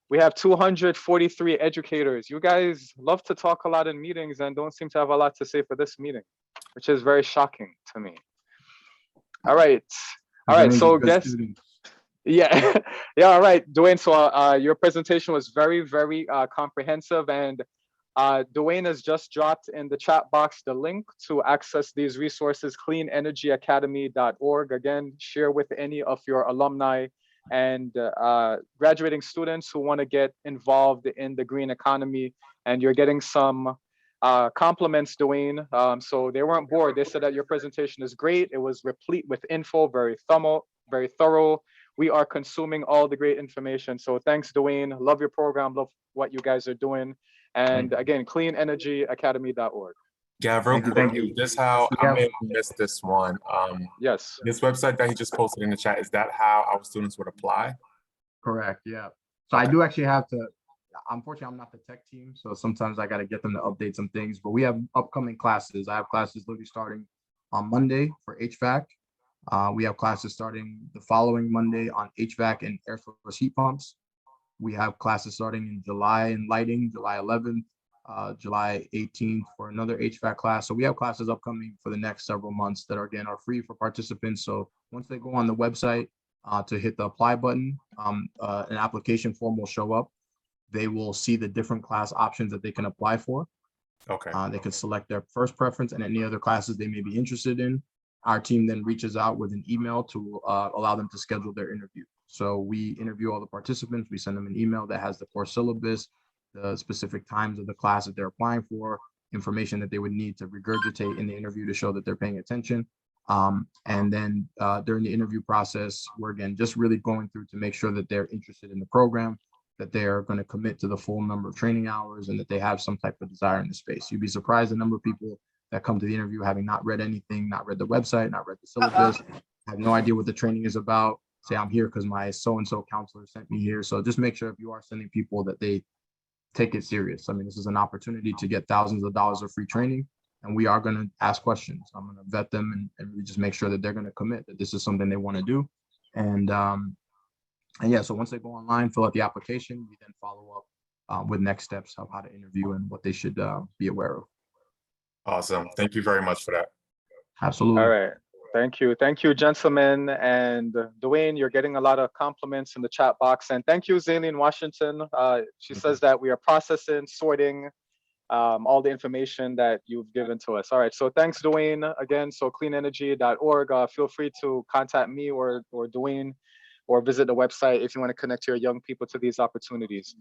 We have 243 educators. You guys love to talk a lot in meetings and don't seem to have a lot to say for this meeting. which is very shocking to me. All right. All right. So guess, yeah. Yeah. All right, Dwayne. So your presentation was very, very comprehensive, and Dwayne has just dropped in the chat box the link to access these resources, cleanenergyacademy.org. Again, share with any of your alumni and graduating students who want to get involved in the green economy. And you're getting some compliments, Dwayne. So they weren't bored. They said that your presentation is great. It was replete with info, very thorough. We are consuming all the great information. So thanks, Dwayne. Love your program. Love what you guys are doing. And again, cleanenergyacademy.org. Gav, real quick, just how I may have missed this one. Yes. This website that he just posted in the chat, is that how our students would apply? Correct. Yeah. So I do actually have to, unfortunately, I'm not the tech team. So sometimes I got to get them to update some things, but we have upcoming classes. I have classes literally starting on Monday for HVAC. We have classes starting the following Monday on HVAC and air source heat pumps. We have classes starting in July in lighting, July 11th, July 18th for another HVAC class. So we have classes upcoming for the next several months that are, again, are free for participants. So once they go on the website to hit the apply button, an application form will show up. They will see the different class options that they can apply for. Okay. They can select their first preference and any other classes they may be interested in. Our team then reaches out with an email to allow them to schedule their interview. So we interview all the participants. We send them an email that has the course syllabus, the specific times of the class that they're applying for, information that they would need to regurgitate in the interview to show that they're paying attention. And then during the interview process, we're again just really going through to make sure that they're interested in the program, that they're going to commit to the full number of training hours, and that they have some type of desire in the space. You'd be surprised the number of people that come to the interview having not read anything, not read the website, not read the syllabus, have no idea what the training is about. Say, I'm here because my so-and-so counselor sent me here. So just make sure if you are sending people that they take it serious. I mean, this is an opportunity to get thousands of dollars of free training, and we are going to ask questions. I'm going to vet them and really just make sure that they're going to commit, that this is something they want to do. And yeah, so once they go online, fill out the application, we then follow up with next steps of how to interview and what they should be aware of. Awesome. Thank you very much for that. Absolutely. All right. Thank you. Thank you, gentlemen. And Dwayne, you're getting a lot of compliments in the chat box. And thank you, Zaylene Washington. She says that we are processing, sorting all the information that you've given to us. All right. So thanks, Dwayne. Again, so cleanenergy.org. Feel free to contact me or Dwayne, or visit the website if you want to connect your young people to these opportunities.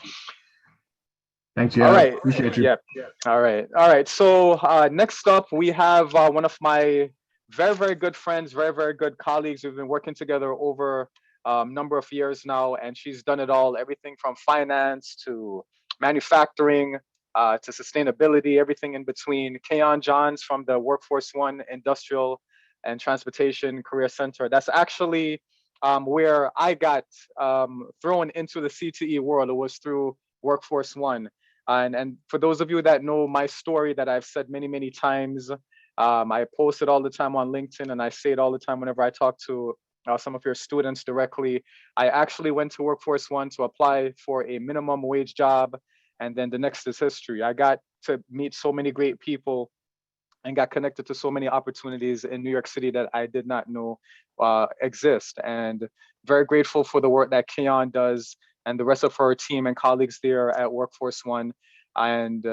Thanks, yeah. All right. Appreciate you. Yep. All right. All right. So next up, we have one of my very, very good friends, very, very good colleagues. We've been working together over a number of years now, and she's done it all, everything from finance to manufacturing to sustainability, everything in between. Kayon Johns from the Workforce One Industrial and Transportation Career Center. That's actually where I got thrown into the CTE world. It was through Workforce One. And for those of you that know my story that I've said many, many times, I post it all the time on LinkedIn, and I say it all the time whenever I talk to some of your students directly. I actually went to Workforce One to apply for a minimum wage job, and then the next is history. I got to meet so many great people and got connected to so many opportunities in New York City that I did not know exist. And very grateful for the work that Kayon does and the rest of her team and colleagues there at Workforce One. And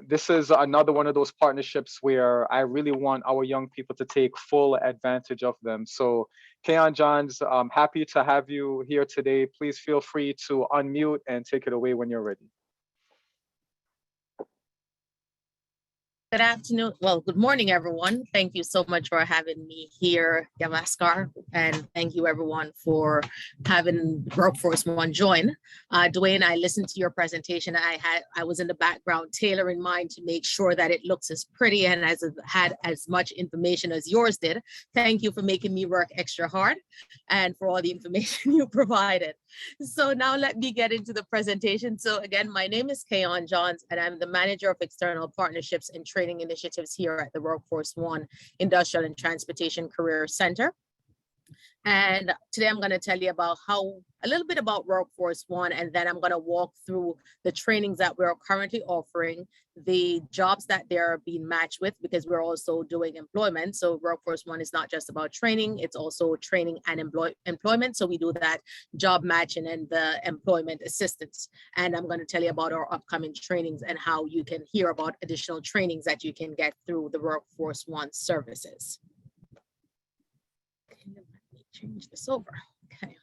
this is another one of those partnerships where I really want our young people to take full advantage of them. So Kayon Johns, I'm happy to have you here today. Please feel free to unmute and take it away when you're ready. Good afternoon. Well, good morning, everyone. Thank you so much for having me here, Gavaskar, and thank you, everyone, for having Workforce One join. Dwayne, I listened to your presentation. I was in the background tailoring mine to make sure that it looks as pretty and had as much information as yours did. Thank you for making me work extra hard and for all the information you provided. So now let me get into the presentation. So again, my name is Kayon Johns, and I'm the Manager of External Partnerships and Training Initiatives here at the Workforce One Industrial and Transportation Career Center. And today I'm going to tell you about a little bit about Workforce One, and then I'm going to walk through the trainings that we're currently offering, the jobs that they're being matched with, because we're also doing employment. So Workforce One is not just about training, it's also training and employment. So we do that job matching and the employment assistance. And I'm going to tell you about our upcoming trainings and how you can hear about additional trainings that you can get through the Workforce One services. Change this over. Okay.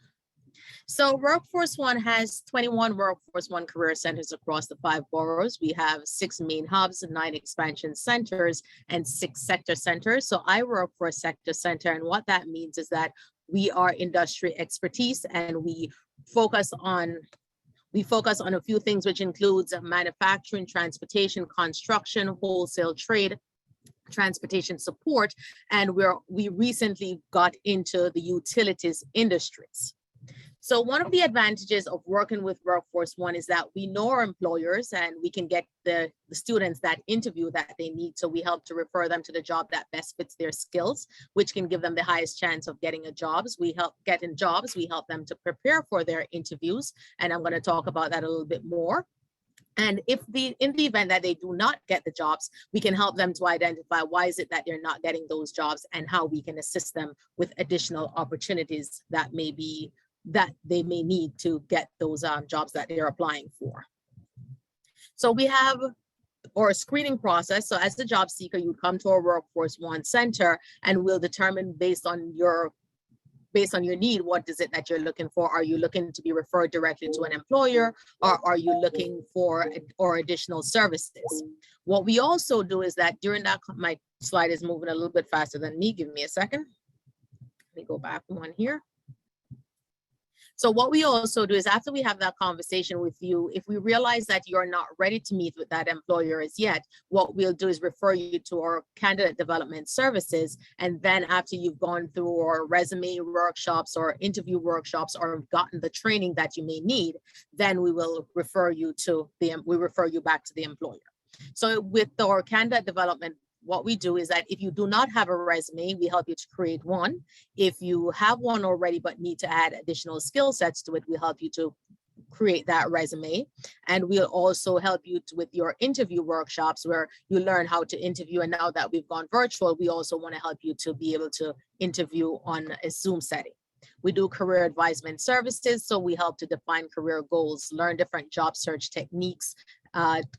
So Workforce One has 21 Workforce One career centers across the 5 boroughs. We have 6 main hubs, 9 expansion centers, and 6 sector centers. So I work for a sector center, and what that means is that we are industry expertise, and we focus on a few things, which includes manufacturing, transportation, construction, wholesale trade, transportation support, and we recently got into the utilities industries. So one of the advantages of working with Workforce One is that we know our employers and we can get the students that interview that they need. So we help to refer them to the job that best fits their skills, which can give them the highest chance of getting a job. We help them to prepare for their interviews. And I'm going to talk about that a little bit more. And in the event that they do not get the jobs, we can help them to identify why is it that they're not getting those jobs and how we can assist them with additional opportunities that they may need to get those jobs that they're applying for. So we have our screening process. So as the job seeker, you come to our Workforce One center, and we'll determine based on your need, what is it that you're looking for? Are you looking to be referred directly to an employer, or are you looking for additional services? What we also do is that during that, my slide is moving a little bit faster than me. Give me a second. Let me go back one here. So what we also do is after we have that conversation with you, if we realize that you're not ready to meet with that employer as yet, what we'll do is refer you to our candidate development services. And then after you've gone through our resume workshops or interview workshops or gotten the training that you may need, then we will refer you back to the employer. So with our candidate development, what we do is that if you do not have a resume, we help you to create one. If you have one already but need to add additional skill sets to it, we help you to create that resume. And we'll also help you with your interview workshops where you learn how to interview. And now that we've gone virtual, we also want to help you to be able to interview on a Zoom setting. We do career advisement services. So we help to define career goals, learn different job search techniques,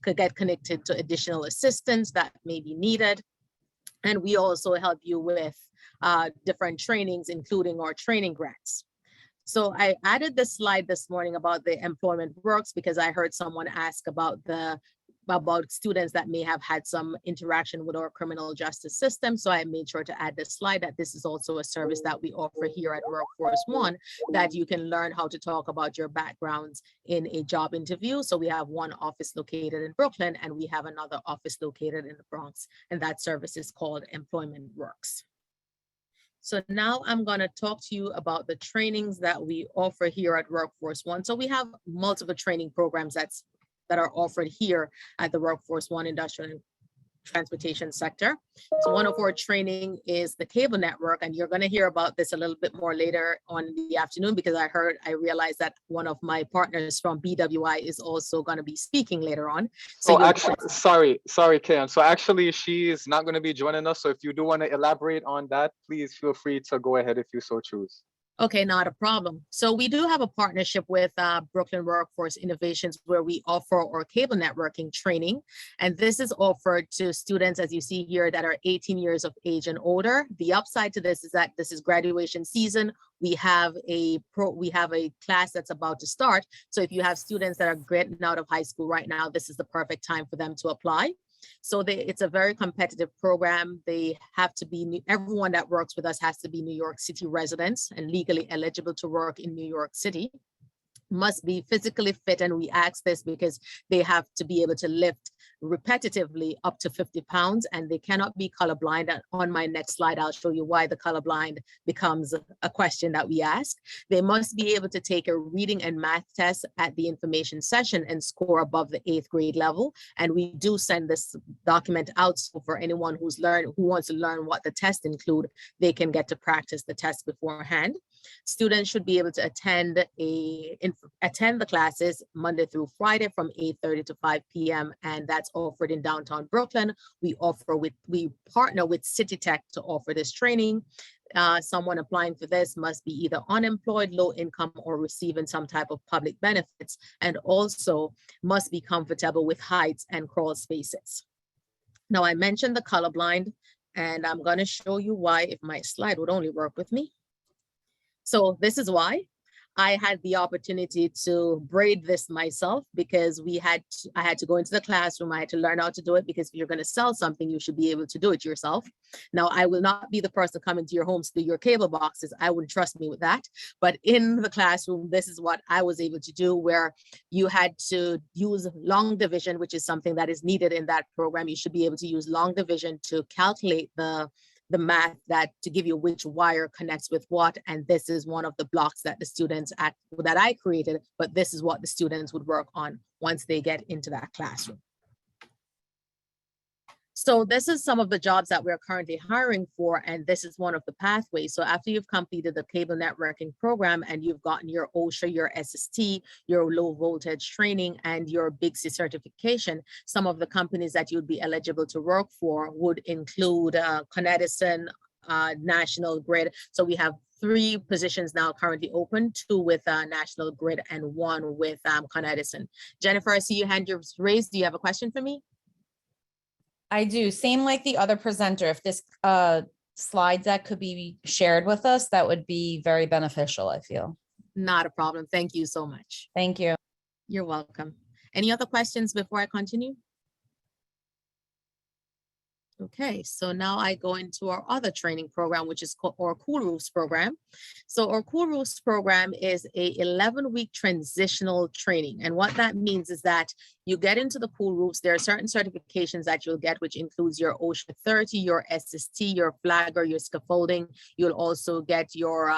could get connected to additional assistance that may be needed. And we also help you with different trainings, including our training grants. So I added this slide this morning about the employment works because I heard someone ask about students that may have had some interaction with our criminal justice system. So I made sure to add this slide that this is also a service that we offer here at Workforce One, that you can learn how to talk about your backgrounds in a job interview. So we have one office located in Brooklyn and we have another office located in the Bronx, and that service is called Employment Works. So now I'm going to talk to you about the trainings that we offer here at Workforce One. So we have multiple training programs that are offered here at the Workforce One Industrial and Transportation sector. So one of our training is the cable network, and you're going to hear about this a little bit more later on in the afternoon because I realized that one of my partners from BWI is also going to be speaking later on. So sorry, Kim. So actually she is not going to be joining us. So if you do want to elaborate on that, please feel free to go ahead if you so choose. Okay, not a problem. So we do have a partnership with Brooklyn Workforce Innovations where we offer our cable networking training. And this is offered to students, as you see here, that are 18 years of age and older. The upside to this is that this is graduation season. We have a class that's about to start. So if you have students that are getting out of high school right now, this is the perfect time for them to apply. So it's a very competitive program. They have to be, everyone that works with us has to be New York City residents and legally eligible to work in New York City. must be physically fit. And we ask this because they have to be able to lift repetitively up to 50 pounds, and they cannot be colorblind. And on my next slide, I'll show you why the colorblind becomes a question that we ask. They must be able to take a reading and math test at the information session and score above the 8th grade level. And we do send this document out, so for anyone who wants to learn what the tests include, they can get to practice the test beforehand. Students should be able to attend the classes Monday through Friday from 8:30 to 5 p.m. and that's offered in downtown Brooklyn. We partner with City Tech to offer this training. Someone applying for this must be either unemployed, low income, or receiving some type of public benefits, and also must be comfortable with heights and crawl spaces. Now, I mentioned the colorblind, and I'm going to show you why, if my slide would only work with me. So this is why. I had the opportunity to braid this myself because I had to go into the classroom. I had to learn how to do it, because if you're going to sell something, you should be able to do it yourself. Now, I will not be the person coming to your homes to do your cable boxes. I wouldn't trust me with that. But in the classroom, this is what I was able to do, where you had to use long division, which is something that is needed in that program. You should be able to use long division to calculate the math to give you which wire connects with what. And this is one of the blocks that the students that I created, but this is what the students would work on once they get into that classroom. So this is some of the jobs that we're currently hiring for, and this is one of the pathways. So after you've completed the cable networking program and you've gotten your OSHA, your SST, your low voltage training, and your Big C certification, some of the companies that you'd be eligible to work for would include Con Edison, National Grid. So we have 3 positions now currently open, 2 with National Grid and 1 with Con Edison. Jennifer, I see your hand raised. Do you have a question for me? I do. Same like the other presenter. If this slide deck could be shared with us, that would be very beneficial, I feel. Not a problem. Thank you so much. Thank you. You're welcome. Any other questions before I continue? Okay, so now I go into our other training program, which is called our Cool Roofs program. So our Cool Roofs program is a 11-week transitional training. And what that means is that you get into the cool roofs. There are certain certifications that you'll get, which includes your OSHA 30, your SST, your flagger, your scaffolding. You'll also get your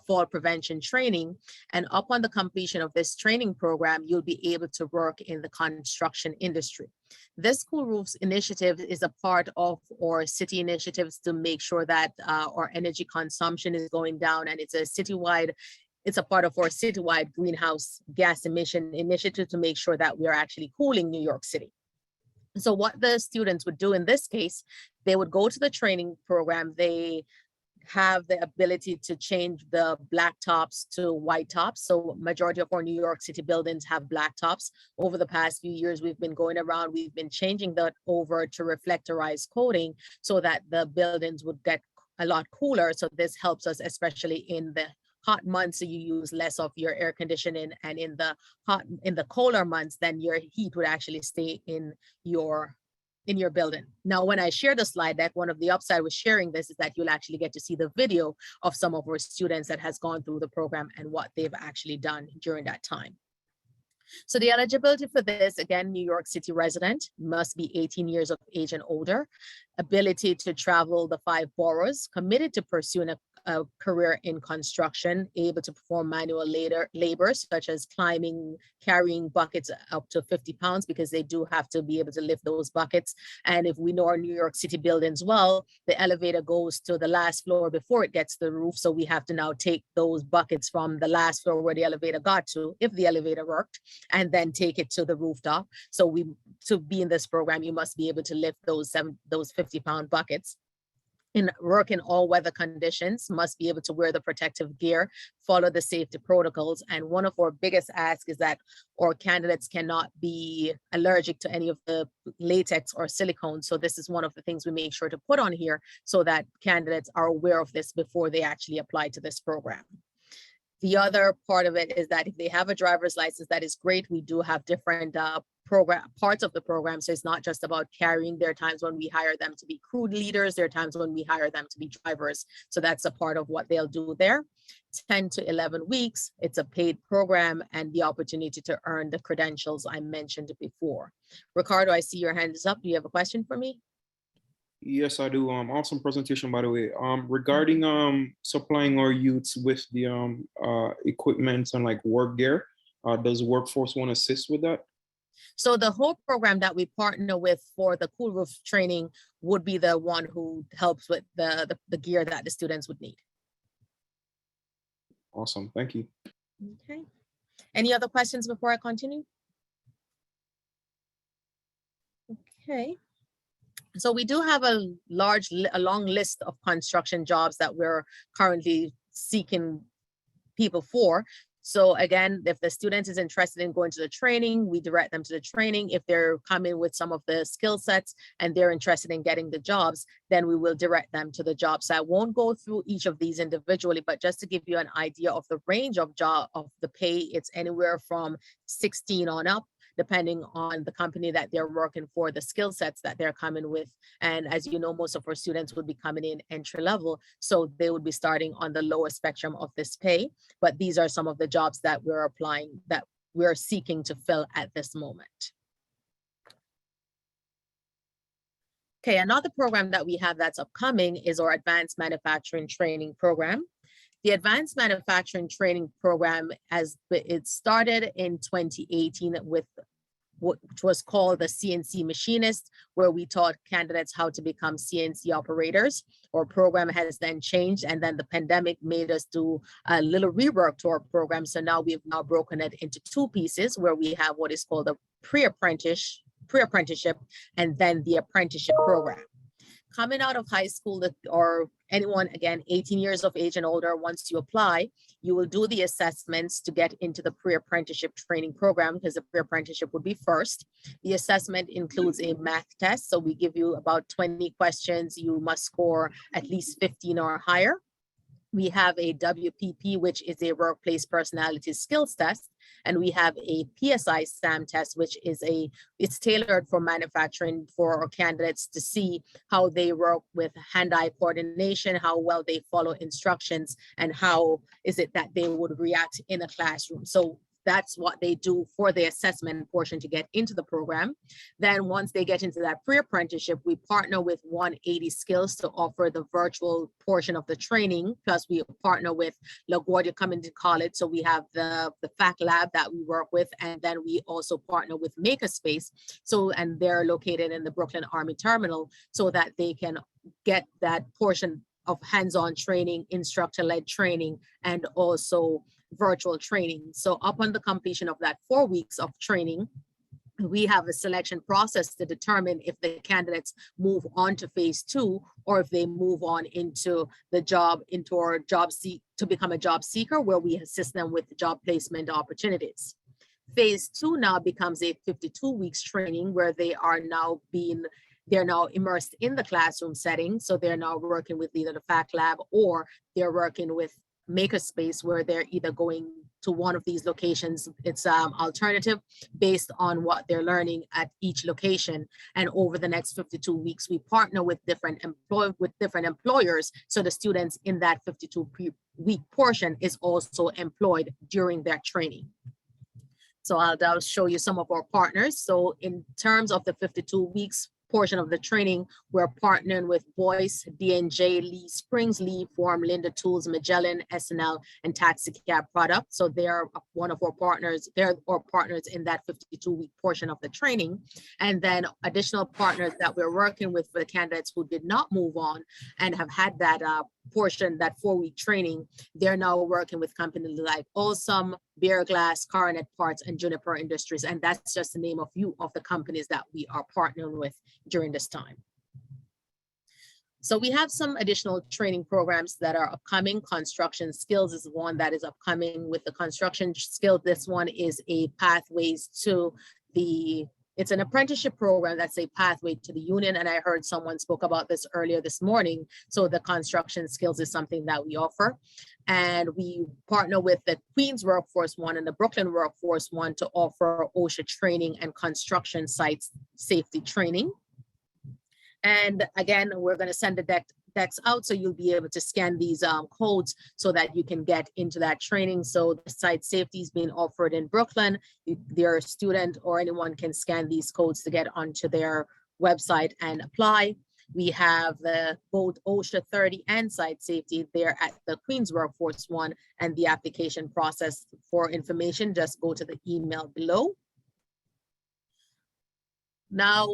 fall prevention training. And upon the completion of this training program, you'll be able to work in the construction industry. This Cool Roofs initiative is a part of our city initiatives to make sure that our energy consumption is going down, and it's a part of our citywide greenhouse gas emission initiative to make sure that we are actually cooling New York City. So what the students would do in this case, they would go to the training program. They have the ability to change the black tops to white tops. So majority of our New York City buildings have black tops. Over the past few years, we've been going around, we've been changing that over to reflectorized coating so that the buildings would get a lot cooler. So this helps us, especially in the hot months, so you use less of your air conditioning, and in the colder months, then your heat would actually stay in your building. Now, when I share the slide deck, one of the upside with sharing this is that you'll actually get to see the video of some of our students that has gone through the program and what they've actually done during that time. So the eligibility for this, again, New York City resident, must be 18 years of age and older, ability to travel the 5 boroughs, committed to pursuing a career in construction, able to perform manual labor such as climbing, carrying buckets up to 50 pounds, because they do have to be able to lift those buckets. And if we know our New York City buildings well, the elevator goes to the last floor before it gets to the roof. So we have to now take those buckets from the last floor where the elevator got to, if the elevator worked, and then take it to the rooftop. So to be in this program, you must be able to lift those 50-pound buckets. Work in all weather conditions, must be able to wear the protective gear, follow the safety protocols. And one of our biggest asks is that our candidates cannot be allergic to any of the latex or silicone. So this is one of the things we make sure to put on here so that candidates are aware of this before they actually apply to this program. The other part of it is that if they have a driver's license, that is great. We do have different parts of the program. So it's not just about carrying. There are times when we hire them to be crew leaders. There are times when we hire them to be drivers. So that's a part of what they'll do there. 10 to 11 weeks, it's a paid program and the opportunity to earn the credentials I mentioned before. Ricardo, I see your hand is up. Do you have a question for me? Yes, I do. Awesome presentation, by the way. Regarding supplying our youths with the equipment and like work gear, does Workforce One assist with that? So the whole program that we partner with for the Cool Roof training would be the one who helps with the gear that the students would need. Awesome, thank you. Okay. Any other questions before I continue? Okay. So we do have a long list of construction jobs that we're currently seeking people for. So again, if the student is interested in going to the training, we direct them to the training. If they're coming with some of the skill sets and they're interested in getting the jobs, then we will direct them to the jobs. So I won't go through each of these individually, but just to give you an idea of the range of the pay, it's anywhere from 16 on up, depending on the company that they're working for, the skill sets that they're coming with. And as you know, most of our students would be coming in entry level, so they would be starting on the lower spectrum of this pay. But these are some of the jobs that we're applying, that we're seeking to fill at this moment. Okay, another program that we have that's upcoming is our Advanced Manufacturing Training Program. The Advanced Manufacturing Training Program, it started in 2018 with which was called the CNC Machinist, where we taught candidates how to become CNC operators. Our program has then changed, and then the pandemic made us do a little rework to our program. So now we've now broken it into two pieces, where we have what is called a pre-apprenticeship, and then the apprenticeship program. Coming out of high school, or anyone, again, 18 years of age and older, once you apply, you will do the assessments to get into the pre-apprenticeship training program, because the pre-apprenticeship would be first. The assessment includes a math test. So we give you about 20 questions. You must score at least 15 or higher. We have a WPP, which is a workplace personality skills test. And we have a PSI SAM test, which is it's tailored for manufacturing for our candidates to see how they work with hand-eye coordination, how well they follow instructions, and how is it that they would react in a classroom. So that's what they do for the assessment portion to get into the program. Then once they get into that pre-apprenticeship, we partner with 180 Skills to offer the virtual portion of the training, plus we partner with LaGuardia Community College. So we have the fact lab that we work with, and then we also partner with Makerspace. So, and they're located in the Brooklyn Army Terminal, so that they can get that portion of hands-on training, instructor-led training, and also virtual training. So upon the completion of that 4 weeks of training, we have a selection process to determine if the candidates move on to phase 2, or if they move on into our job to become a job seeker, where we assist them with job placement opportunities. Phase 2 now becomes a 52 weeks training, where they're now immersed in the classroom setting. So they're now working with either the fact lab, or they're working with Makerspace, where they're either going to one of these locations. It's alternative based on what they're learning at each location. And over the next 52 weeks, we partner with different employers. So the students in that 52-week portion is also employed during their training. So I'll show you some of our partners. So in terms of the 52 weeks portion of the training, we're partnering with Boyce, D&J, Lee Springs, Lee Form, Linda Tools, Magellan, SNL, and Taxi Cab Product. So they're one of our partners. They're our partners in that 52-week portion of the training. And then additional partners that we're working with for the candidates who did not move on and have had that portion, that 4-week training, they're now working with companies like Awesome, Beer Glass, Coronet Parts, and Juniper Industries. And that's just the name of few of the companies that we are partnering with during this time. So we have some additional training programs that are upcoming. Construction Skills is one that is upcoming with the construction skill. This one is a pathways to It's an apprenticeship program that's a pathway to the union. And I heard someone spoke about this earlier this morning. So the construction skills is something that we offer. And we partner with the Queens Workforce One and the Brooklyn Workforce One to offer OSHA training and construction sites safety training. And again, we're going to send the decks out, so you'll be able to scan these codes so that you can get into that training. So the site safety is being offered in Brooklyn. Your student or anyone can scan these codes to get onto their website and apply. We have both OSHA 30 and site safety there at the Queens Workforce One, and the application process for information, just go to the email below. Now,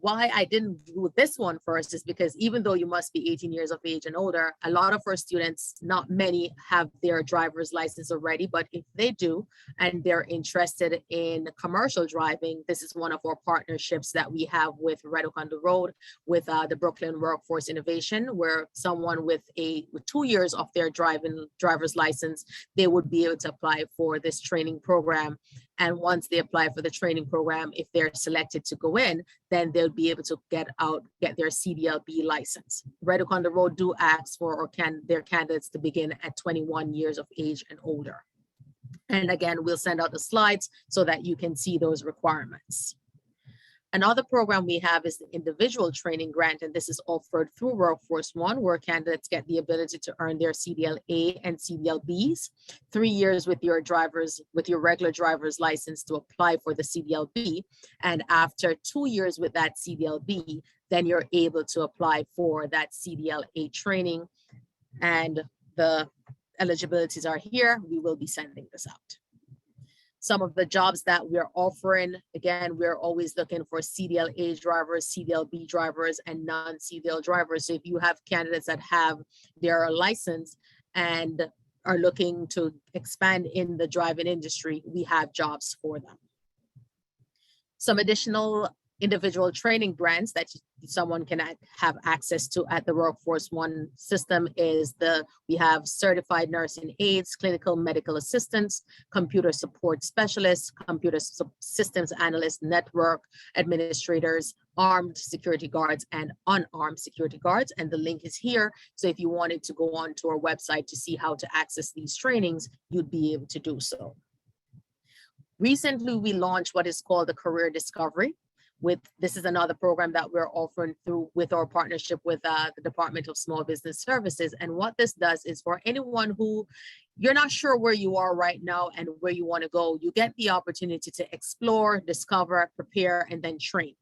why I didn't do this one first is because even though you must be 18 years of age and older, a lot of our students, not many, have their driver's license already, but if they do and they're interested in commercial driving, this is one of our partnerships that we have with Reid on the Road with the Brooklyn Workforce Innovation, where someone with 2 years of their driver's license, they would be able to apply for this training program. And once they apply for the training program, if they're selected to go in, then they'll be able to get their CDLB license. Reid on the Road do ask for their candidates to begin at 21 years of age and older. And again, we'll send out the slides so that you can see those requirements. Another program we have is the individual training grant, and this is offered through Workforce One, where candidates get the ability to earn their CDLA and CDLBs, 3 years with your regular driver's license to apply for the CDLB. And after 2 years with that CDLB, then you're able to apply for that CDLA training. And the eligibilities are here. We will be sending this out. Some of the jobs that we're offering, again, we're always looking for CDLA drivers, CDLB drivers, and non-CDL drivers. So if you have candidates that have their license and are looking to expand in the driving industry, we have jobs for them. Some additional individual training grants that someone can have access to at the Workforce One system is we have certified nursing aides, clinical medical assistants, computer support specialists, computer systems analysts, network administrators, armed security guards, and unarmed security guards. And the link is here. So if you wanted to go on to our website to see how to access these trainings, you'd be able to do so. Recently, we launched what is called the Career Discovery. This is another program that we're offering with our partnership with the Department of Small Business Services. And what this does is for anyone who you're not sure where you are right now and where you want to go, you get the opportunity to explore, discover, prepare, and then train.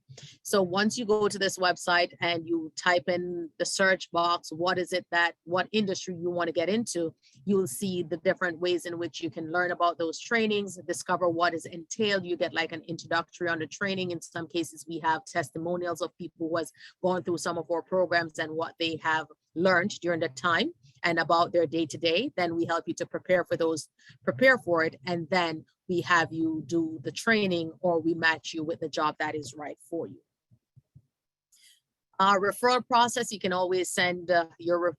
So once you go to this website and you type in the search box, what industry you want to get into, you'll see the different ways in which you can learn about those trainings, discover what is entailed. You get like an introductory on the training. In some cases, we have testimonials of people who has gone through some of our programs and what they have learned during the time and about their day-to-day. Then we help you to prepare for it. And then we have you do the training, or we match you with the job that is right for you. Referral process, you can always send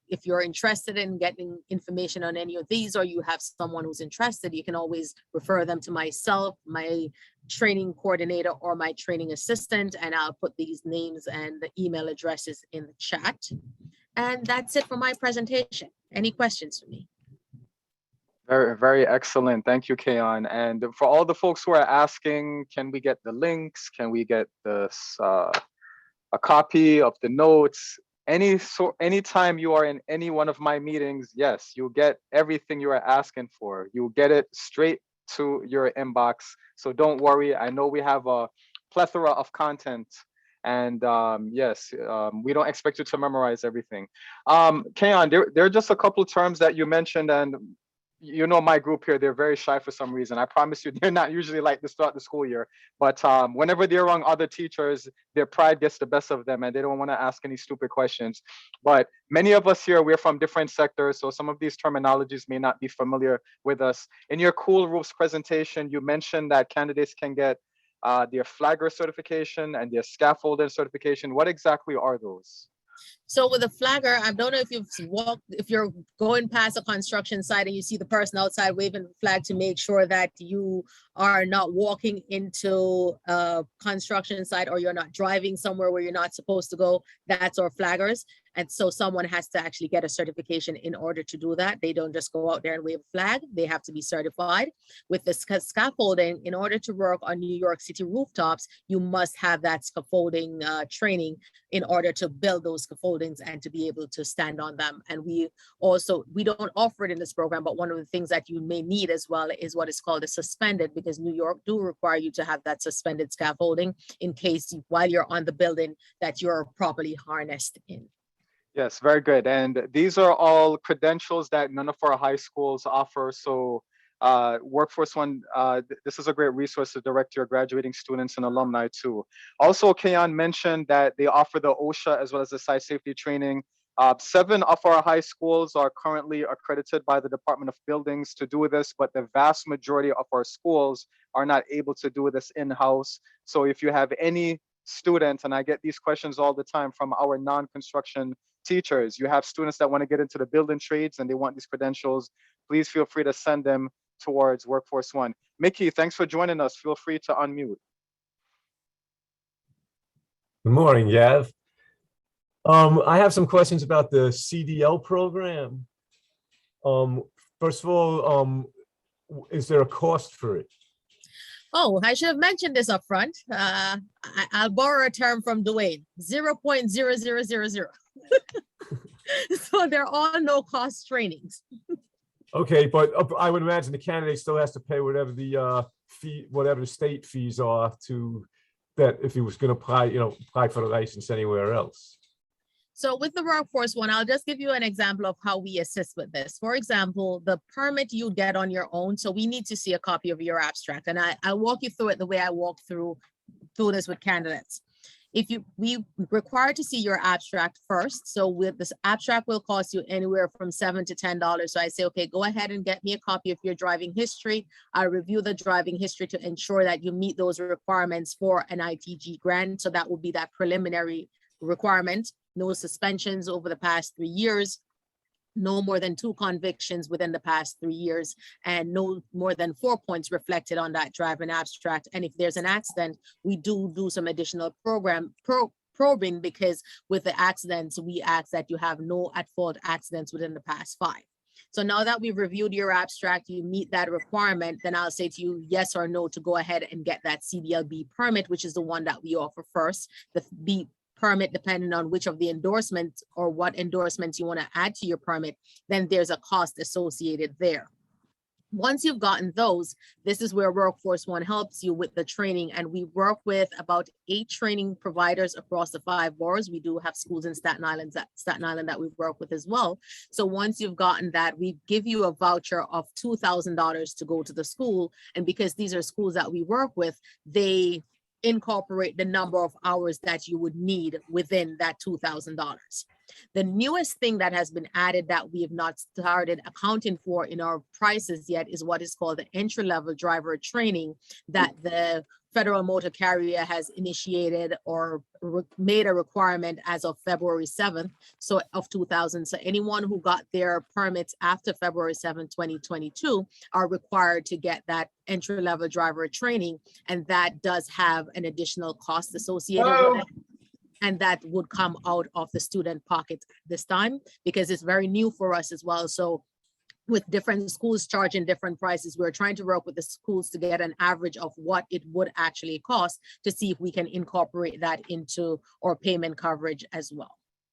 if you're interested in getting information on any of these, or you have someone who's interested, you can always refer them to myself, my training coordinator, or my training assistant, and I'll put these names and the email addresses in the chat. And that's it for my presentation. Any questions for me? Very, very excellent. Thank you, Kayon. And for all the folks who are asking, can we get the links? Can we get this a copy of the notes? Anytime you are in any one of my meetings, yes, you'll get everything you are asking for. You'll get it straight to your inbox. So don't worry. I know we have a plethora of content. And yes, we don't expect you to memorize everything. Kayon, there are just a couple of terms that you mentioned, and you know my group here, they're very shy for some reason. I promise you, they're not usually like this throughout the school year. But whenever they're around other teachers, their pride gets the best of them and they don't want to ask any stupid questions. But many of us here, we're from different sectors, so some of these terminologies may not be familiar with us. In your cool rules presentation, you mentioned that candidates can get their flagger certification and their scaffolding certification. What exactly are those? So with a flagger, I don't know if if you're going past a construction site and you see the person outside waving the flag to make sure that you are not walking into a construction site or you're not driving somewhere where you're not supposed to go, that's our flaggers. And so someone has to actually get a certification in order to do that. They don't just go out there and wave a flag. They have to be certified. With the scaffolding, in order to work on New York City rooftops, you must have that scaffolding training in order to build those scaffoldings and to be able to stand on them. And we don't offer it in this program, but one of the things that you may need as well is what is called a suspended, because New York do require you to have that suspended scaffolding in case while you're on the building that you're properly harnessed in. Yes, very good. And these are all credentials that none of our high schools offer. So Workforce One, this is a great resource to direct your graduating students and alumni to. Also, Kayan mentioned that they offer the OSHA as well as the site safety training. 7 of our high schools are currently accredited by the Department of Buildings to do this, but the vast majority of our schools are not able to do this in-house. So if you have any students, and I get these questions all the time from our non-construction teachers, you have students that want to get into the building trades and they want these credentials, please feel free to send them towards Workforce One. Mickey, thanks for joining us. Feel free to unmute. Good morning, Gav. I have some questions about the CDL program. First of all, is there a cost for it? Oh, I should have mentioned this up front. I'll borrow a term from Dwayne, 0.0000. So they're all no cost trainings. Okay, but I would imagine the candidate still has to pay whatever the fee, whatever the state fees are to that if he was going to apply for the license anywhere else. So with the Workforce One, I'll just give you an example of how we assist with this. For example, the permit you get on your own. So we need to see a copy of your abstract, and I'll walk you through it the way I walk through this with candidates. We require to see your abstract first. So with this abstract will cost you anywhere from $7 to $10. So I say, okay, go ahead and get me a copy of your driving history. I review the driving history to ensure that you meet those requirements for an ITG grant. So that will be that preliminary requirement. No suspensions over the past 3 years, no more than 2 convictions within the past 3 years, and no more than 4 points reflected on that driving abstract. And if there's an accident, we do some additional probing, because with the accidents, we ask that you have no at-fault accidents within the past 5. So now that we've reviewed your abstract, you meet that requirement, then I'll say to you yes or no to go ahead and get that CDLB permit, which is the one that we offer first. The B permit, depending on which of the endorsements or what endorsements you want to add to your permit, then there's a cost associated there. Once you've gotten those, this is where Workforce One helps you with the training. And we work with about 8 training providers across the 5 boroughs. We do have schools in Staten Island that we work with as well. So once you've gotten that, we give you a voucher of $2,000 to go to the school. And because these are schools that we work with, they incorporate the number of hours that you would need within that $2,000. The newest thing that has been added that we have not started accounting for in our prices yet is what is called the entry-level driver training that the Federal Motor Carrier has initiated or made a requirement as of February 7th, so of 2000. So anyone who got their permits after February 7th, 2022 are required to get that entry-level driver training, and that does have an additional cost associated with it. And that would come out of the student pocket this time because it's very new for us as well. So with different schools charging different prices, we're trying to work with the schools to get an average of what it would actually cost to see if we can incorporate that into our payment coverage as well.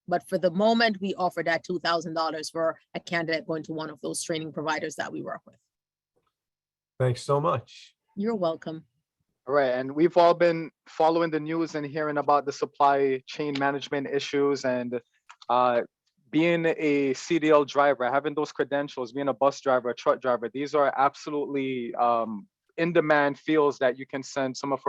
But for the moment, we offer that $2,000 for a candidate going to one of those training providers that we work with. Thanks so much. You're welcome. All right, and we've all been following the news and hearing about the supply chain management issues, and being a CDL driver, having those credentials, being a bus driver, a truck driver, these are absolutely in-demand fields that you can send some of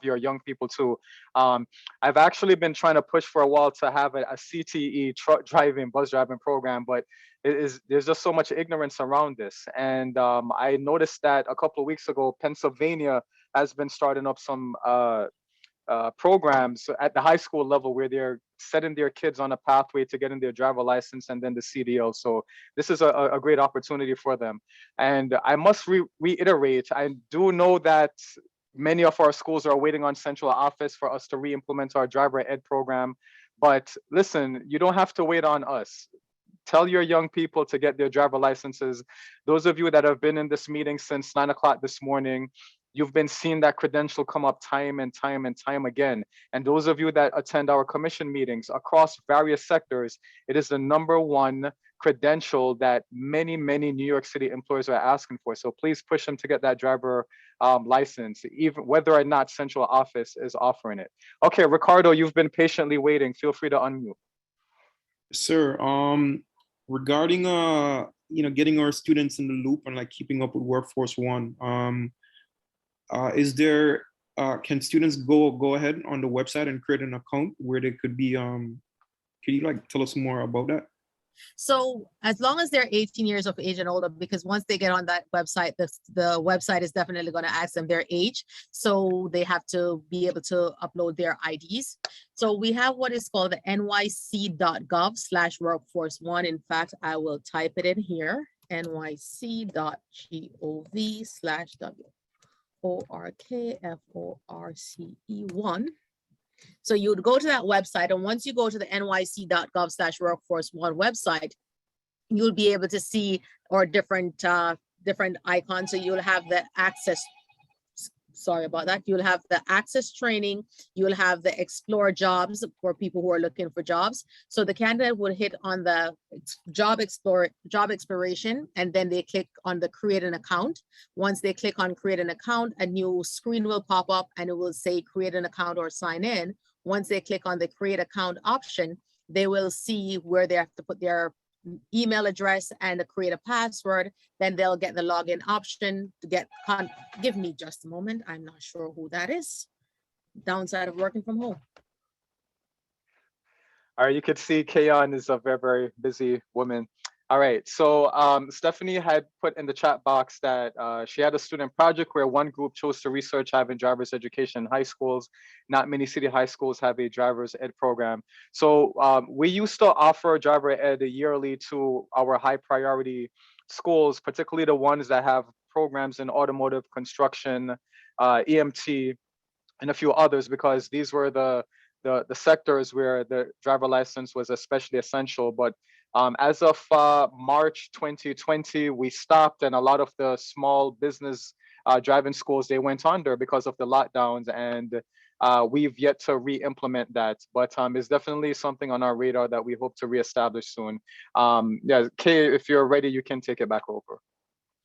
your young people to. I've actually been trying to push for a while to have a CTE truck driving, bus driving program, but there's just so much ignorance around this. And I noticed that a couple of weeks ago, Pennsylvania has been starting up some programs at the high school level where they're setting their kids on a pathway to getting their driver license and then the CDL. So this is a great opportunity for them. And I must reiterate, I do know that many of our schools are waiting on central office for us to re-implement our driver ed program. But listen, you don't have to wait on us. Tell your young people to get their driver licenses. Those of you that have been in this meeting since 9 o'clock this morning, you've been seeing that credential come up time and time and time again. And those of you that attend our commission meetings across various sectors, it is the #1 credential that many New York City employers are asking for. So please push them to get that driver license, even whether or not central office is offering it. Okay, Ricardo, you've been patiently waiting. Feel free to unmute. Sir, regarding getting our students in the loop and like keeping up with Workforce One, is there can students go ahead on the website and create an account where they could be can you like tell us more about that? So as long as they're 18 years of age and older, because once they get on that website, the website is definitely going to ask them their age. So they have to be able to upload their IDs. So we have what is called the nyc.gov/workforce1. In fact, I will type it in here, nyc.gov/workforce1. So you would go to that website, and once you go to the nyc.gov/workforce1 website, you'll be able to see or different icons. So you'll have the access. Sorry about that. You'll have the access training. You'll have the explore jobs for people who are looking for jobs. So the candidate will hit on the job exploration, and then they click on the create an account. Once they click on create an account, a new screen will pop up and it will say create an account or sign in. Once they click on the create account option, they will see where they have to put their email address and create a password. Then they'll get the login option to get give me just a moment. I'm not sure who that is. Downside of working from home. All right, you could see Kayon is a very busy woman. All right, so Stephanie had put in the chat box that she had a student project where one group chose to research having driver's education in high schools. Not many city high schools have a driver's ed program. So we used to offer driver ed yearly to our high priority schools, particularly the ones that have programs in automotive, construction, EMT, and a few others, because these were the sectors where the driver license was especially essential. But as of March 2020, we stopped, and a lot of the small business driving schools, they went under because of the lockdowns, and we've yet to re-implement that. But it's definitely something on our radar that we hope to reestablish soon. Yeah, Kay, if you're ready, you can take it back over.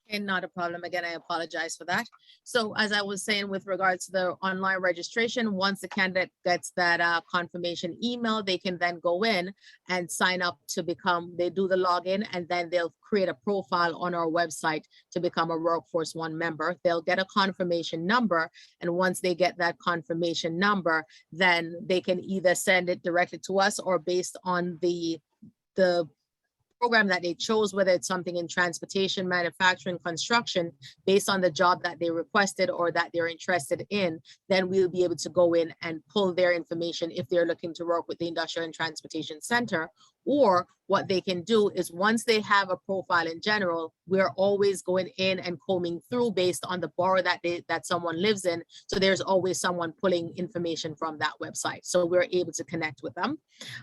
And not a problem. Again, I apologize for that. So as I was saying, with regards to the online registration, once the candidate gets that confirmation email, they can then go in and sign up to become, they do the login, and then they'll create a profile on our website to become a Workforce One member. They'll get a confirmation number. And once they get that confirmation number, then they can either send it directly to us, or based on the program that they chose, whether it's something in transportation, manufacturing, construction, based on the job that they requested or that they're interested in, then we'll be able to go in and pull their information if they're looking to work with the Industrial and Transportation Center. Or what they can do is, once they have a profile in general, we're always going in and combing through based on the borough that someone lives in. So there's always someone pulling information from that website. So we're able to connect with them.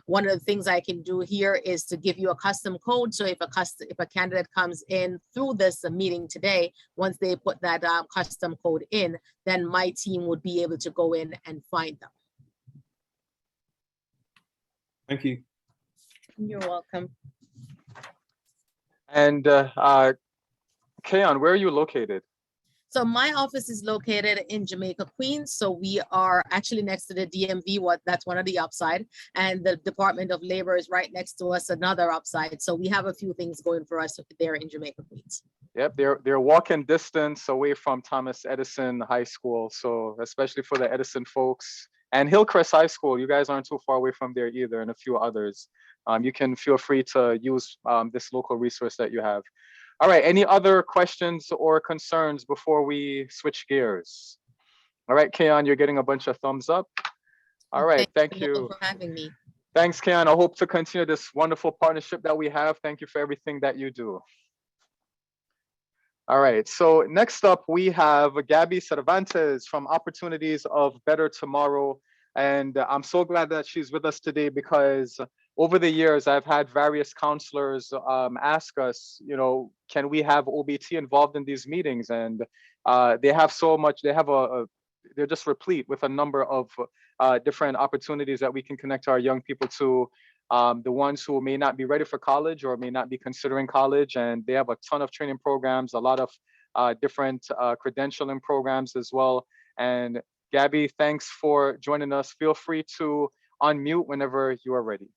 One of the things I can do here is to give you a custom code. So if a candidate comes in through this meeting today, once they put that custom code in, then my team would be able to go in and find them. Thank you. You're welcome. And Kayon, where are you located? So my office is located in Jamaica, Queens. So we are actually next to the DMV. That's one of the upside, and the Department of Labor is right next to us, another upside. So we have a few things going for us there in Jamaica, Queens. Yep, they're walking distance away from Thomas Edison High School. So especially for the Edison folks, and Hillcrest High School, you guys aren't too far away from there either, and a few others. You can feel free to use this local resource that you have. All right, any other questions or concerns before we switch gears? All right, Kayon, you're getting a bunch of thumbs up. All right, thank you For having me. Thanks, Keon. I hope to continue this wonderful partnership that we have. Thank you for everything that you do. All right, so next up we have Gabby Cervantes from Opportunities of Better Tomorrow. And I'm so glad that she's with us today because over the years, I've had various counselors ask us, you know, can we have OBT involved in these meetings? And they have so much, they have they're just replete with a number of different opportunities that we can connect our young people to. The ones who may not be ready for college or may not be considering college, and they have a ton of training programs, a lot of different credentialing programs as well. And Gabby, thanks for joining us. Feel free to unmute whenever you are ready.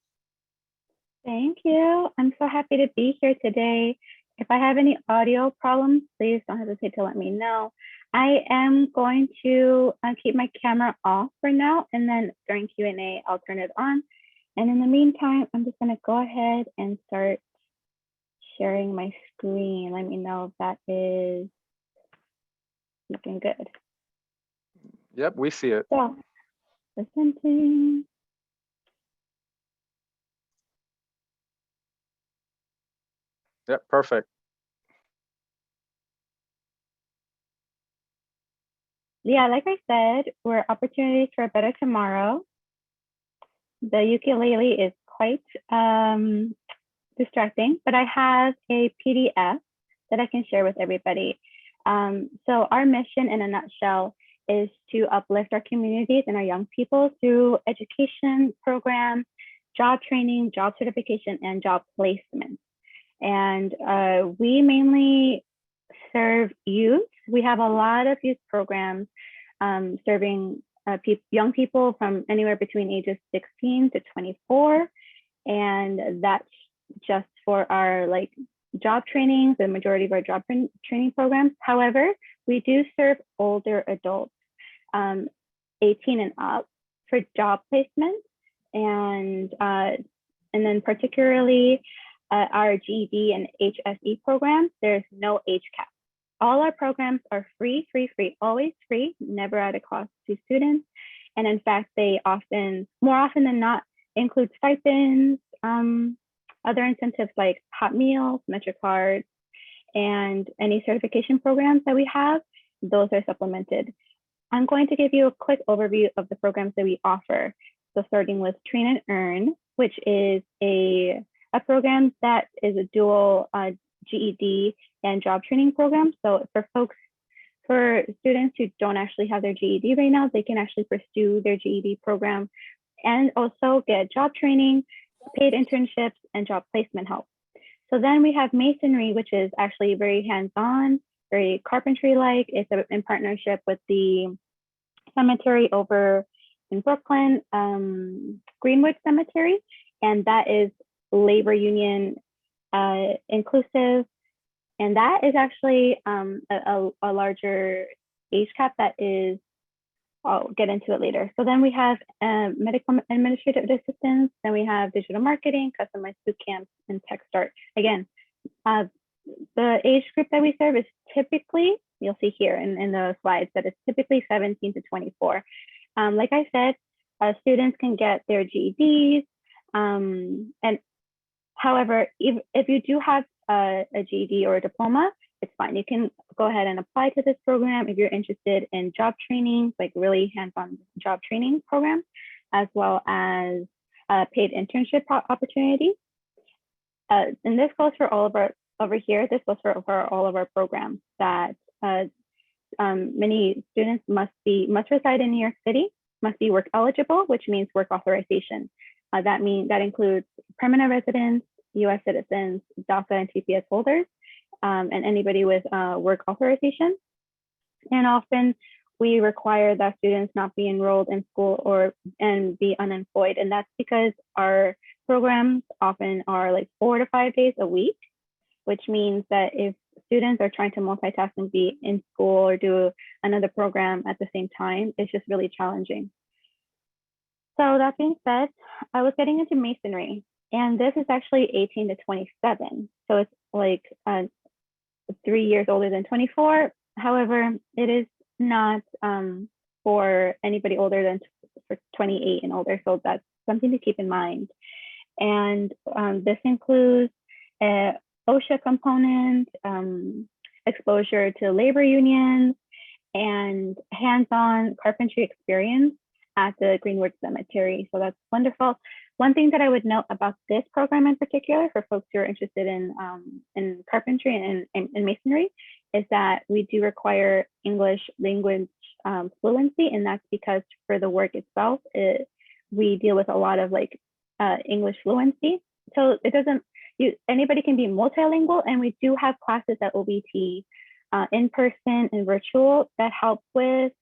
Thank you. I'm so happy to be here today. If I have any audio problems, please don't hesitate to let me know. I am going to keep my camera off for now, and then during Q&A, I'll turn it on. And in the meantime, I'm just going to go ahead and start sharing my screen. Let me know if that is looking good. Yep, we see it. So, presenting. Yep, perfect. Yeah, like I said, we're Opportunities for a Better Tomorrow. The ukulele is quite distracting, but I have a PDF that I can share with everybody. So our mission in a nutshell is to uplift our communities and our young people through education programs, job training, job certification, and job placement. And we mainly serve youth. We have a lot of youth programs serving young people from anywhere between ages 16 to 24. And that's just for our job training, the majority of our job training programs. However, we do serve older adults, 18 and up, for job placement. And then particularly our GED and HSE programs, there's no age cap. All our programs are free, always free, never at a cost to students. And in fact, they more often than not, include stipends, other incentives like hot meals, MetroCards, and any certification programs that we have, those are supplemented. I'm going to give you a quick overview of the programs that we offer. So starting with Train and Earn, which is a program that is a dual GED and job training program. So for students who don't actually have their GED right now, they can actually pursue their GED program and also get job training, paid internships, and job placement help. So then we have Masonry, which is actually very hands-on, very carpentry-like. It's in partnership with the cemetery over in Brooklyn, Greenwood Cemetery, and that is labor union inclusive. And that is actually a larger age cap that is, I'll get into it later. So then we have medical administrative assistance, then we have digital marketing, customized boot camps, and tech start. Again, the age group that we serve is typically, you'll see here in the slides, that it's typically 17 to 24. Like I said, students can get their GEDs, and however, if you do have a GED or a diploma, it's fine. You can go ahead and apply to this program if you're interested in job training, like really hands-on job training programs, as well as paid internship opportunities. And this goes for all of our, over here, this goes for all of our programs that many students must reside in New York City, must be work eligible, which means work authorization. That includes permanent residents, US citizens, DACA and TPS holders, and anybody with work authorization. And often we require that students not be enrolled in school and be unemployed. And that's because our programs often are like 4 to 5 days a week, which means that if students are trying to multitask and be in school or do another program at the same time, it's just really challenging. So that being said, I was getting into Masonry, and this is actually 18 to 27. So it's like 3 years older than 24. However, it is not for anybody older than 28 and older. So that's something to keep in mind. And this includes OSHA component, exposure to labor unions, and hands-on carpentry experience at the Greenwood Cemetery. So that's wonderful. One thing that I would note about this program in particular for folks who are interested in carpentry and masonry is that we do require English language fluency, and that's because for the work itself, we deal with a lot of like English fluency. So it doesn't, anybody can be multilingual, and we do have classes at OBT in person and virtual that help with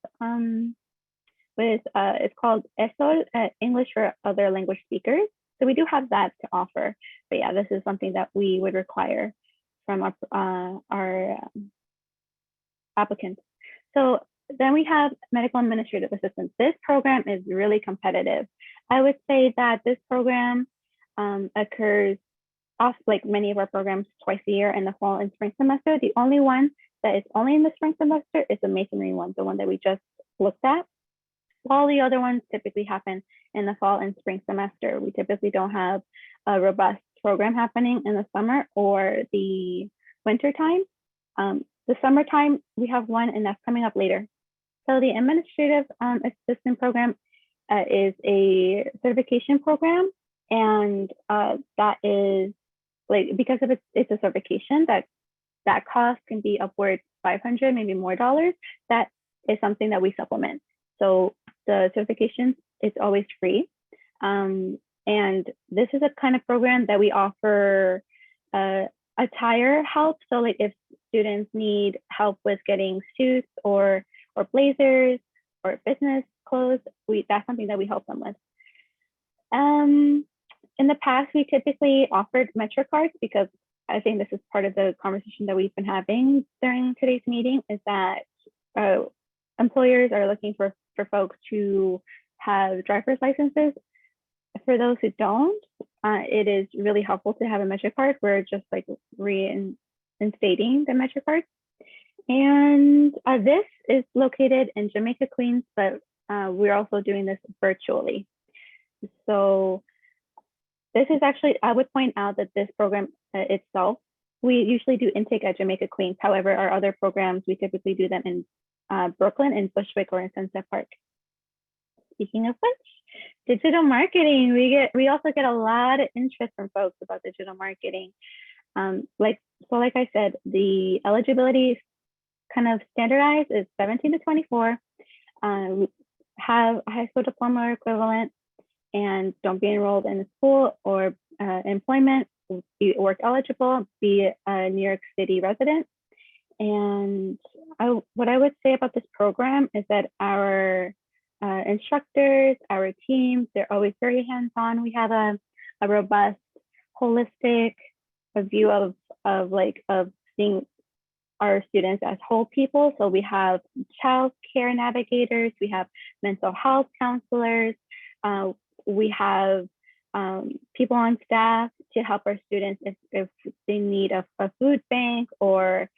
it's called ESOL, English for Other Language Speakers. So we do have that to offer. But yeah, this is something that we would require from our applicants. So then we have medical administrative assistants. This program is really competitive. I would say that this program occurs off like many of our programs twice a year in the fall and spring semester. The only one that is only in the spring semester is the masonry one, the one that we just looked at. All the other ones typically happen in the fall and spring semester. We typically don't have a robust program happening in the summer or the winter time. The summertime, we have one, and that's coming up later. So the administrative assistant program is a certification program, and that is like, because of it's a certification, that cost can be upwards $500, maybe more dollars. That is something that we supplement. So the certification is always free. And this is a kind of program that we offer attire help. So like if students need help with getting suits or blazers or business clothes, that's something that we help them with. In the past, we typically offered Metro cards, because I think this is part of the conversation that we've been having during today's meeting, is that employers are looking for folks to have driver's licenses. For those who don't, it is really helpful to have a Metro card. We're just like reinstating the Metro card. And this is located in Jamaica, Queens, but we're also doing this virtually. So this is actually, I would point out that this program itself, we usually do intake at Jamaica, Queens. However, our other programs, we typically do them in Brooklyn, in Bushwick, or in Sunset Park. Speaking of which, digital marketing, we also get a lot of interest from folks about digital marketing. Like I said, the eligibility is kind of standardized is 17 to 24, have a high school diploma or equivalent, and don't be enrolled in a school or employment, be work eligible, be a New York City resident. And what I would say about this program is that our instructors, our teams, they're always very hands-on. We have a robust, holistic view of seeing our students as whole people. So we have child care navigators, we have mental health counselors, we have people on staff to help our students if they need a food bank or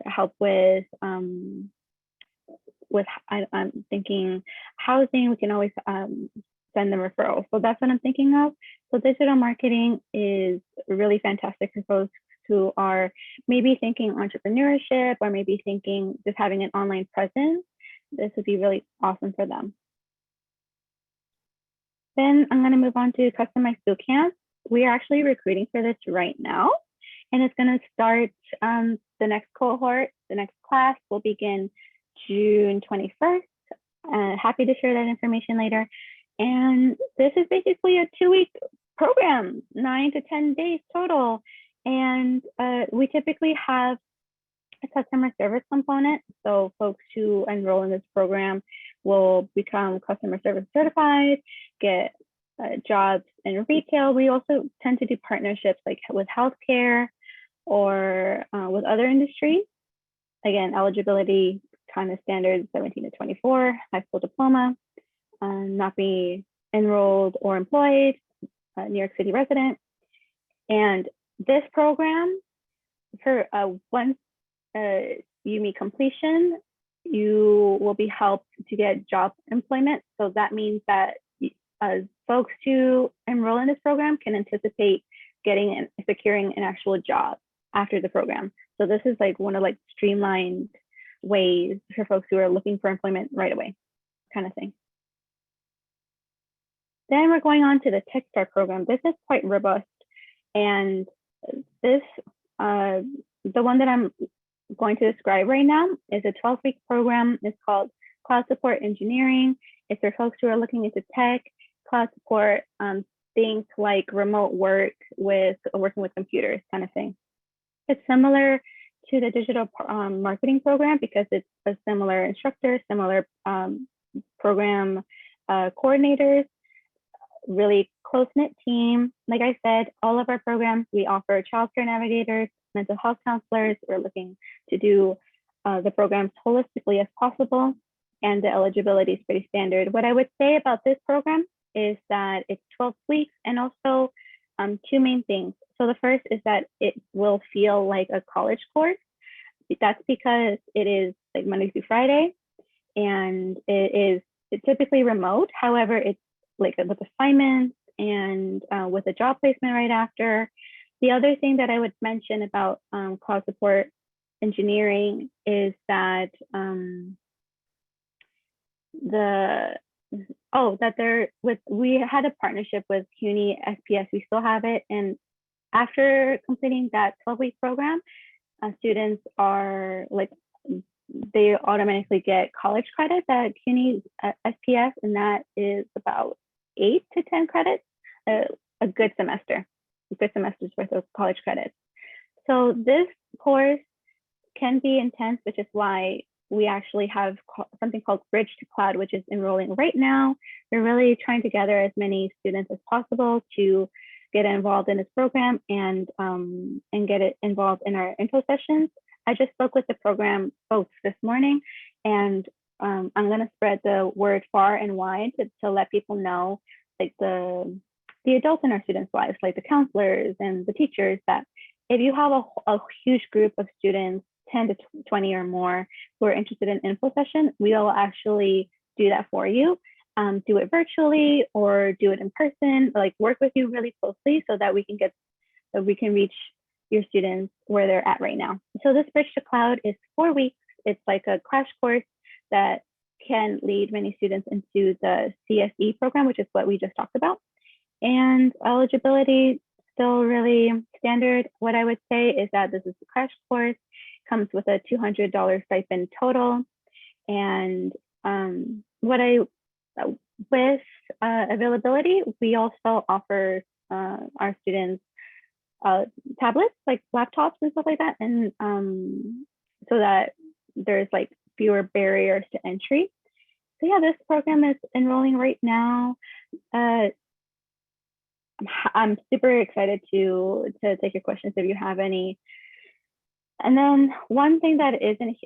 help with I'm thinking housing. We can always send them referrals. So that's what I'm thinking of. So digital marketing is really fantastic for folks who are maybe thinking entrepreneurship or maybe thinking just having an online presence. This would be really awesome for them. Then I'm going to move on to customized boot camp. We are actually recruiting for this right now, and it's going to start the next cohort. The next class will begin June 21st. Happy to share that information later. And this is basically a 2-week program, 9 to 10 days total. And we typically have a customer service component. So folks who enroll in this program will become customer service certified, get jobs in retail. We also tend to do partnerships like with healthcare or with other industries. Again, eligibility kind of standard 17 to 24, high school diploma, not be enrolled or employed, New York City resident. And this program, for once you meet completion, you will be helped to get job employment. So that means that folks who enroll in this program can anticipate getting and securing an actual job after the program. So this is like one of like streamlined ways for folks who are looking for employment right away, kind of thing. Then we're going on to the Tech Start program. This is quite robust, and this, the one that I'm going to describe right now is a 12-week program. It's called Cloud Support Engineering. It's for folks who are looking into tech, cloud support, things like remote work with working with computers, kind of thing. It's similar to the digital marketing program because it's a similar instructor, similar program coordinators, really close-knit team. Like I said, all of our programs, we offer childcare navigators, mental health counselors. We're looking to do the programs holistically as possible, and the eligibility is pretty standard. What I would say about this program is that it's 12 weeks, and also two main things. So the first is that it will feel like a college course. That's because it is like Monday through Friday, and it's typically remote. However, it's like with assignments and with a job placement right after. The other thing that I would mention about cloud support engineering is that we had a partnership with CUNY SPS. We still have it, and after completing that 12-week program, students are like, they automatically get college credits at CUNY SPS, and that is about 8 to 10 credits, a good semester's worth of college credits. So this course can be intense, which is why we actually have something called Bridge to Cloud, which is enrolling right now. We're really trying to gather as many students as possible to get involved in this program and get it involved in our info sessions. I just spoke with the program folks this morning, and I'm going to spread the word far and wide to let people know, like the adults in our students' lives, like the counselors and the teachers, that if you have a huge group of students, 10 to 20 or more, who are interested in info session, we will actually do that for you. Do it virtually or do it in person, like work with you really closely so that we can reach your students where they're at right now. So this Bridge to Cloud is 4 weeks. It's like a crash course that can lead many students into the CSE program, which is what we just talked about. And eligibility, still really standard. What I would say is that this is a crash course, comes with a $200 stipend total. And with availability, we also offer our students tablets, like laptops and stuff like that, and so that there's like fewer barriers to entry. So yeah, this program is enrolling right now. I'm super excited to take your questions if you have any. And then one thing that isn't,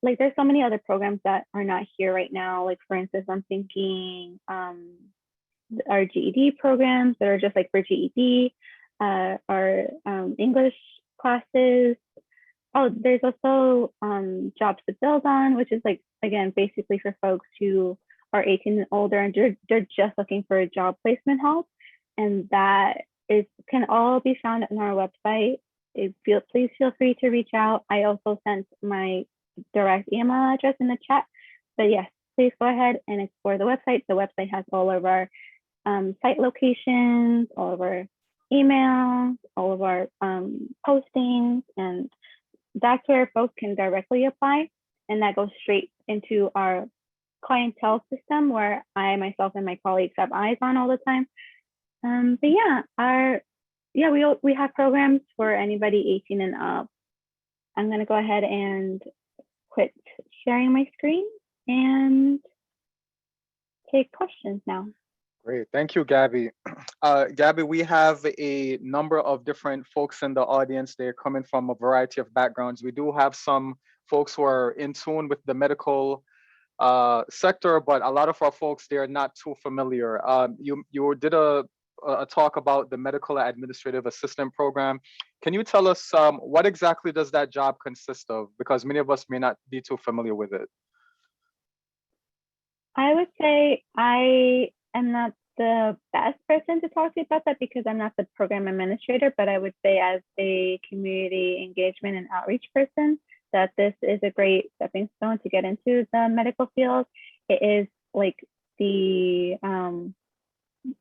there's so many other programs that are not here right now. Like for instance, I'm thinking our GED programs that are just like for GED, our English classes. Oh, there's also Jobs to Build On, which is like, again, basically for folks who are 18 and older and they're just looking for a job placement help. And that can all be found on our website. Please feel free to reach out. I also sent my direct email address in the chat. But yes, please go ahead and explore the website. The website has all of our site locations, all of our emails, all of our postings, and that's where folks can directly apply. And that goes straight into our clientele system where I, myself, and my colleagues have eyes on all the time. But yeah, we have programs for anybody 18 and up. I'm gonna go ahead and quit sharing my screen and take questions now. Great, thank you, Gabby. Gabby, we have a number of different folks in the audience. They're coming from a variety of backgrounds. We do have some folks who are in tune with the medical sector, but a lot of our folks, they're not too familiar. You did a talk about the medical administrative assistant program. Can you tell us what exactly does that job consist of? Because many of us may not be too familiar with it. I would say I am not the best person to talk to about that because I'm not the program administrator, but I would say as a community engagement and outreach person, that this is a great stepping stone to get into the medical field. It is like the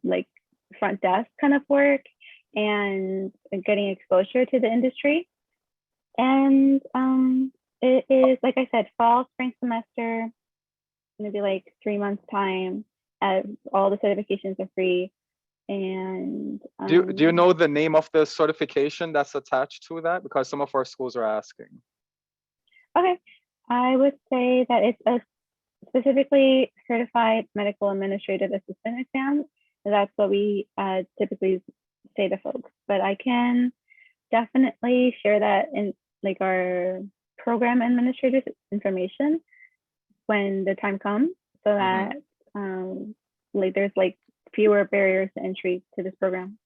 like front desk kind of work and getting exposure to the industry. And it is, like I said, fall, spring semester, maybe like 3 months time. All the certifications are free. And do you know the name of the certification that's attached to that? Because some of our schools are asking. Okay, I would say that it's a specifically certified medical administrative assistant exam. That's what we typically say to folks, but I can definitely share that in like our program administrative information when the time comes, so that like there's like fewer barriers to entry to this program.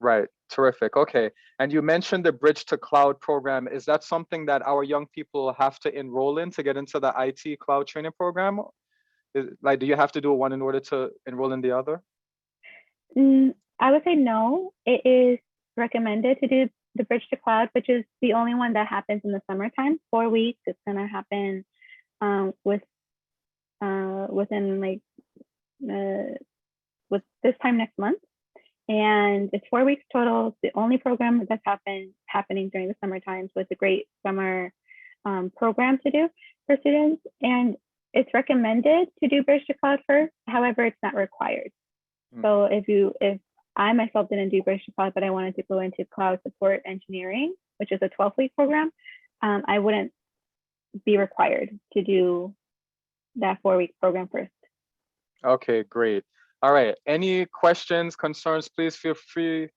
Right, terrific. Okay, and you mentioned the Bridge to Cloud program. Is that something that our young people have to enroll in to get into the IT cloud training program? Like, do you have to do one in order to enroll in the other? I would say no. It is recommended to do the Bridge to Cloud, which is the only one that happens in the summertime, 4 weeks. It's gonna happen within like with this time next month. And it's 4 weeks total. It's the only program that's happening during the summer times. So it's a great summer program to do for students. And it's recommended to do Bridge to Cloud first. However, it's not required. So if I myself didn't do Bridge to Cloud, but I wanted to go into cloud support engineering, which is a 12-week program, I wouldn't be required to do that 4-week program first. Okay, great. All right. Any questions, concerns, please feel free,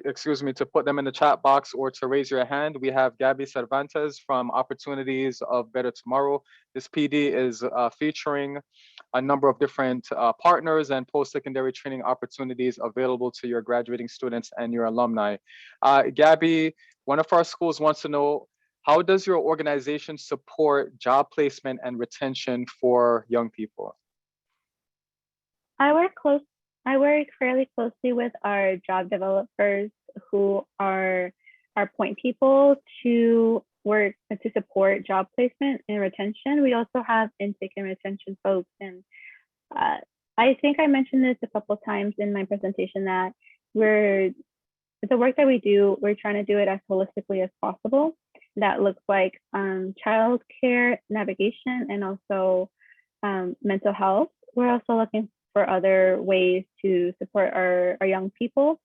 excuse me, to put them in the chat box or to raise your hand. We have Gabby Cervantes from Opportunities of Better Tomorrow. This PD is featuring a number of different partners and post-secondary training opportunities available to your graduating students and your alumni. Gabby, one of our schools wants to know, how does your organization support job placement and retention for young people? I work fairly closely with our job developers who are our point people to work to support job placement and retention. We also have intake and retention folks. And I think I mentioned this a couple of times in my presentation that the work that we do, we're trying to do it as holistically as possible. That looks like child care, navigation, and also mental health. We're also looking for other ways to support our young people.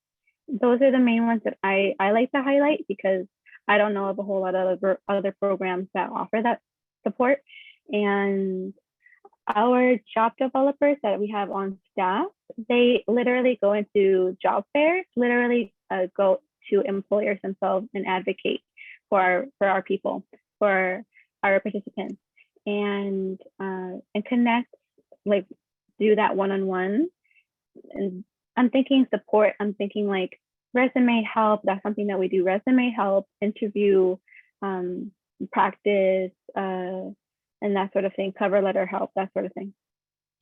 Those are the main ones that I like to highlight because I don't know of a whole lot of other programs that offer that support. And our job developers that we have on staff, they literally go into job fairs, literally go to employers themselves and advocate for our people, for our participants, and connect, like do that one-on-one. And I'm thinking support, I'm thinking like resume help, that's something that we do, resume help, interview, practice, and that sort of thing, cover letter help, that sort of thing.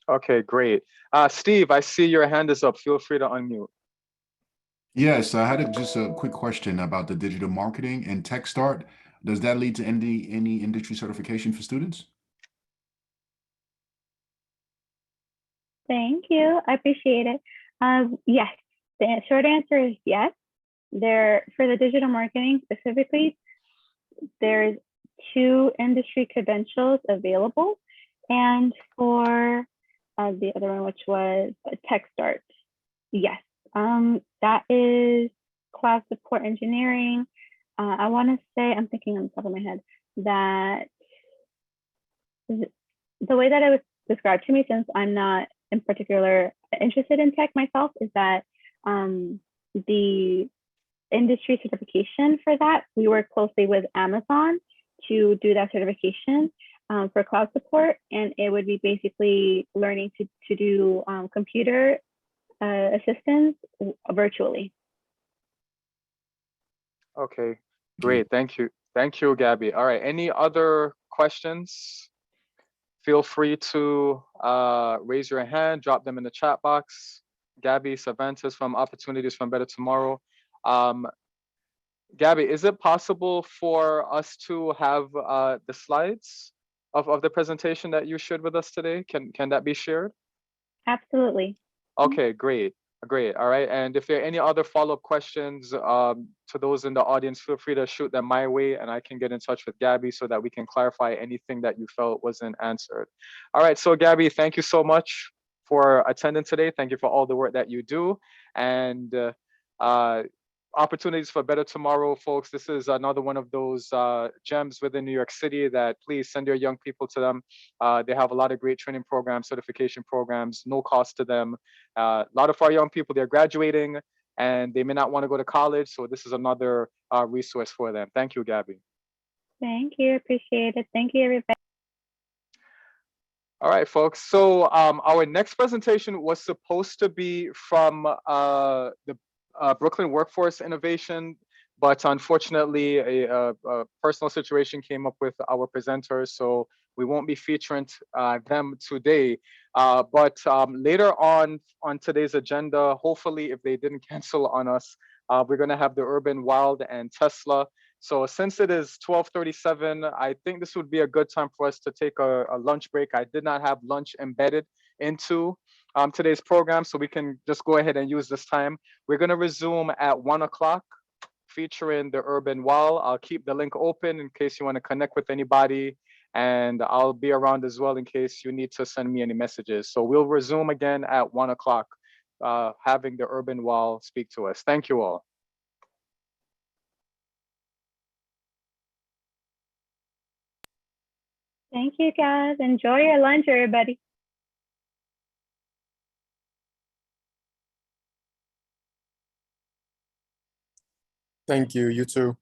Okay, great. Steve, I see your hand is up. Feel free to unmute. Yes, I had just a quick question about the digital marketing and tech start. Does that lead to any industry certification for students? Thank you, I appreciate it. Yes, the short answer is yes. For the digital marketing specifically, there's 2 industry credentials available. And for the other one, which was Tech Start, yes, that is cloud support engineering. I want to say, I'm thinking on the top of my head, that the way that it was described to me, since I'm not in particular interested in tech myself, is that the industry certification for that, we work closely with Amazon to do that certification for cloud support. And it would be basically learning to do computer assistance virtually. Okay, great. Thank you. Thank you, Gabby. All right, any other questions? Feel free to raise your hand, drop them in the chat box. Gabby Cervantes from Opportunities from Better Tomorrow. Gabby, is it possible for us to have the slides of the presentation that you shared with us today? Can that be shared? Absolutely. Okay, great. Great. All right. And if there are any other follow-up questions to those in the audience, feel free to shoot them my way and I can get in touch with Gabby so that we can clarify anything that you felt wasn't answered. All right. So Gabby, thank you so much for attending today. Thank you for all the work that you do. And Opportunities for Better Tomorrow, folks. This is another one of those gems within New York City that please send your young people to them. They have a lot of great training programs, certification programs, no cost to them. A lot of our young people, they're graduating and they may not want to go to college. So this is another resource for them. Thank you, Gabby. Thank you. Appreciate it. Thank you, everybody. All right, folks. So our next presentation was supposed to be from the Brooklyn Workforce Innovation, but unfortunately a personal situation came up with our presenters, so we won't be featuring them today. But later on today's agenda, hopefully if they didn't cancel on us, we're gonna have the Urban Wild and Tesla. So since it is 12:37, I think this would be a good time for us to take a lunch break. I did not have lunch embedded into today's program, so we can just go ahead and use this time. We're gonna resume at 1 o'clock featuring the Urban Wall. I'll keep the link open in case you wanna connect with anybody, and I'll be around as well in case you need to send me any messages. So we'll resume again at 1 o'clock, having the Urban Wall speak to us. Thank you all. Thank you, guys. Enjoy your lunch, everybody. Thank you. You too.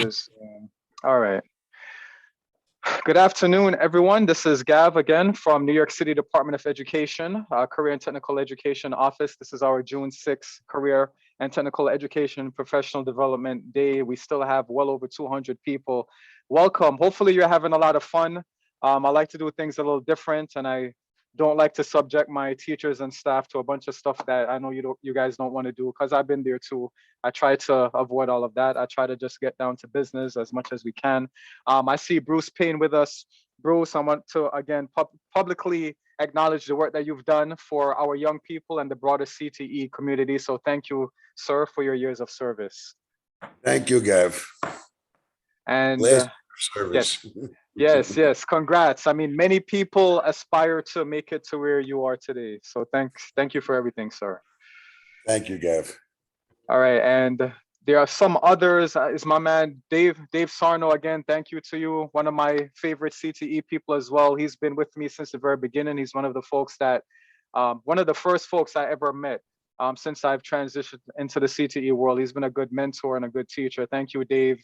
this. All right. Good afternoon, everyone. This is Gav again from New York City Department of Education, Career and Technical Education Office. This is our June 6th Career and Technical Education Professional Development Day. We still have well over 200 people. Welcome. Hopefully you're having a lot of fun. I like to do things a little different, and I don't like to subject my teachers and staff to a bunch of stuff that I know you guys don't want to do, because I've been there too. I try to avoid all of that. I try to just get down to business as much as we can. I see Bruce Payne with us. Bruce, I want to again publicly acknowledge the work that you've done for our young people and the broader CTE community. So thank you, sir, for your years of service. Thank you, Gav. And Last service. yes, congrats. I mean, many people aspire to make it to where you are today. So thank you for everything, sir. Thank you, Gav. All right, and there are some others. Is my man Dave Sarno again? Thank you to you. One of my favorite CTE people as well. He's been with me since the very beginning. He's one of the folks that, one of the first folks I ever met since I've transitioned into the CTE world. He's been a good mentor and a good teacher. Thank you, Dave.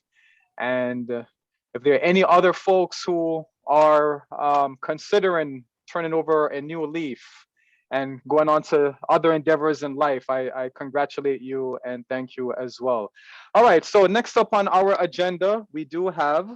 And if there are any other folks who are considering turning over a new leaf and going on to other endeavors in life, I congratulate you and thank you as well. All right, so next up on our agenda, we do have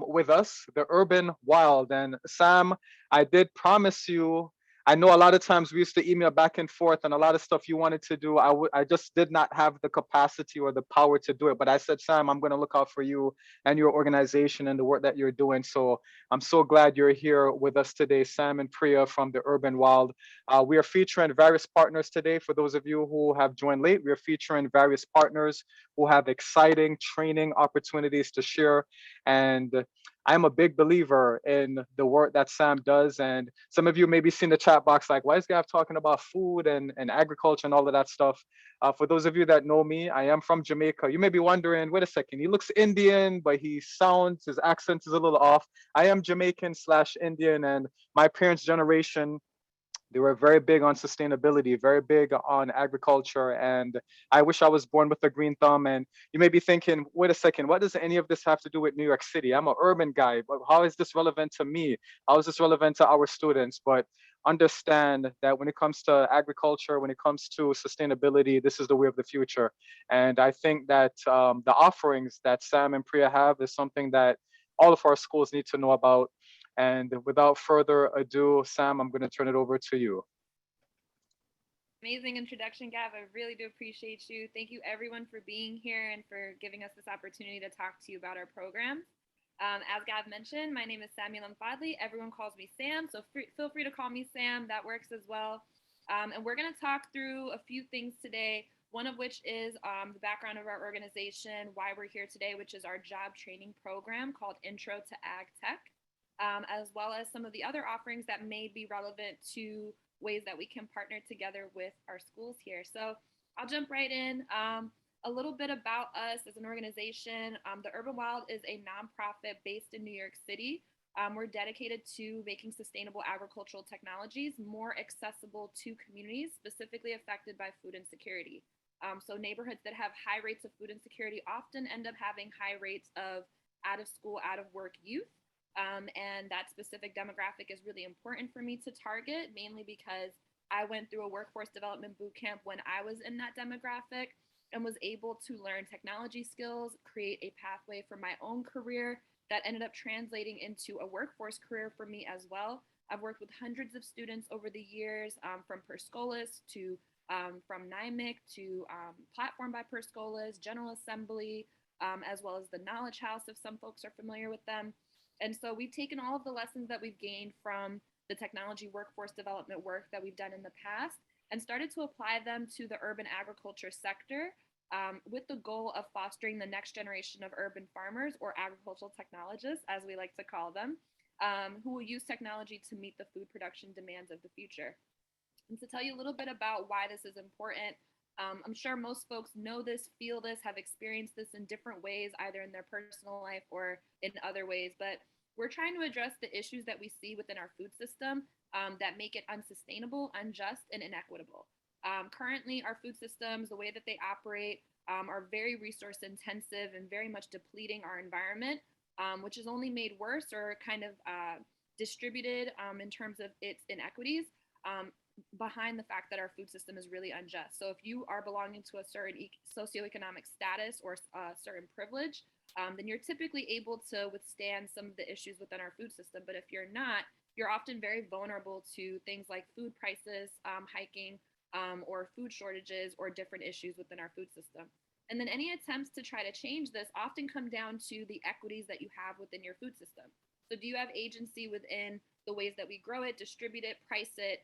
with us the Urban Wild. And Sam, I did promise you, I know a lot of times we used to email back and forth and a lot of stuff you wanted to do. I just did not have the capacity or the power to do it. But I said, Sam, I'm going to look out for you and your organization and the work that you're doing. So I'm so glad you're here with us today, Sam and Priya from the Urban Wild. We are featuring various partners today. For those of you who have joined late, we are featuring various partners who have exciting training opportunities to share. And I'm a big believer in the work that Sam does. And some of you maybe seen the chat box like, why is Gav talking about food and agriculture and all of that stuff? For those of you that know me, I am from Jamaica. You may be wondering, wait a second, he looks Indian, but his accent is a little off. I am Jamaican/Indian, and my parents' generation, they were very big on sustainability, very big on agriculture. And I wish I was born with a green thumb. And you may be thinking, wait a second, what does any of this have to do with New York City? I'm an urban guy, but how is this relevant to me? How is this relevant to our students? But understand that when it comes to agriculture, when it comes to sustainability, this is the way of the future. And I think that the offerings that Sam and Priya have is something that all of our schools need to know about. And without further ado, Sam, I'm going to turn it over to you. Amazing introduction, Gav. I really do appreciate you. Thank you everyone for being here and for giving us this opportunity to talk to you about our program. As Gav mentioned, my name is Samuel Fadley. Everyone calls me Sam, so feel free to call me Sam. That works as well. And we're going to talk through a few things today, one of which is the background of our organization, why we're here today, which is our job training program called Intro to Ag Tech. As well as some of the other offerings that may be relevant to ways that we can partner together with our schools here. So I'll jump right in. A little bit about us as an organization. The Urban Wild is a nonprofit based in New York City. We're dedicated to making sustainable agricultural technologies more accessible to communities specifically affected by food insecurity. So neighborhoods that have high rates of food insecurity often end up having high rates of out of school, out of work youth. And that specific demographic is really important for me to target, mainly because I went through a workforce development boot camp when I was in that demographic and was able to learn technology skills, create a pathway for my own career that ended up translating into a workforce career for me as well. I've worked with hundreds of students over the years, from Perscolas to from NYMIC to Platform by Perscolas, General Assembly, as well as the Knowledge House, if some folks are familiar with them. And so we've taken all of the lessons that we've gained from the technology workforce development work that we've done in the past and started to apply them to the urban agriculture sector with the goal of fostering the next generation of urban farmers, or agricultural technologists, as we like to call them, who will use technology to meet the food production demands of the future. And to tell you a little bit about why this is important, I'm sure most folks know this, feel this, have experienced this in different ways, either in their personal life or in other ways, but we're trying to address the issues that we see within our food system that make it unsustainable, unjust, and inequitable. Currently, our food systems, the way that they operate, are very resource intensive and very much depleting our environment, which is only made worse or kind of distributed in terms of its inequities behind the fact that our food system is really unjust. So if you are belonging to a certain socioeconomic status or a certain privilege, then you're typically able to withstand some of the issues within our food system. But if you're not, you're often very vulnerable to things like food prices hiking, or food shortages or different issues within our food system. And then any attempts to try to change this often come down to the equities that you have within your food system. So do you have agency within the ways that we grow it, distribute it, price it,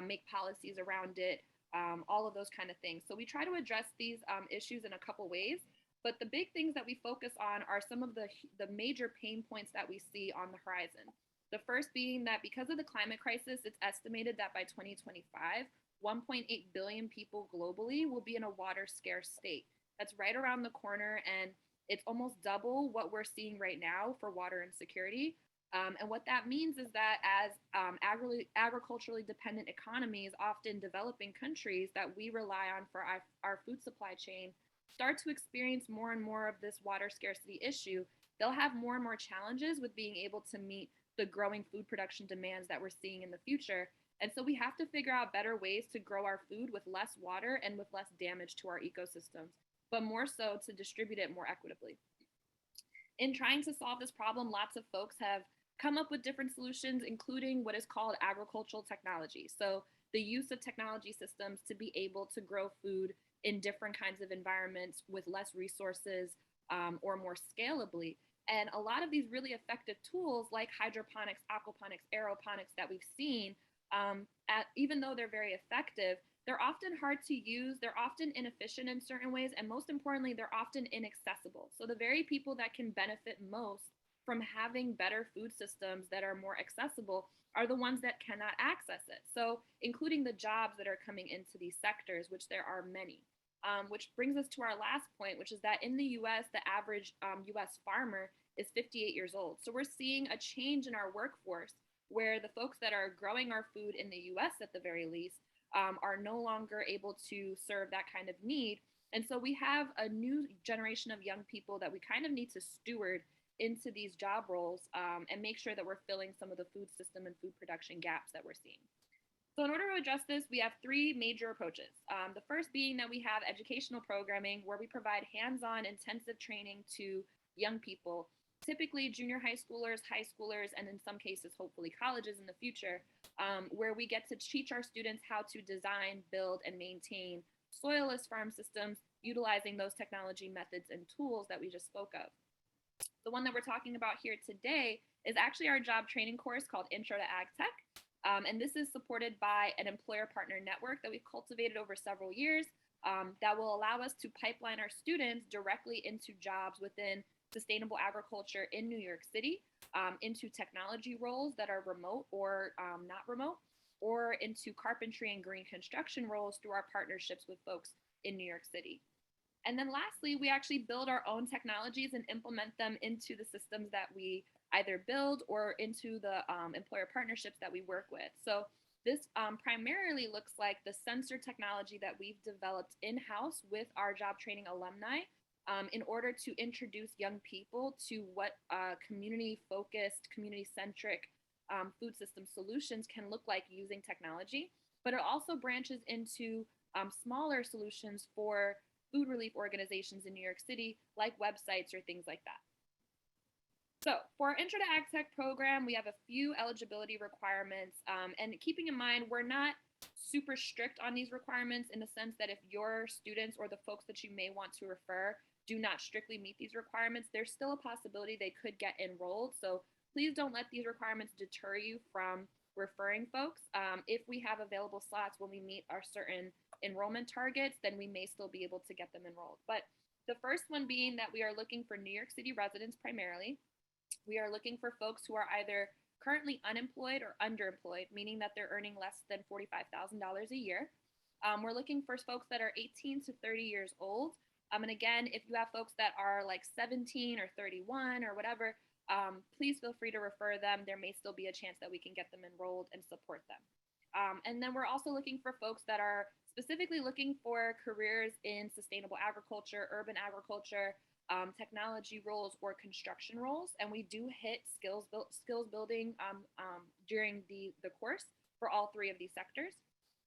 make policies around it, all of those kind of things. So we try to address these issues in a couple ways, but the big things that we focus on are some of the major pain points that we see on the horizon. The first being that because of the climate crisis, it's estimated that by 2025, 1.8 billion people globally will be in a water scarce state. That's right around the corner, and it's almost double what we're seeing right now for water insecurity. And what that means is that as agriculturally dependent economies, often developing countries that we rely on for our food supply chain, start to experience more and more of this water scarcity issue, they'll have more and more challenges with being able to meet the growing food production demands that we're seeing in the future. And so we have to figure out better ways to grow our food with less water and with less damage to our ecosystems, but more so to distribute it more equitably. In trying to solve this problem, lots of folks have come up with different solutions, including what is called agricultural technology. So the use of technology systems to be able to grow food in different kinds of environments with less resources or more scalably. And a lot of these really effective tools like hydroponics, aquaponics, aeroponics that we've seen, even though they're very effective, they're often hard to use, they're often inefficient in certain ways, and most importantly, they're often inaccessible. So the very people that can benefit most from having better food systems that are more accessible are the ones that cannot access it. So including the jobs that are coming into these sectors, which there are many. Which brings us to our last point, which is that in the US, the average US farmer is 58 years old. So we're seeing a change in our workforce where the folks that are growing our food in the US at the very least are no longer able to serve that kind of need. And so we have a new generation of young people that we kind of need to steward into these job roles and make sure that we're filling some of the food system and food production gaps that we're seeing. So in order to address this, we have three major approaches. The first being that we have educational programming where we provide hands-on intensive training to young people, typically junior high schoolers, and in some cases, hopefully colleges in the future, where we get to teach our students how to design, build, and maintain soilless farm systems utilizing those technology methods and tools that we just spoke of. The one that we're talking about here today is actually our job training course called Intro to Ag Tech. And this is supported by an employer partner network that we've cultivated over several years that will allow us to pipeline our students directly into jobs within sustainable agriculture in New York City, into technology roles that are remote or not remote, or into carpentry and green construction roles through our partnerships with folks in New York City. And then lastly, we actually build our own technologies and implement them into the systems that we either build or into the employer partnerships that we work with. So this primarily looks like the sensor technology that we've developed in-house with our job training alumni in order to introduce young people to what community-focused, community-centric food system solutions can look like using technology. But it also branches into smaller solutions for food relief organizations in New York City, like websites or things like that. So for our Intro to Ag Tech program, we have a few eligibility requirements. And keeping in mind, we're not super strict on these requirements in the sense that if your students or the folks that you may want to refer do not strictly meet these requirements, there's still a possibility they could get enrolled. So please don't let these requirements deter you from referring folks. If we have available slots when we meet our certain enrollment targets, then we may still be able to get them enrolled. But the first one being that we are looking for New York City residents primarily. We are looking for folks who are either currently unemployed or underemployed, meaning that they're earning less than $45,000 a year. We're looking for folks that are 18 to 30 years old. And again, if you have folks that are like 17 or 31 or whatever, please feel free to refer them. There may still be a chance that we can get them enrolled and support them. And then we're also looking for folks that are specifically looking for careers in sustainable agriculture, urban agriculture, technology roles, or construction roles. And we do hit skills building during the course for all three of these sectors.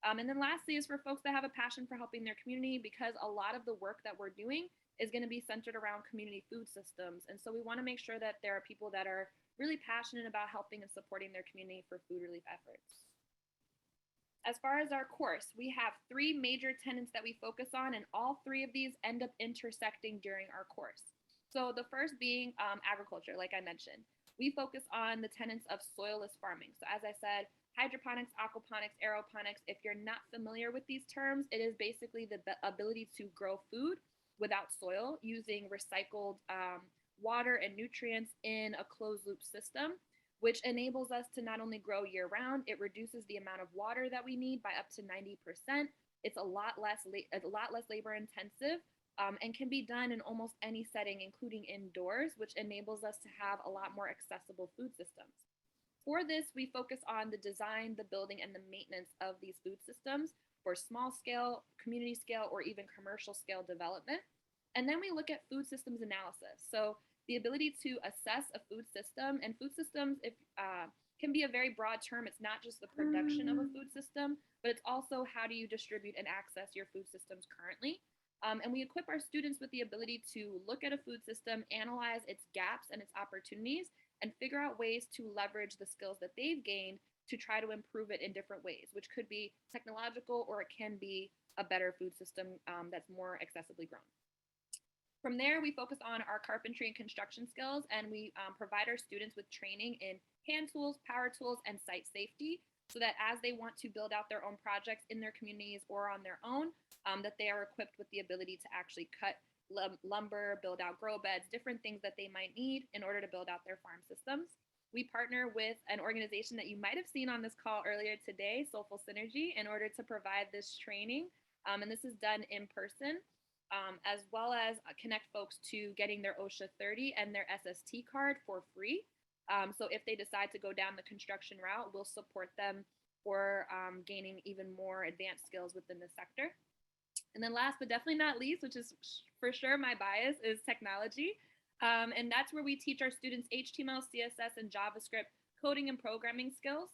And then lastly is for folks that have a passion for helping their community, because a lot of the work that we're doing is going to be centered around community food systems. And so we want to make sure that there are people that are really passionate about helping and supporting their community for food relief efforts. As far as our course, we have three major tenets that we focus on, and all three of these end up intersecting during our course. So the first being agriculture, like I mentioned. We focus on the tenets of soilless farming. So as I said, hydroponics, aquaponics, aeroponics, if you're not familiar with these terms, it is basically the ability to grow food without soil using recycled water and nutrients in a closed loop system, which enables us to not only grow year round, it reduces the amount of water that we need by up to 90%. It's a lot less labor intensive and can be done in almost any setting, including indoors, which enables us to have a lot more accessible food systems. For this, we focus on the design, the building, and the maintenance of these food systems for small scale, community scale, or even commercial scale development. And then we look at food systems analysis. So the ability to assess a food system, and food systems can be a very broad term. It's not just the production of a food system, but it's also how do you distribute and access your food systems currently. And we equip our students with the ability to look at a food system, analyze its gaps and its opportunities, and figure out ways to leverage the skills that they've gained to try to improve it in different ways, which could be technological, or it can be a better food system that's more accessibly grown. From there, we focus on our carpentry and construction skills, and we provide our students with training in hand tools, power tools, and site safety, so that as they want to build out their own projects in their communities or on their own, that they are equipped with the ability to actually cut lumber, build out grow beds, different things that they might need in order to build out their farm systems. We partner with an organization that you might have seen on this call earlier today, Soulful Synergy, in order to provide this training. And this is done in person, as well as connect folks to getting their OSHA 30 and their SST card for free. So if they decide to go down the construction route, we'll support them for gaining even more advanced skills within the sector. And then last but definitely not least, which is for sure my bias, is technology. And that's where we teach our students HTML, CSS, and JavaScript coding and programming skills.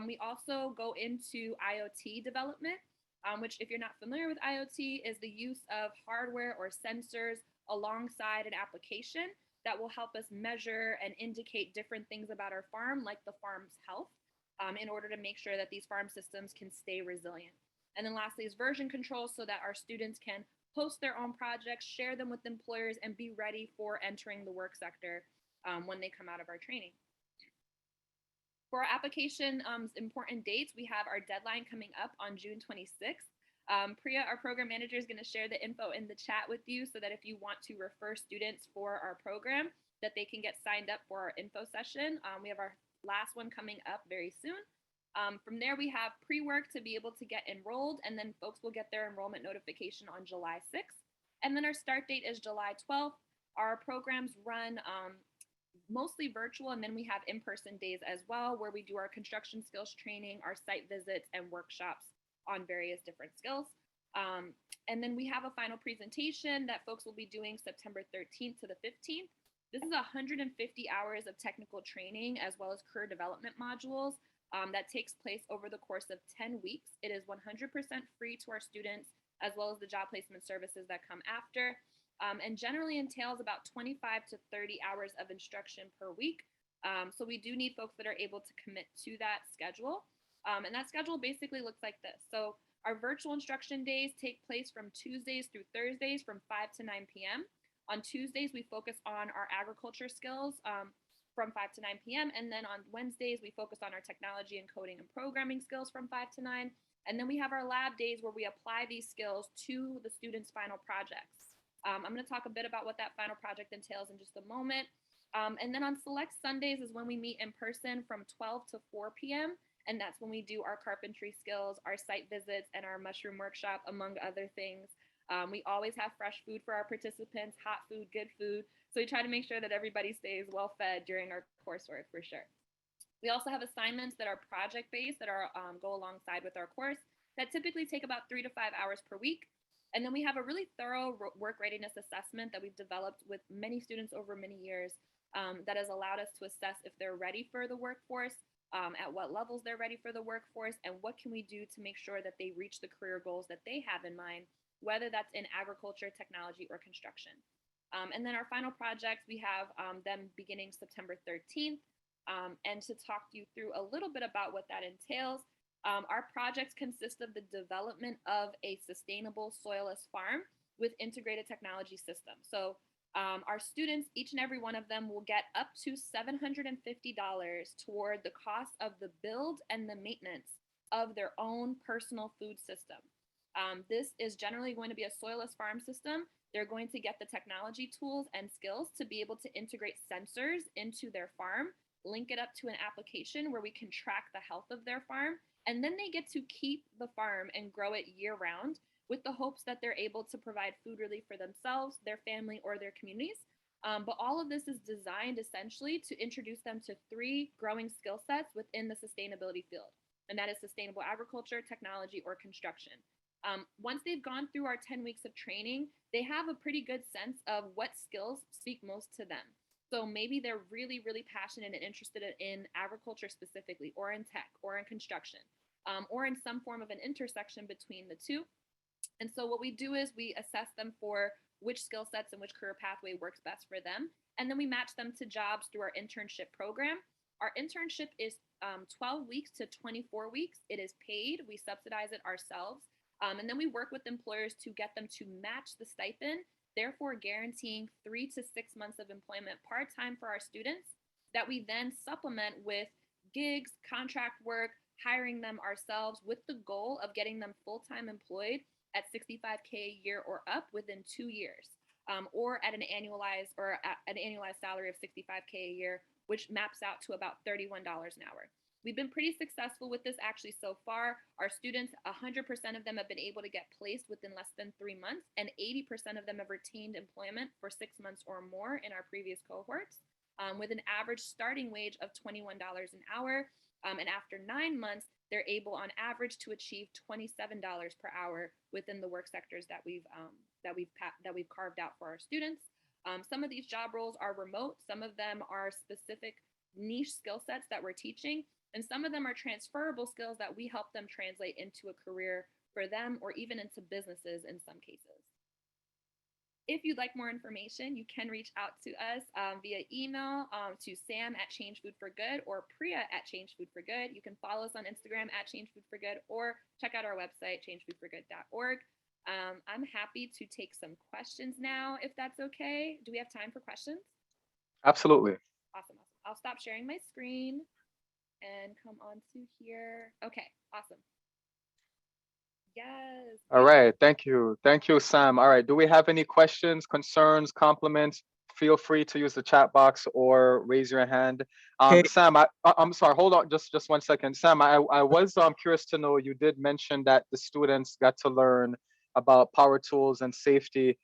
We also go into IoT development, which, if you're not familiar with IoT, is the use of hardware or sensors alongside an application that will help us measure and indicate different things about our farm, like the farm's health, in order to make sure that these farm systems can stay resilient. And then lastly is version control, so that our students can host their own projects, share them with employers, and be ready for entering the work sector when they come out of our training. For our application important dates, we have our deadline coming up on June 26th. Priya, our program manager, is going to share the info in the chat with you, so that if you want to refer students for our program, that they can get signed up for our info session. We have our last one coming up very soon. From there, we have pre-work to be able to get enrolled, and then folks will get their enrollment notification on July 6th. And then our start date is July 12th. Our programs run mostly virtual, and then we have in-person days as well, where we do our construction skills training, our site visits, and workshops on various different skills. And then we have a final presentation that folks will be doing September 13th to the 15th. This is 150 hours of technical training, as well as career development modules. That takes place over the course of 10 weeks. It is 100% free to our students, as well as the job placement services that come after, and generally entails about 25 to 30 hours of instruction per week. So we do need folks that are able to commit to that schedule. And that schedule basically looks like this. So our virtual instruction days take place from Tuesdays through Thursdays from 5 to 9 p.m. On Tuesdays, we focus on our agriculture skills from 5 to 9 p.m. And then on Wednesdays, we focus on our technology and coding and programming skills from 5 to 9. And then we have our lab days where we apply these skills to the students' final projects. I'm going to talk a bit about what that final project entails in just a moment. And then on select Sundays is when we meet in person from 12 to 4 p.m. And that's when we do our carpentry skills, our site visits, and our mushroom workshop, among other things. We always have fresh food for our participants, hot food, good food. So we try to make sure that everybody stays well fed during our coursework for sure. We also have assignments that are project-based that are go alongside with our course. that typically take about 3 to 5 hours per week. And then we have a really thorough work readiness assessment that we've developed with many students over many years that has allowed us to assess if they're ready for the workforce, at what levels they're ready for the workforce, and what can we do to make sure that they reach the career goals that they have in mind, whether that's in agriculture, technology, or construction. And then our final projects, we have them beginning September 13th. And to talk you through a little bit about what that entails, our projects consist of the development of a sustainable soilless farm with integrated technology systems. So our students, each and every one of them, will get up to $750 toward the cost of the build and the maintenance of their own personal food system. This is generally going to be a soilless farm system. They're going to get the technology tools and skills to be able to integrate sensors into their farm, link it up to an application where we can track the health of their farm, and then they get to keep the farm and grow it year round with the hopes that they're able to provide food relief for themselves, their family, or their communities. But all of this is designed essentially to introduce them to 3 growing skill sets within the sustainability field, and that is sustainable agriculture, technology, or construction. Once they've gone through our 10 weeks of training, they have a pretty good sense of what skills speak most to them. So maybe they're really, really passionate and interested in agriculture specifically, or in tech, or in construction, or in some form of an intersection between the two. And so what we do is we assess them for which skill sets and which career pathway works best for them. And then we match them to jobs through our internship program. Our internship is 12 weeks to 24 weeks. It is paid. We subsidize it ourselves. And then we work with employers to get them to match the stipend, therefore guaranteeing 3 to 6 months of employment part-time for our students that we then supplement with gigs, contract work, hiring them ourselves with the goal of getting them full-time employed at $65K a year or up within 2 years, or at an annualized salary of $65K a year, which maps out to about $31 an hour. We've been pretty successful with this actually so far. Our students, 100% of them have been able to get placed within less than 3 months, and 80% of them have retained employment for 6 months or more in our previous cohorts, with an average starting wage of $21 an hour. And after 9 months, they're able on average to achieve $27 per hour within the work sectors that we've carved out for our students. Some of these job roles are remote. Some of them are specific niche skill sets that we're teaching. And some of them are transferable skills that we help them translate into a career for them, or even into businesses in some cases. If you'd like more information, you can reach out to us via email to sam@changefoodforgood or priya@changefoodforgood. You can follow us on Instagram @changefoodforgood, or check out our website, changefoodforgood.org. I'm happy to take some questions now, if that's okay. Do we have time for questions? Absolutely. Awesome. I'll stop sharing my screen and come on to here. Okay, awesome. Yes. All right. Thank you. Thank you, Sam. All right. Do we have any questions, concerns, compliments? Feel free to use the chat box or raise your hand. Sam, I'm sorry. Hold on, just 1 second. Sam, I was curious to know, you did mention that the students got to learn about power tools and safety.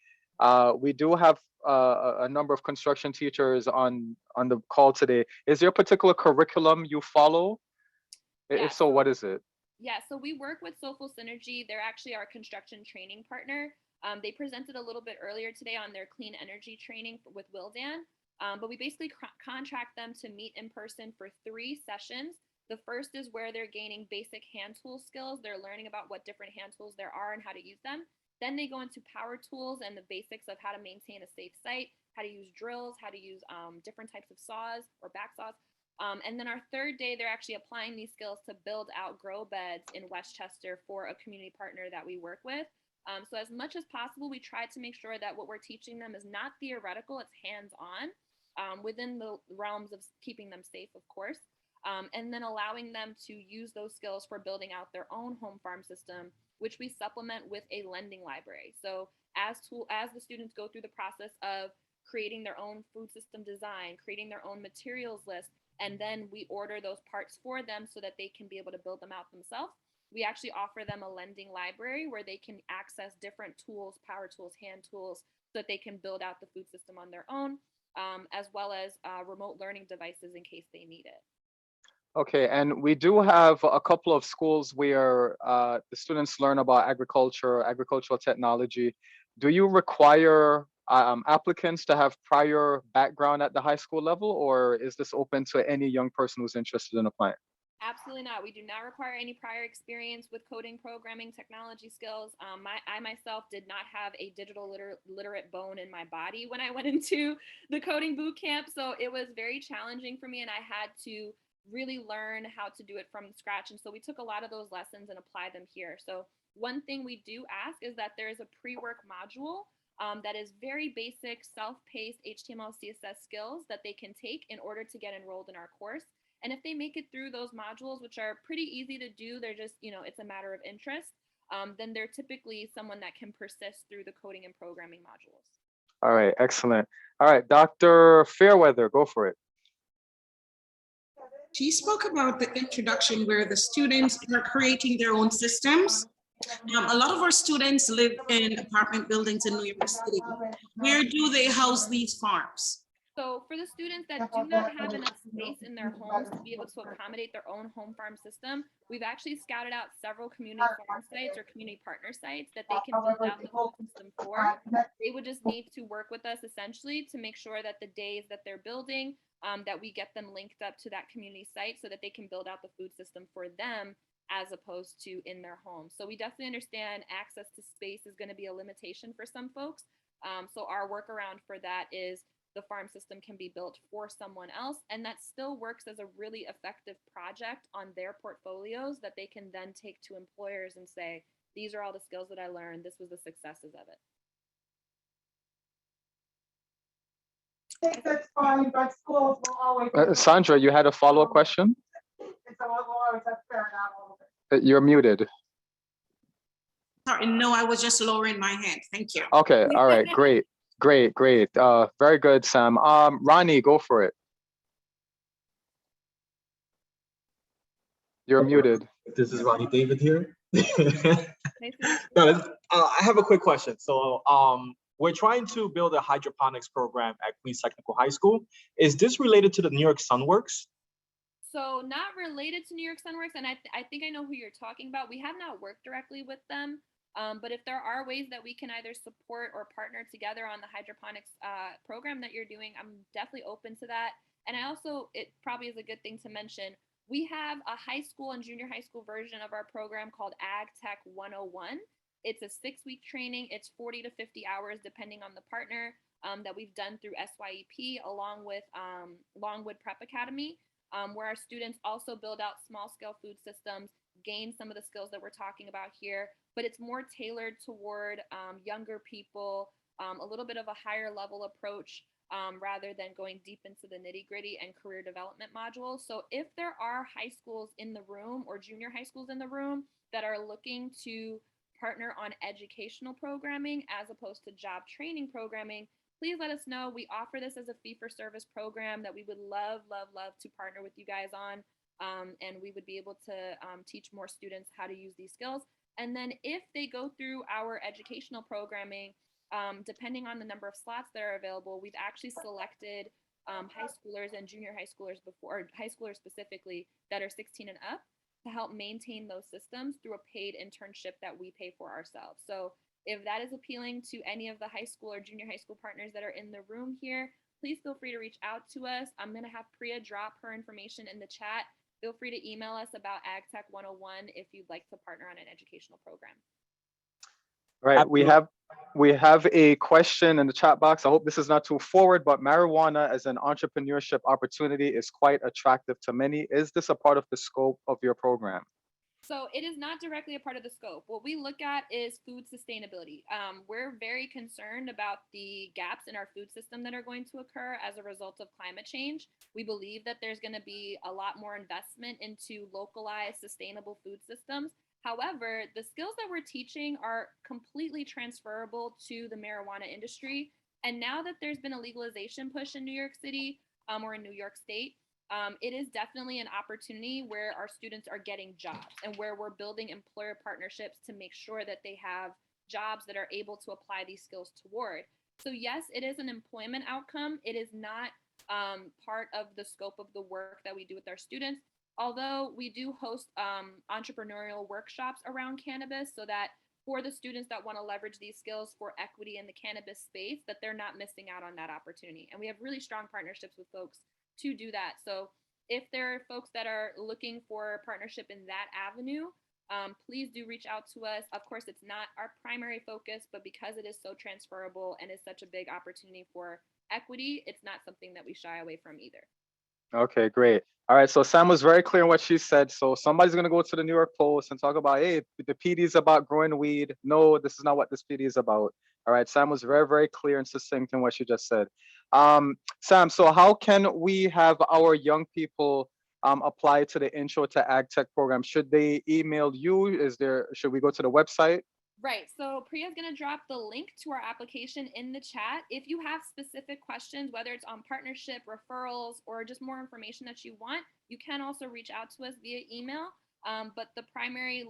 We do have a number of construction teachers on the call today. Is there a particular curriculum you follow? Yeah. If so, what is it? Yeah, so we work with Soulful Synergy. They're actually our construction training partner. They presented a little bit earlier today on their clean energy training with Wildan, but we basically contract them to meet in person for 3 sessions. The first is where they're gaining basic hand tool skills. They're learning about what different hand tools there are and how to use them. Then they go into power tools and the basics of how to maintain a safe site, how to use drills, how to use different types of saws or back saws. And then our 3rd day, they're actually applying these skills to build out grow beds in Westchester for a community partner that we work with. So as much as possible, we try to make sure that what we're teaching them is not theoretical, it's hands-on within the realms of keeping them safe, of course, and then allowing them to use those skills for building out their own home farm system, which we supplement with a lending library. So as the students go through the process of creating their own food system design, creating their own materials list, and then we order those parts for them so that they can be able to build them out themselves, we actually offer them a lending library where they can access different tools, power tools, hand tools, so that they can build out the food system on their own, as well as remote learning devices in case they need it. Okay, and we do have a couple of schools where the students learn about agriculture, agricultural technology. Do you require applicants to have prior background at the high school level, or is this open to any young person who's interested in applying? Absolutely not. We do not require any prior experience with coding, programming, technology skills. I myself did not have a digital literate bone in my body when I went into the coding boot camp. So it was very challenging for me, and I had to really learn how to do it from scratch. And so we took a lot of those lessons and applied them here. So one thing we do ask is that there is a pre-work module that is very basic, self-paced HTML, CSS skills that they can take in order to get enrolled in our course. And if they make it through those modules, which are pretty easy to do, they're just, it's a matter of interest, then they're typically someone that can persist through the coding and programming modules. All right, excellent. All right, Dr. Fairweather, go for it. She spoke about the introduction where the students are creating their own systems. A lot of our students live in apartment buildings in New York City. Where do they house these farms? So for the students that do not have enough space in their homes to be able to accommodate their own home farm system, we've actually scouted out several community farm sites or community partner sites that they can build out the food system for. They would just need to work with us essentially to make sure that the days that they're building, that we get them linked up to that community site so that they can build out the food system for them as opposed to in their home. So we definitely understand access to space is going to be a limitation for some folks. So our workaround for that is the farm system can be built for someone else, and that still works as a really effective project on their portfolios that they can then take to employers and say, these are all the skills that I learned, this was the successes of it. I think that's fine, but schools will always. Sandra, you had a follow-up question? So we'll always have to figure it out a little bit. You're muted. Sorry, no, I was just lowering my hand. Thank you. Okay, all right, great. Great. Very good, Sam. Ronnie, go for it. You're muted. This is Ronnie David here. I have a quick question. So we're trying to build a hydroponics program at Queens Technical High School. Is this related to the New York Sunworks? So not related to New York Sunworks, and I think I know who you're talking about. We have not worked directly with them. But if there are ways that we can either support or partner together on the hydroponics program that you're doing, I'm definitely open to that. And it probably is a good thing to mention, we have a high school and junior high school version of our program called Ag Tech 101. It's a 6-week training. It's 40 to 50 hours, depending on the partner, that we've done through SYEP along with Longwood Prep Academy, where our students also build out small scale food systems, gain some of the skills that we're talking about here, but it's more tailored toward younger people, a little bit of a higher level approach rather than going deep into the nitty gritty and career development modules. So if there are high schools in the room or junior high schools in the room that are looking to partner on educational programming as opposed to job training programming, please let us know. We offer this as a fee-for-service program that we would love to partner with you guys on. And we would be able to teach more students how to use these skills. And then if they go through our educational programming, depending on the number of slots that are available, we've actually selected high schoolers and junior high schoolers before, or high schoolers specifically, that are 16 and up to help maintain those systems through a paid internship that we pay for ourselves. So if that is appealing to any of the high school or junior high school partners that are in the room here, please feel free to reach out to us. I'm going to have Priya drop her information in the chat. Feel free to email us about AgTech 101 if you'd like to partner on an educational program. Right, we have a question in the chat box. I hope this is not too forward, but marijuana as an entrepreneurship opportunity is quite attractive to many. Is this a part of the scope of your program? So it is not directly a part of the scope. What we look at is food sustainability. We're very concerned about the gaps in our food system that are going to occur as a result of climate change. We believe that there's going to be a lot more investment into localized, sustainable food systems. However, the skills that we're teaching are completely transferable to the marijuana industry. And now that there's been a legalization push in New York City or in New York State, it is definitely an opportunity where our students are getting jobs and where we're building employer partnerships to make sure that they have jobs that are able to apply these skills toward. So yes, it is an employment outcome. It is not part of the scope of the work that we do with our students. although we do host entrepreneurial workshops around cannabis so that for the students that want to leverage these skills for equity in the cannabis space, that they're not missing out on that opportunity. And we have really strong partnerships with folks to do that. So if there are folks that are looking for partnership in that avenue, please do reach out to us. Of course, it's not our primary focus, but because it is so transferable and is such a big opportunity for equity, it's not something that we shy away from either. Okay, great. All right, so Sam was very clear in what she said. So somebody's gonna go to the New York Post and talk about, hey, the PD is about growing weed. No, this is not what this PD is about. All right, Sam was very, very clear and succinct in what she just said. Sam, so how can we have our young people apply to the Intro to Ag Tech program? Should they email you? Should we go to the website? Right. So Priya's going to drop the link to our application in the chat. If you have specific questions, whether it's on partnership, referrals, or just more information that you want, you can also reach out to us via email. But the primary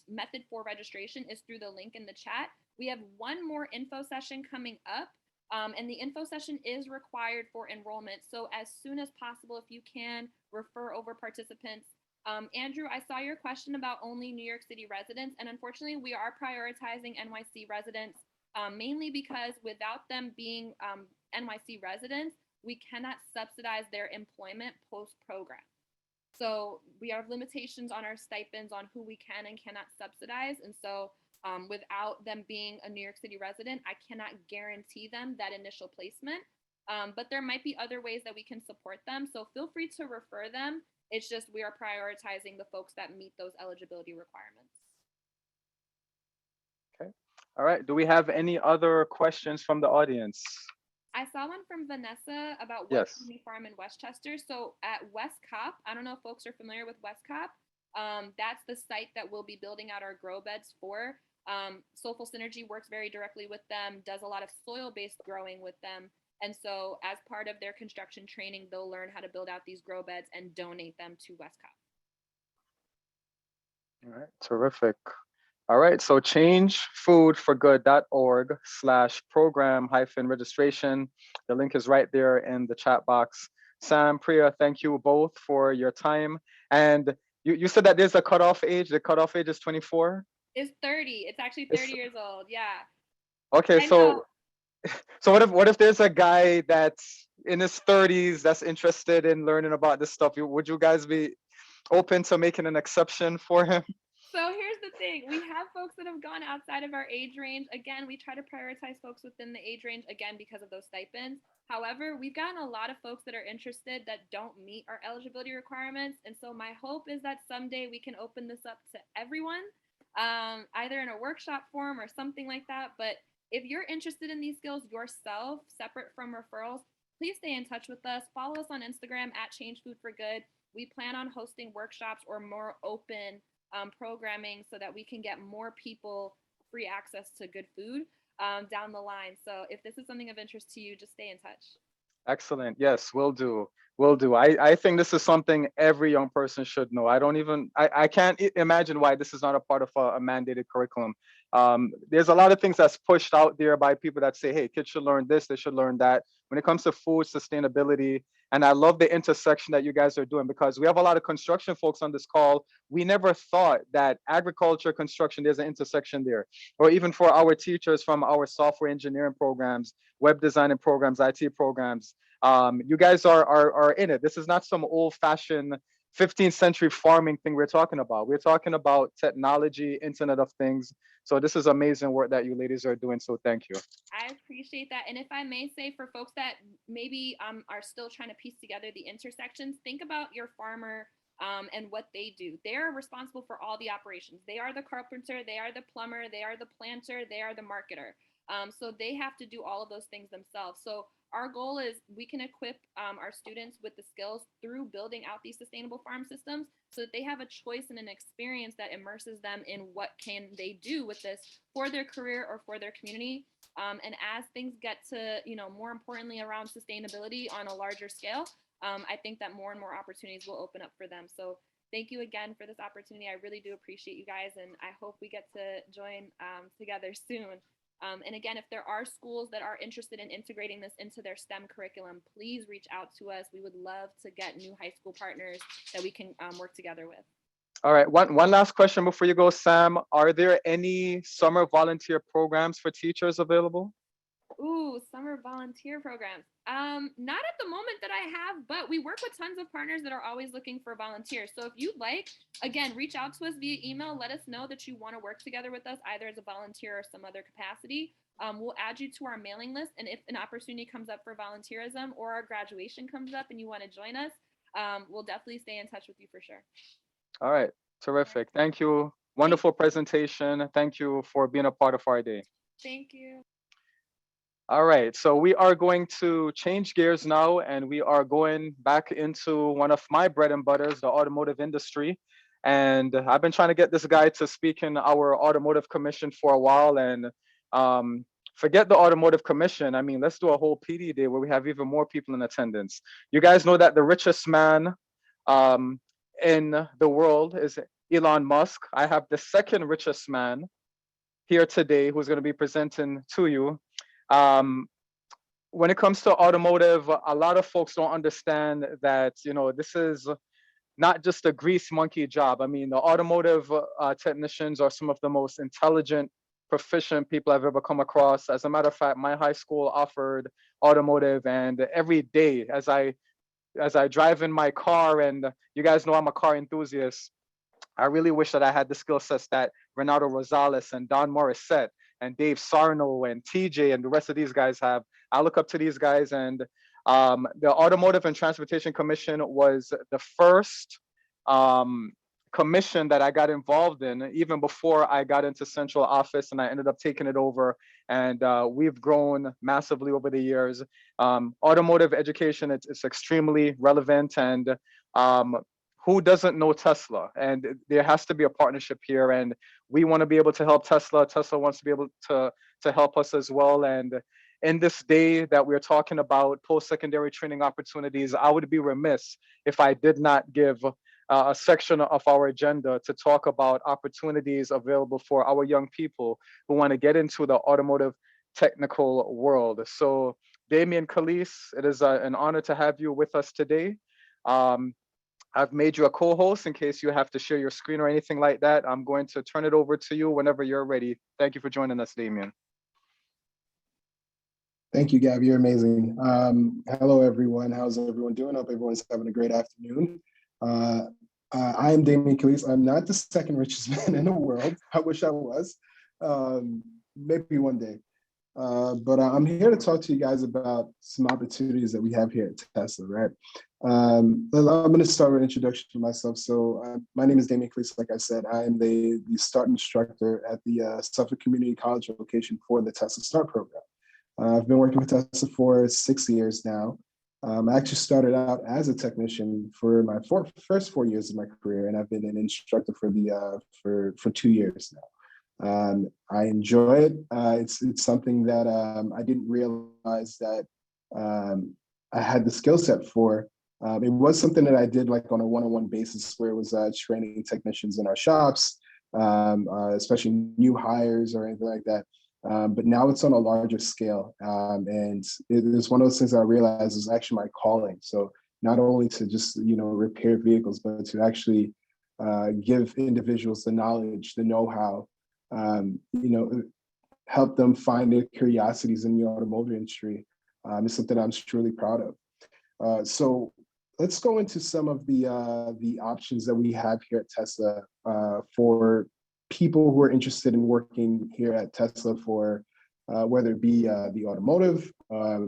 method for registration is through the link in the chat. We have one more info session coming up. And the info session is required for enrollment. So as soon as possible, if you can, refer over participants. Andrew, I saw your question about only New York City residents, and unfortunately we are prioritizing NYC residents, mainly because without them being NYC residents, we cannot subsidize their employment post-program. So we have limitations on our stipends on who we can and cannot subsidize, and so without them being a New York City resident, I cannot guarantee them that initial placement, but there might be other ways that we can support them, so feel free to refer them. It's just we are prioritizing the folks that meet those eligibility requirements. Okay. All right. Do we have any other questions from the audience? I saw one from Vanessa about what Yes. Community Farm in Westchester. So at West Cop, I don't know if folks are familiar with West Cop. That's the site that we'll be building out our grow beds for. Soulful Synergy works very directly with them, does a lot of soil-based growing with them. And so as part of their construction training, they'll learn how to build out these grow beds and donate them to West Cop. All right, terrific. All right, so changefoodforgood.org/program-registration. The link is right there in the chat box. Sam, Priya, thank you both for your time. And you said that there's a cutoff age. The cutoff age is 24? It's 30. It's actually 30 years old. Yeah. Okay, so what if there's a guy that's in his 30s that's interested in learning about this stuff? Would you guys be open to making an exception for him? So here's the thing. We have folks that have gone outside of our age range. Again, we try to prioritize folks within the age range, again, because of those stipends. However, we've gotten a lot of folks that are interested that don't meet our eligibility requirements. And so my hope is that someday we can open this up to everyone, either in a workshop form or something like that. But if you're interested in these skills yourself, separate from referrals, please stay in touch with us. Follow us on Instagram at Change Food for Good. We plan on hosting workshops or more open programming so that we can get more people free access to good food down the line. So if this is something of interest to you, just stay in touch. Excellent. Yes, will do. Will do. I think this is something every young person should know. I can't imagine why this is not a part of a mandated curriculum. There's a lot of things that's pushed out there by people that say, hey, kids should learn this, they should learn that. When it comes to food sustainability, and I love the intersection that you guys are doing, because we have a lot of construction folks on this call. We never thought that agriculture, construction, there's an intersection there. Or even for our teachers from our software engineering programs, web designing programs, IT programs, you guys are in it. This is not some old-fashioned 15th century farming thing we're talking about. We're talking about technology, Internet of Things. So this is amazing work that you ladies are doing. So thank you. I appreciate that. And if I may say, for folks that maybe are still trying to piece together the intersections, think about your farmer and what they do. They're responsible for all the operations. They are the carpenter, they are the plumber, they are the planter, they are the marketer. So they have to do all of those things themselves. So our goal is we can equip our students with the skills through building out these sustainable farm systems so that they have a choice and an experience that immerses them in what can they do with this for their career or for their community. And as things get to, more importantly around sustainability on a larger scale, I think that more and more opportunities will open up for them. So thank you again for this opportunity. I really do appreciate you guys, and I hope we get to join together soon. And again, if there are schools that are interested in integrating this into their STEM curriculum, please reach out to us. We would love to get new high school partners that we can work together with. All right, one last question before you go, Sam. Are there any summer volunteer programs for teachers available? Ooh, summer volunteer programs. Not at the moment that I have, but we work with tons of partners that are always looking for volunteers. So if you'd like, again, reach out to us via email. Let us know that you want to work together with us, either as a volunteer or some other capacity. We'll add you to our mailing list. And if an opportunity comes up for volunteerism or our graduation comes up and you want to join us, we'll definitely stay in touch with you for sure. All right, terrific. Thank you. Wonderful presentation. Thank you for being a part of our day. Thank you. All right, so we are going to change gears now, and we are going back into one of my bread and butters, the automotive industry. And I've been trying to get this guy to speak in our automotive commission for a while, and forget the automotive commission. I mean, let's do a whole PD day where we have even more people in attendance. You guys know that the richest man in the world is Elon Musk. I have the second richest man here today who's going to be presenting to you. When it comes to automotive, a lot of folks don't understand that, you know, this is not just a grease monkey job. I mean, the automotive technicians are some of the most intelligent, proficient people I've ever come across. As a matter of fact, my high school offered automotive, and every day as I drive in my car, and you guys know I'm a car enthusiast, I really wish that I had the skill sets that Renato Rosales and Don Morissette and Dave Sarno and TJ and the rest of these guys have. I look up to these guys, and the Automotive and Transportation Commission was the first commission that I got involved in, even before I got into central office, and I ended up taking it over. And we've grown massively over the years. Automotive education, it's extremely relevant, and who doesn't know Tesla? And there has to be a partnership here, and we want to be able to help Tesla. Tesla wants to be able to help us as well. And in this day that we're talking about post-secondary training opportunities, I would be remiss if I did not give a section of our agenda to talk about opportunities available for our young people who want to get into the automotive technical world. So Damian Calise, it is an honor to have you with us today. I've made you a co-host in case you have to share your screen or anything like that. I'm going to turn it over to you whenever you're ready. Thank you for joining us, Damian. Thank you, Gav. You're amazing. Hello, everyone. How's everyone doing? Hope everyone's having a great afternoon. I am Damian Calise. I'm not the second richest man in the world. I wish I was. Maybe one day. But I'm here to talk to you guys about some opportunities that we have here at Tesla, right? I'm going to start with an introduction to myself. So my name is Damian Calise. Like I said, I am the START instructor at the Suffolk Community College location for the Tesla START program. I've been working with Tesla for 6 years now. I actually started out as a technician for my first 4 years of my career, and I've been an instructor for 2 years now. I enjoy it. It's something that I didn't realize that I had the skill set for. It was something that I did like on a one-on-one basis, where it was training technicians in our shops, especially new hires or anything like that. But now it's on a larger scale, and it is one of those things that I realized is actually my calling. So not only to just repair vehicles, but to actually give individuals the knowledge, the know-how, help them find their curiosities in the automotive industry. Is something I'm truly proud of. So let's go into some of the options that we have here at Tesla for people who are interested in working here at Tesla for whether it be the automotive,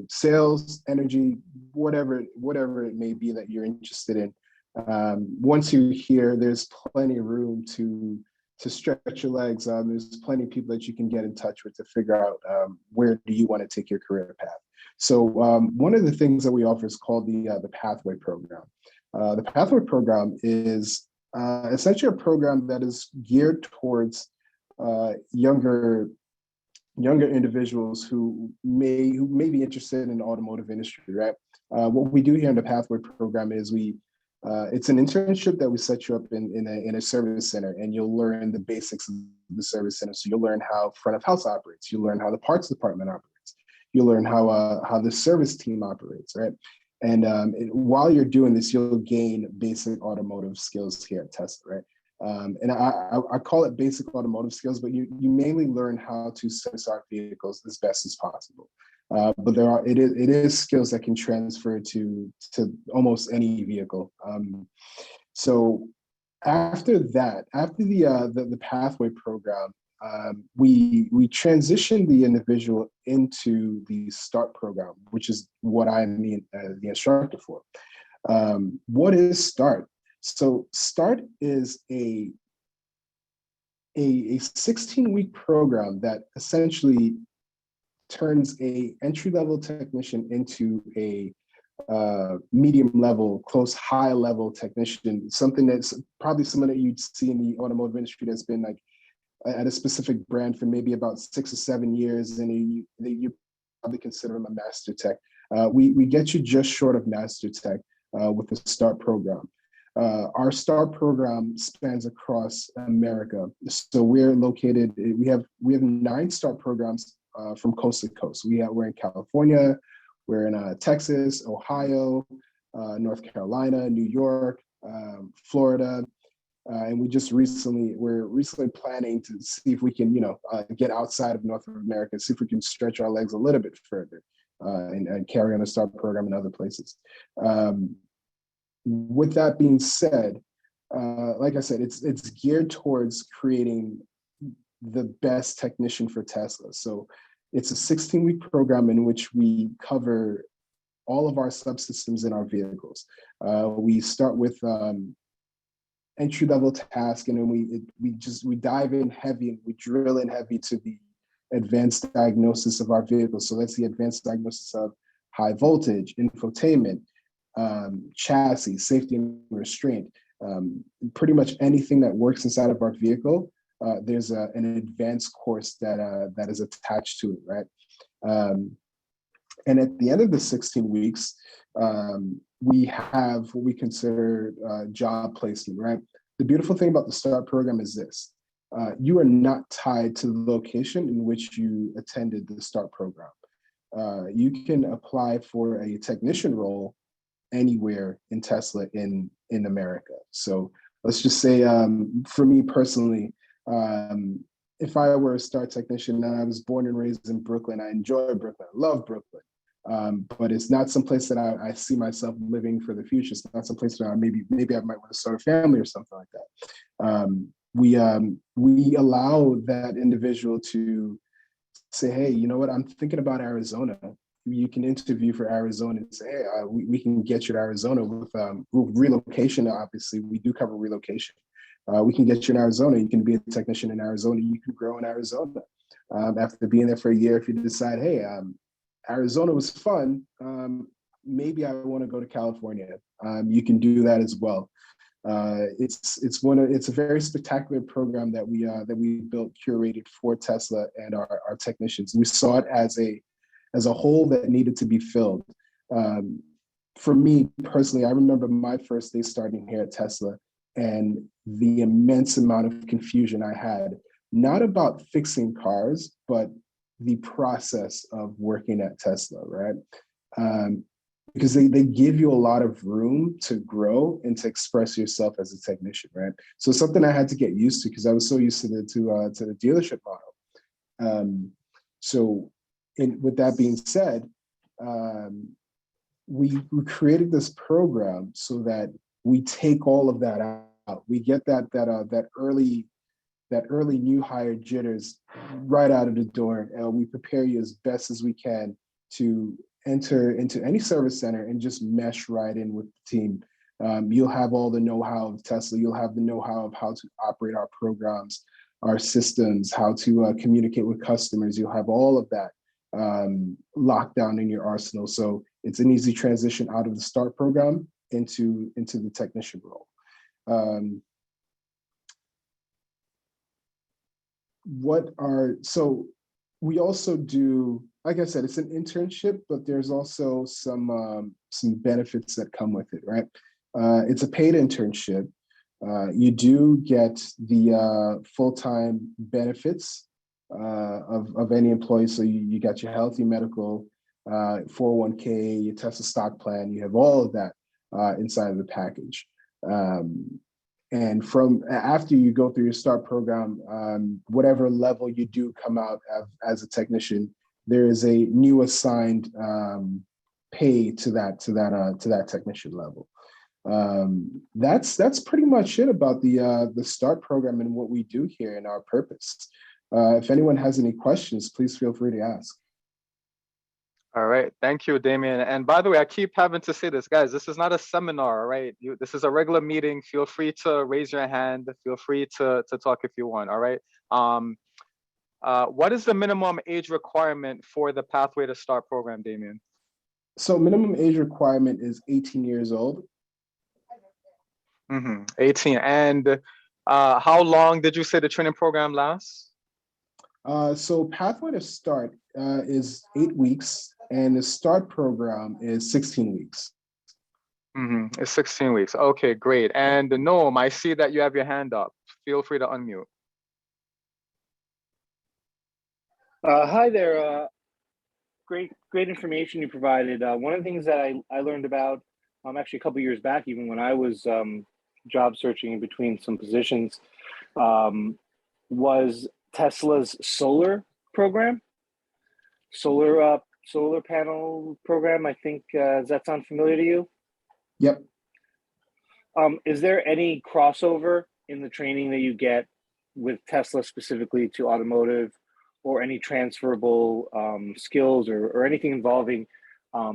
sales, energy, whatever it may be that you're interested in. Once you're here, there's plenty of room to stretch your legs. There's plenty of people that you can get in touch with to figure out where do you want to take your career path. So one of the things that we offer is called the Pathway Program. The Pathway Program is essentially a program that is geared towards younger individuals who may be interested in the automotive industry, right? What we do here in the Pathway Program is we It's an internship that we set you up in a service center, and you'll learn the basics of the service center. So you'll learn how front of house operates. You'll learn how the parts department operates. You'll learn how the service team operates, right? And while you're doing this, you'll gain basic automotive skills here at Tesla, right? And I call it basic automotive skills, but you mainly learn how to service our vehicles as best as possible. But it is skills that can transfer to almost any vehicle. So after that, after the pathway program, we transitioned the individual into the START program, which is what I'm the instructor for. What is START? So START is a 16-week program that essentially turns a entry-level technician into a medium-level, close high-level technician, something that's probably someone that you'd see in the automotive industry that's been like at a specific brand for maybe about 6 or 7 years, and you probably consider them a master tech. We get you just short of master tech with the START program. Our START program spans across America. So we're located, we have 9 START programs from coast to coast. We're in California, we're in Texas, Ohio, North Carolina, New York, Florida, and we're recently planning to see if we can, get outside of North America, see if we can stretch our legs a little bit further and carry on a START program in other places. With that being said, like I said, it's geared towards creating the best technician for Tesla. So it's a 16-week program in which we cover all of our subsystems in our vehicles. We start with entry-level task, and then we dive in heavy and we drill in heavy to the advanced diagnosis of our vehicles. So that's the advanced diagnosis of high voltage, infotainment, chassis, safety and restraint, pretty much anything that works inside of our vehicle. There's an advanced course that is attached to it, right? And at the end of the 16 weeks, we have what we consider job placement, right? The beautiful thing about the START program is this. You are not tied to the location in which you attended the START program. You can apply for a technician role anywhere in Tesla in America. So let's just say, for me personally, if I were a START technician and I was born and raised in Brooklyn, I enjoy Brooklyn, I love Brooklyn, but it's not someplace that I see myself living for the future. It's not someplace that maybe I might want to start a family or something like that. We allow that individual to say, hey, you know what, I'm thinking about Arizona. You can interview for Arizona and say, hey, we can get you to Arizona with relocation. Obviously, we do cover relocation. We can get you in Arizona. You can be a technician in Arizona. You can grow in Arizona. After being there for a year, if you decide, hey, Arizona was fun, maybe I want to go to California. You can do that as well. It's a very spectacular program that we built, curated for Tesla and our technicians. We saw it as a hole that needed to be filled. For me personally, I remember my first day starting here at Tesla and the immense amount of confusion I had, not about fixing cars, but the process of working at Tesla, right? Because they give you a lot of room to grow and to express yourself as a technician, right? So something I had to get used to because I was so used to the dealership model. With that being said, we created this program so that we take all of that out. We get that early new hire jitters right out of the door, and we prepare you as best as we can to enter into any service center and just mesh right in with the team. You'll have all the know-how of Tesla. You'll have the know-how of how to operate our programs, our systems, how to communicate with customers. You'll have all of that locked down in your arsenal. So it's an easy transition out of the START program into the technician role. So we also do, like I said, it's an internship, but there's also some benefits that come with it, right? It's a paid internship. You do get the full-time benefits of any employee. So you got your healthy medical, 401k, your Tesla stock plan, you have all of that inside of the package. And from after you go through your START program, whatever level you do come out as a technician, there is a new assigned pay to that technician level. That's pretty much it about the START program and what we do here and our purpose. If anyone has any questions, please feel free to ask. All right, thank you, Damien. And by the way, I keep having to say this, guys, this is not a seminar, all right? This is a regular meeting. Feel free to raise your hand. Feel free to talk if you want, all right? What is the minimum age requirement for the Pathway to Start program, Damien? So minimum age requirement is 18 years old. 18. And how long did you say the training program lasts? So Pathway to Start is 8 weeks, and the START program is 16 weeks. It's 16 weeks. Okay, great. And Noam, I see that you have your hand up. Feel free to unmute. Hi there. Great information you provided. One of the things that I learned about actually a couple years back, even when I was job searching in between some positions, was Tesla's solar program, solar panel program. I think, does that sound familiar to you? Yep. Is there any crossover in the training that you get with Tesla specifically to automotive, or any transferable skills or anything involving,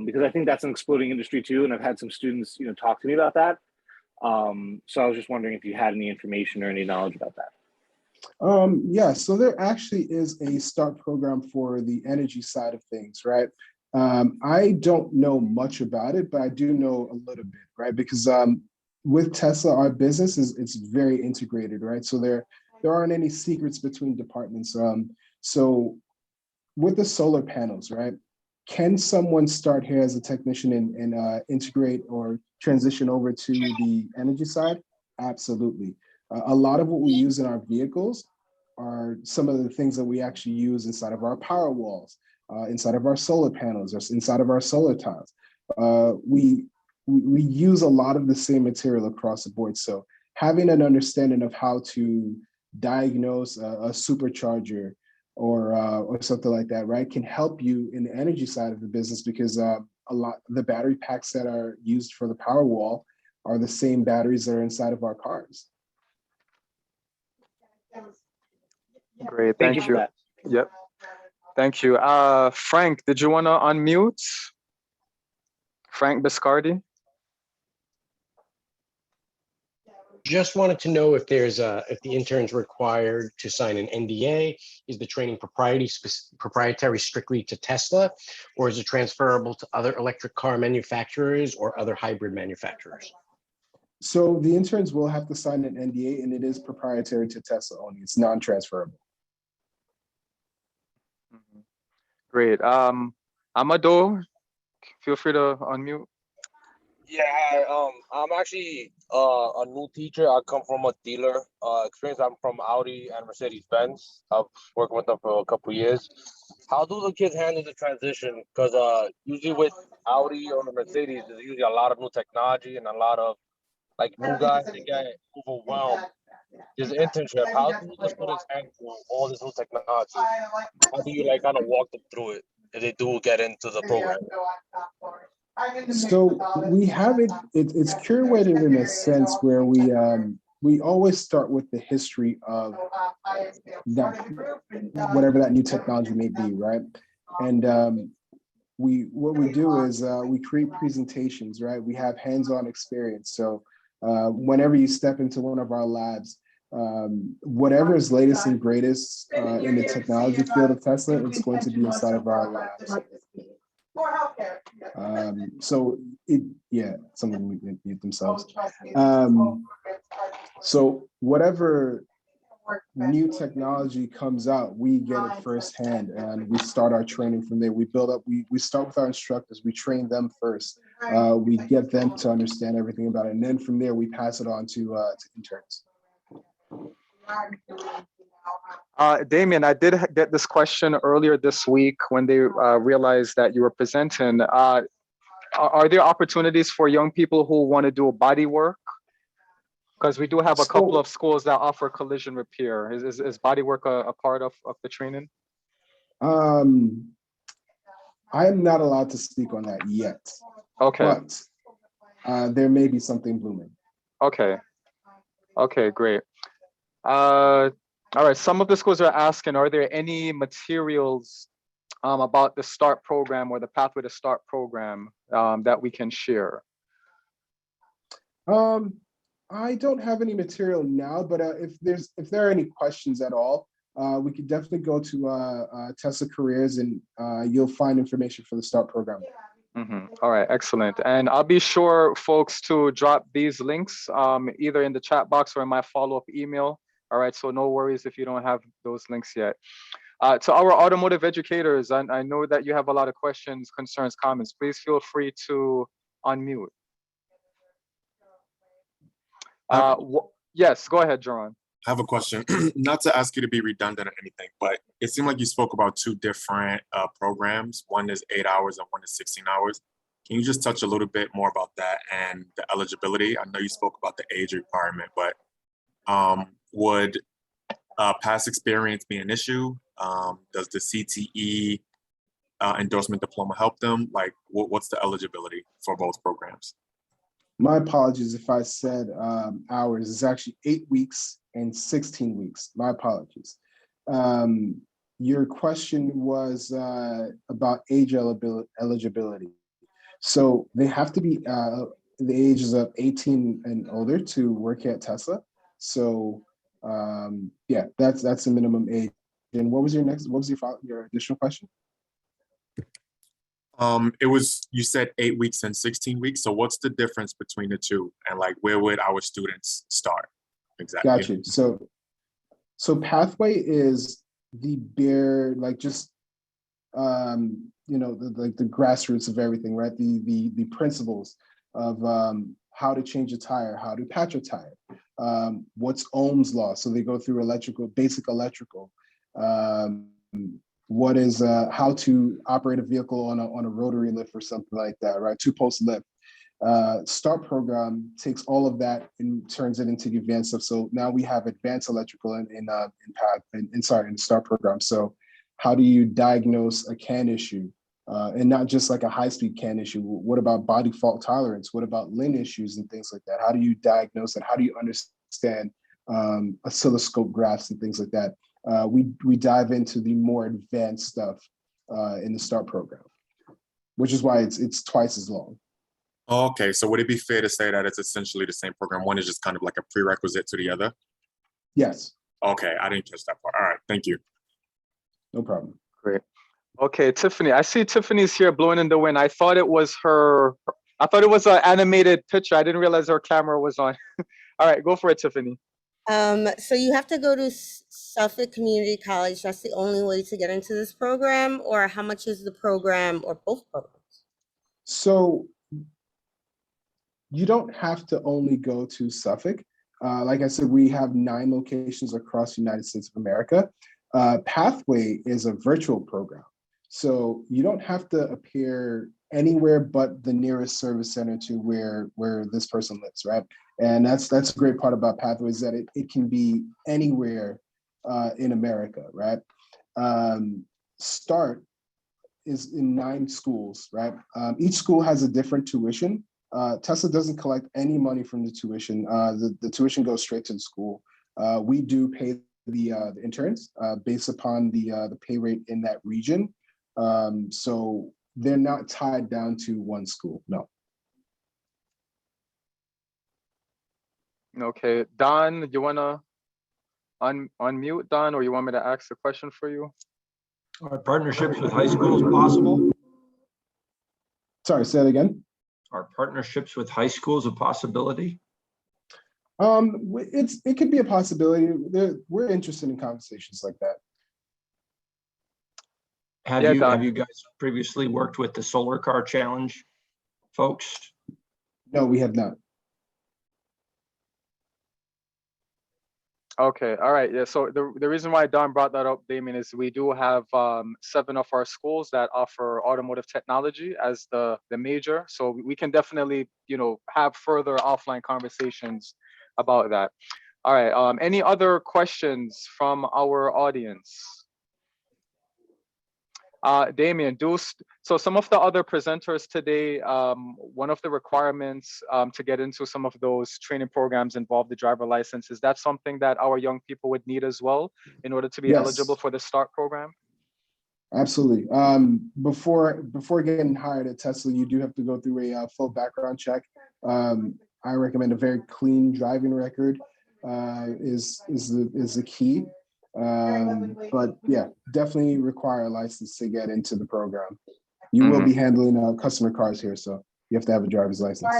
because I think that's an exploding industry too, and I've had some students talk to me about that. So I was just wondering if you had any information or any knowledge about that. Yeah, so there actually is a START program for the energy side of things, right? I don't know much about it, but I do know a little bit, right? Because with Tesla, our business it's very integrated, right? So there aren't any secrets between departments. So with the solar panels, right? Can someone start here as a technician and integrate or transition over to the energy side? Absolutely. A lot of what we use in our vehicles are some of the things that we actually use inside of our power walls, inside of our solar panels, or inside of our solar tiles. We use a lot of the same material across the board. So having an understanding of how to diagnose a supercharger or something like that, right, can help you in the energy side of the business, because the battery packs that are used for the power wall are the same batteries that are inside of our cars. Great, thank you. For that. Yep, thank you. Frank, did you want to unmute? Frank Biscardi? Just wanted to know if there's if the intern's required to sign an NDA. Is the training proprietary strictly to Tesla, or is it transferable to other electric car manufacturers or other hybrid manufacturers? So the interns will have to sign an NDA, and it is proprietary to Tesla only. It's non-transferable. Great. Amadou, feel free to unmute. Yeah, hi. I'm actually a new teacher. I come from a dealer experience. I'm from Audi and Mercedes-Benz. I've worked with them for a couple of years. How do the kids handle the transition? Because usually with Audi or Mercedes, there's usually a lot of new technology and a lot of new guys. They get overwhelmed. There's an internship. How do the students handle all this new technology? How do you kind of walk them through it if they do get into the program? So we have it's curated in a sense where we always start with the history of that, whatever that new technology may be, right? And what we do is we create presentations, right? We have hands-on experience. So whenever you step into one of our labs, whatever is latest and greatest in the technology field of Tesla, it's going to be inside of our labs. So someone mute themselves. So whatever new technology comes out, we get it firsthand and we start our training from there. We build up, we start with our instructors, we train them first. We get them to understand everything about it. And then from there, we pass it on to interns. Damien, I did get this question earlier this week when they realized that you were presenting. Are there opportunities for young people who want to do body work? Because we do have a couple of schools that offer collision repair. Is body work a part of the training? I am not allowed to speak on that yet. Okay. But there may be something blooming. Okay. Okay, great. All right, some of the schools are asking, are there any materials about the START program or the Pathway to START program that we can share? I don't have any material now, but if there are any questions at all, we could definitely go to Tesla Careers and you'll find information for the START program. All right, excellent. And I'll be sure, folks, to drop these links either in the chat box or in my follow-up email. All right, so no worries if you don't have those links yet. To our automotive educators, I know that you have a lot of questions, concerns, comments. Please feel free to unmute. Yes, go ahead, Jaron. I have a question. Not to ask you to be redundant or anything, but it seemed like you spoke about two different programs. One is 8 hours and one is 16 hours. Can you just touch a little bit more about that and the eligibility? I know you spoke about the age requirement, but would past experience be an issue? Does the CTE endorsement diploma help them? Like, what's the eligibility for both programs? My apologies if I said hours. It's actually 8 weeks and 16 weeks. My apologies. Your question was about age eligibility. So they have to be the ages of 18 and older to work at Tesla. So yeah, that's the minimum age. And what was your your additional question? It was, you said 8 weeks and 16 weeks. So what's the difference between the two? And like, where would our students start? Exactly. Got you. So Pathway is the bare, like just, you know, the grassroots of everything, right? The principles of how to change a tire, how to patch a tire, what's Ohm's law. So they go through basic electrical, what is how to operate a vehicle on a rotary lift or something like that, right? 2-post lift. START program takes all of that and turns it into the advanced stuff. So now we have advanced electrical in the START program. So how do you diagnose a CAN issue? And not just like a high-speed CAN issue. What about body fault tolerance? What about lin issues and things like that? How do you diagnose it? How do you understand oscilloscope graphs and things like that? We dive into the more advanced stuff in the START program, which is why it's twice as long. Okay, so would it be fair to say that it's essentially the same program? One is just kind of like a prerequisite to the other? Yes. Okay, I didn't catch that part. All right, thank you. No problem. Great. Okay, Tiffany, I see Tiffany's here blowing in the wind. I thought it was an animated picture. I didn't realize her camera was on. All right, go for it, Tiffany. So you have to go to Suffolk Community College. That's the only way to get into this program, or how much is the program, or both programs? So you don't have to only go to Suffolk. Like I said, we have 9 locations across the United States of America. Pathway is a virtual program. So you don't have to appear anywhere but the nearest service center to where this person lives, right? And that's a great part about Pathway, is that it can be anywhere in America, right? START is in 9 schools, right? Each school has a different tuition. Tesla doesn't collect any money from the tuition. The tuition goes straight to the school. We do pay the interns based upon the pay rate in that region. So they're not tied down to one school, no. Okay, Don, you wanna unmute, Don, or you want me to ask a question for you? Are partnerships with high schools possible? Sorry, say that again. Are partnerships with high schools a possibility? It could be a possibility. We're interested in conversations like that. Have you guys previously worked with the Solar Car Challenge folks? No, we have not. Okay, all right, yeah. So the reason why Don brought that up, Damien, is we do have 7 of our schools that offer automotive technology as the major. So we can definitely, have further offline conversations about that. All right. Any other questions from our audience? Damien, so some of the other presenters today, one of the requirements to get into some of those training programs involve the driver license. Is that something that our young people would need as well in order to be eligible for the START program? Absolutely. Before getting hired at Tesla, you do have to go through a full background check. I recommend a very clean driving record is the key. But yeah, definitely require a license to get into the program. You will be handling customer cars here, so you have to have a driver's license.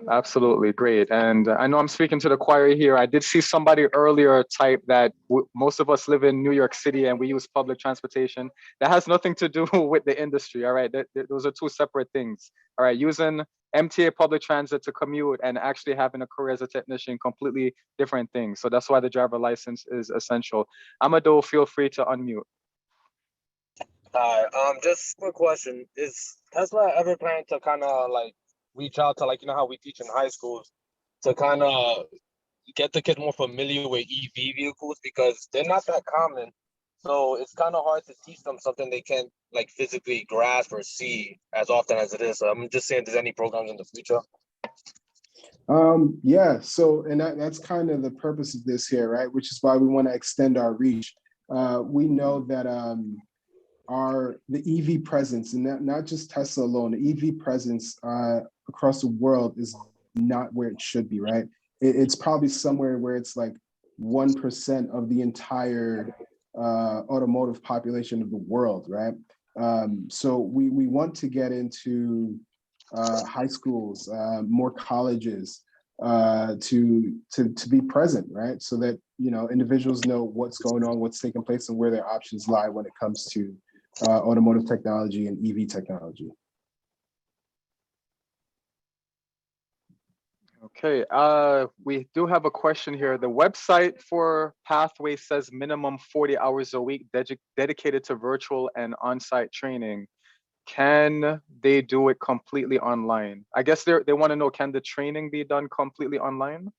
Absolutely, great. And I know I'm speaking to the choir here. I did see somebody earlier type that most of us live in New York City and we use public transportation. That has nothing to do with the industry, all right? Those are 2 separate things, all right? Using MTA public transit to commute and actually having a career as a technician, completely different things. So that's why the driver license is essential. Amado, feel free to unmute. Hi, just a quick question. Is Tesla ever planning to kind of like reach out to, like, how we teach in high schools, to kind of get the kids more familiar with EV vehicles, because they're not that common. So it's kind of hard to teach them something they can't like physically grasp or see as often as it is. So I'm just saying, if there's any programs in the future. Yeah, so and that's kind of the purpose of this here, right? Which is why we want to extend our reach. We know that the EV presence, and not just Tesla alone, the EV presence across the world is not where it should be, right? It's probably somewhere where it's like 1% of the entire automotive population of the world, right? So we want to get into high schools, more colleges, to be present, right? So that individuals know what's going on, what's taking place, and where their options lie when it comes to automotive technology and EV technology. Okay, we do have a question here. The website for Pathway says minimum 40 hours a week dedicated to virtual and on-site training. Can they do it completely online? I guess they want to know, can the training be done completely online?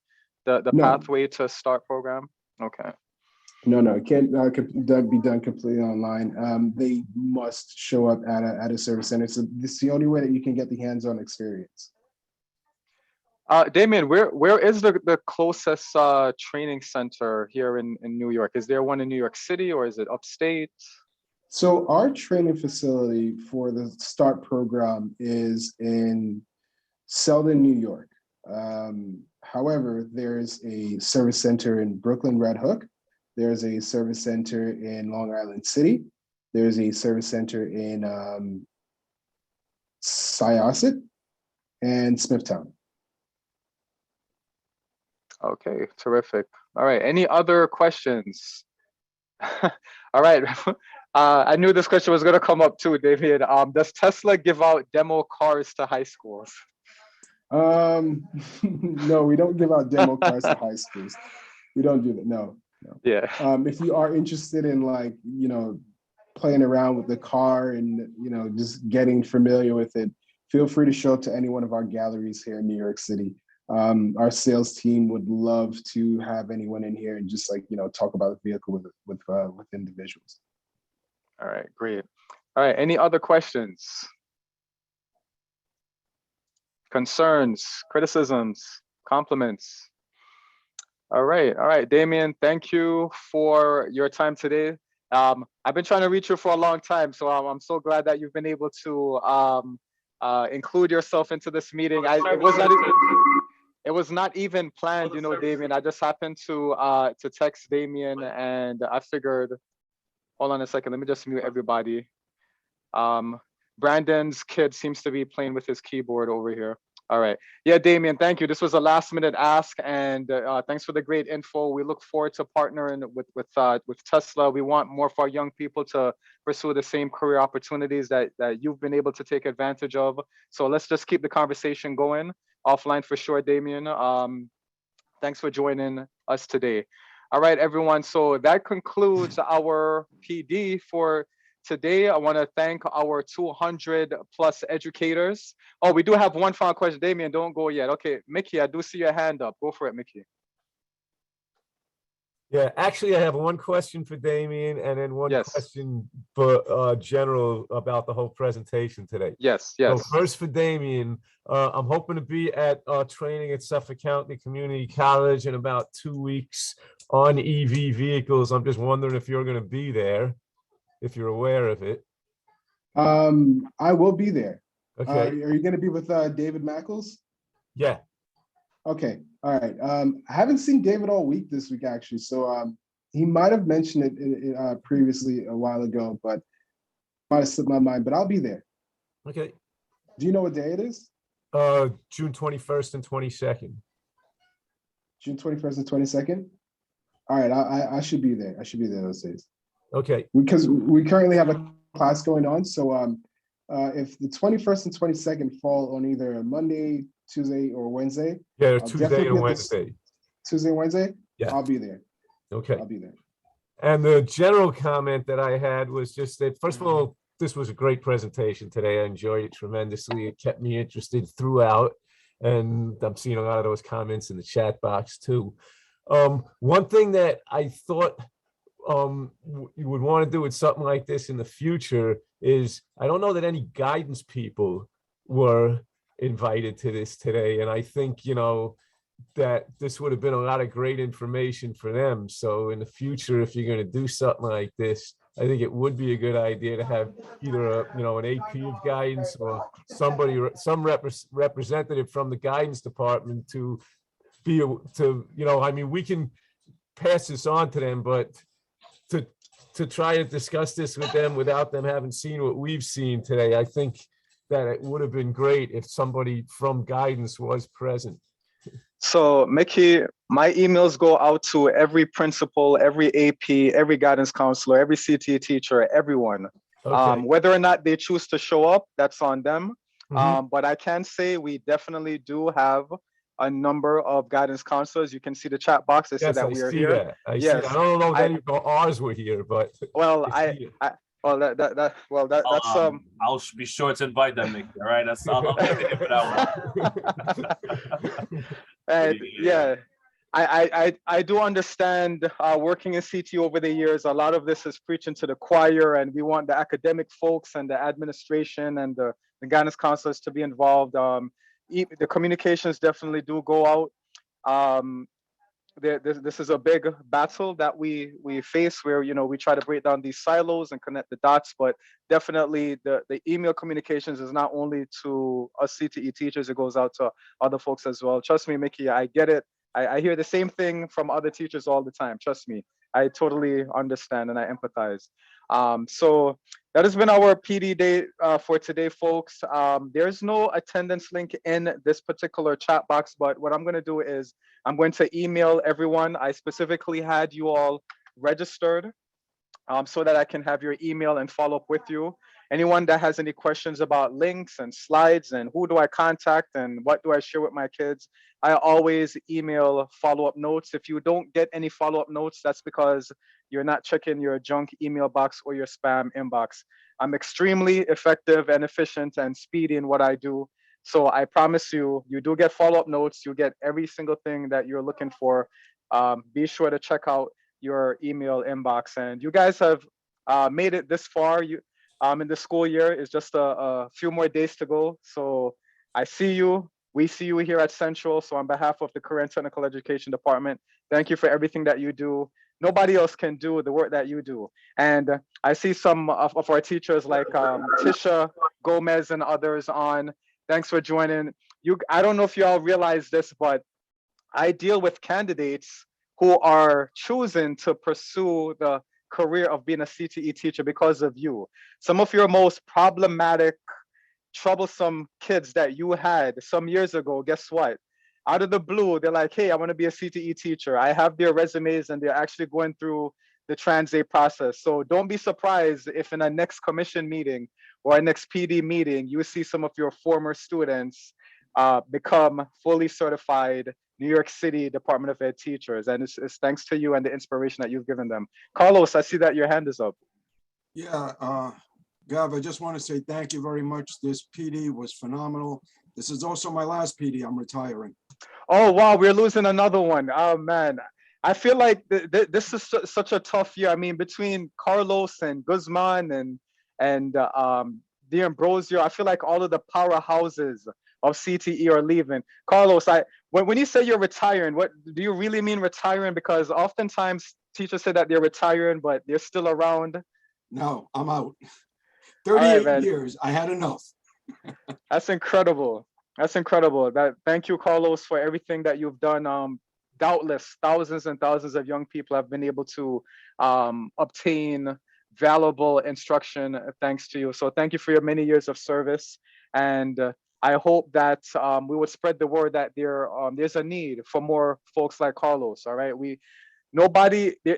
The No. Pathway to START program? Okay. No, it can't be done completely online. They must show up at a service center. So this is the only way that you can get the hands-on experience. Damien, where is the closest training center here in New York? Is there one in New York City or is it upstate? So our training facility for the START program is in Selden, New York. However, there's a service center in Brooklyn, Red Hook. There's a service center in Long Island City. There's a service center in Syosset and Smithtown. Okay, terrific. All right, any other questions? All right, I knew this question was gonna come up too, David. Does Tesla give out demo cars to high schools? No, we don't give out demo cars to high schools. We don't do that, no. Yeah. If you are interested in playing around with the car and just getting familiar with it, feel free to show up to any one of our galleries here in New York City. Our sales team would love to have anyone in here and just talk about the vehicle with individuals. All right, great. All right, any other questions? Concerns, criticisms, compliments? All right, Damien, thank you for your time today. I've been trying to reach you for a long time, so I'm so glad that you've been able to include yourself into this meeting. It was not even planned, Damien. I just happened to text Damien, and I figured, hold on a second, let me just mute everybody. Brandon's kid seems to be playing with his keyboard over here. All right. Yeah, Damien, thank you. This was a last minute ask, and thanks for the great info. We look forward to partnering with Tesla. We want more for our young people to pursue the same career opportunities that you've been able to take advantage of. So let's just keep the conversation going offline for sure, Damien. Thanks for joining us today. All right, everyone. So that concludes our PD for today. I want to thank our 200 plus educators. Oh, we do have one final question. Damien, don't go yet. Okay, Mickey, I do see your hand up. Go for it, Mickey. Yeah, actually, I have one question for Damien and then one question for General about the whole presentation today. Yes. So first for Damien, I'm hoping to be at training at Suffolk County Community College in about 2 weeks on EV vehicles. I'm just wondering if you're going to be there, if you're aware of it. I will be there. Okay. Are you going to be with David Mackles? Yeah. Okay. All right. I haven't seen David all week this week, actually. So he might have mentioned it previously a while ago, but might have slipped my mind, but I'll be there. Okay. Do you know what day it is? June 21st and 22nd. June 21st and 22nd? All right. I should be there. I should be there those days. Okay. Because we currently have a class going on. So if the 21st and 22nd fall on either a Monday, Tuesday, or Wednesday. Yeah, Tuesday and Wednesday. Tuesday and Wednesday? Yeah. I'll be there. Okay. I'll be there. And the general comment that I had was just that, first of all, this was a great presentation today. I enjoyed it tremendously. It kept me interested throughout. And I'm seeing a lot of those comments in the chat box too. One thing that I thought you would want to do with something like this in the future is, I don't know that any guidance people were invited to this today. And I think, that this would have been a lot of great information for them. So in the future, if you're going to do something like this, I think it would be a good idea to have either an AP of guidance or some representative from the guidance department to be we can pass this on to them, but to try to discuss this with them without them having seen what we've seen today, I think that it would have been great if somebody from guidance was present. So Mickey, my emails go out to every principal, every AP, every guidance counselor, every CTE teacher, everyone. Okay. Whether or not they choose to show up, that's on them. Mhm. But I can say we definitely do have a number of guidance counselors. You can see the chat box. They say Yes, that I we are see here. that. I see that. I don't know if any of ours were here, but Well, I see it. that's I'll be sure to invite them, Mickey. All right, I'll be there for that one. And yeah, I do understand working in CT over the years, a lot of this is preaching to the choir, and we want the academic folks and the administration and the guidance counselors to be involved. The communications definitely do go out. This is a big battle that we face where, we try to break down these silos and connect the dots, but definitely the email communications is not only to us CTE teachers, it goes out to other folks as well. Trust me, Mickey, I get it. I hear the same thing from other teachers all the time. Trust me, I totally understand and I empathize. So that has been our PD day for today, folks. There's no attendance link in this particular chat box, but what I'm going to do is I'm going to email everyone. I specifically had you all registered so that I can have your email and follow up with you. Anyone that has any questions about links and slides and who do I contact and what do I share with my kids, I always email follow-up notes. If you don't get any follow-up notes, that's because you're not checking your junk email box or your spam inbox. I'm extremely effective and efficient and speedy in what I do. So I promise you, you do get follow-up notes. You get every single thing that you're looking for. Be sure to check out your email inbox. And you guys have made it this far. In the school year. It's just a few more days to go. So I see you. We see you here at Central. So on behalf of the Career and Technical Education Department, thank you for everything that you do. Nobody else can do the work that you do. And I see some of our teachers like Tisha Gomez and others on. Thanks for joining. I don't know if you all realize this, but I deal with candidates who are choosing to pursue the career of being a CTE teacher because of you. Some of your most problematic troublesome kids that you had some years ago, guess what? Out of the blue, they're like, hey, I want to be a CTE teacher. I have their resumes and they're actually going through the Trans-A process. So don't be surprised if in a next commission meeting or a next PD meeting, you see some of your former students become fully certified New York City Department of Ed teachers. And it's thanks to you and the inspiration that you've given them. Carlos, I see that your hand is up. Yeah, Gav, I just want to say thank you very much. This PD was phenomenal. This is also my last PD. I'm retiring. Oh, wow, we're losing another one. Oh, man. I feel like this is such a tough year. I mean, between Carlos and Guzman and D'Ambrosio, I feel like all of the powerhouses of CTE are leaving. Carlos, when you say you're retiring, what do you really mean retiring? Because oftentimes teachers say that they're retiring, but they're still around. No, I'm out. 38 years, I had enough. That's incredible. That's incredible. Thank you, Carlos, for everything that you've done. Doubtless, thousands and thousands of young people have been able to obtain valuable instruction thanks to you. So thank you for your many years of service. And I hope that we would spread the word that there's a need for more folks like Carlos. All right.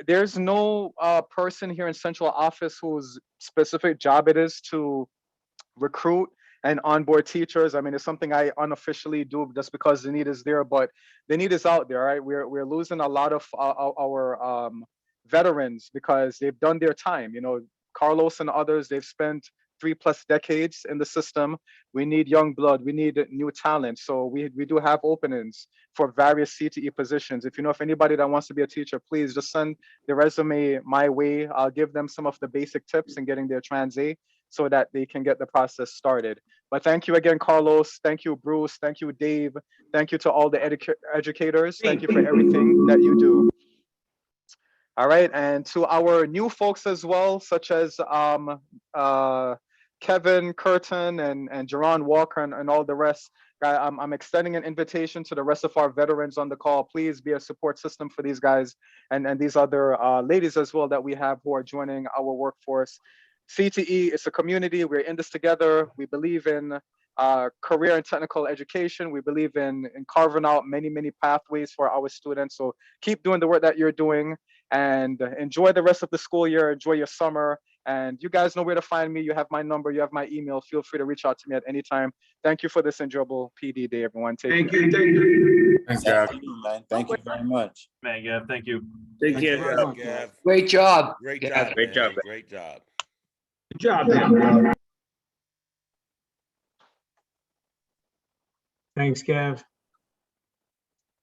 There's no person here in central office whose specific job it is to recruit and onboard teachers. I mean, it's something I unofficially do just because the need is there, but the need is out there, right? We're losing a lot of our veterans because they've done their time. You know, Carlos and others, they've spent 3+ decades in the system. We need young blood. We need new talent. So we do have openings for various CTE positions. If you know of anybody that wants to be a teacher, please just send the resume my way. I'll give them some of the basic tips in getting their Trans-A so that they can get the process started. But thank you again, Carlos. Thank you, Bruce. Thank you, Dave. Thank you to all the educators. Thank you for everything that you do. All right, and to our new folks as well, such as Kevin Curtin and Jerron Walker and all the rest. I'm extending an invitation to the rest of our veterans on the call. Please be a support system for these guys and these other ladies as well that we have who are joining our workforce. CTE is a community. We're in this together. We believe in career and technical education. We believe in carving out many pathways for our students. So keep doing the work that you're doing and enjoy the rest of the school year. Enjoy your summer. And you guys know where to find me. You have my number. You have my email. Feel free to reach out to me at any time. Thank you for this enjoyable PD day, everyone. Take care. Thank you. Thanks, Gav. Thank you, man. Thank you very much. Man, Gav, thank you. Thank you. Gav. Great job. Great Gav. job. Great job. Man. Great job. Good job, man. Thanks, Gav.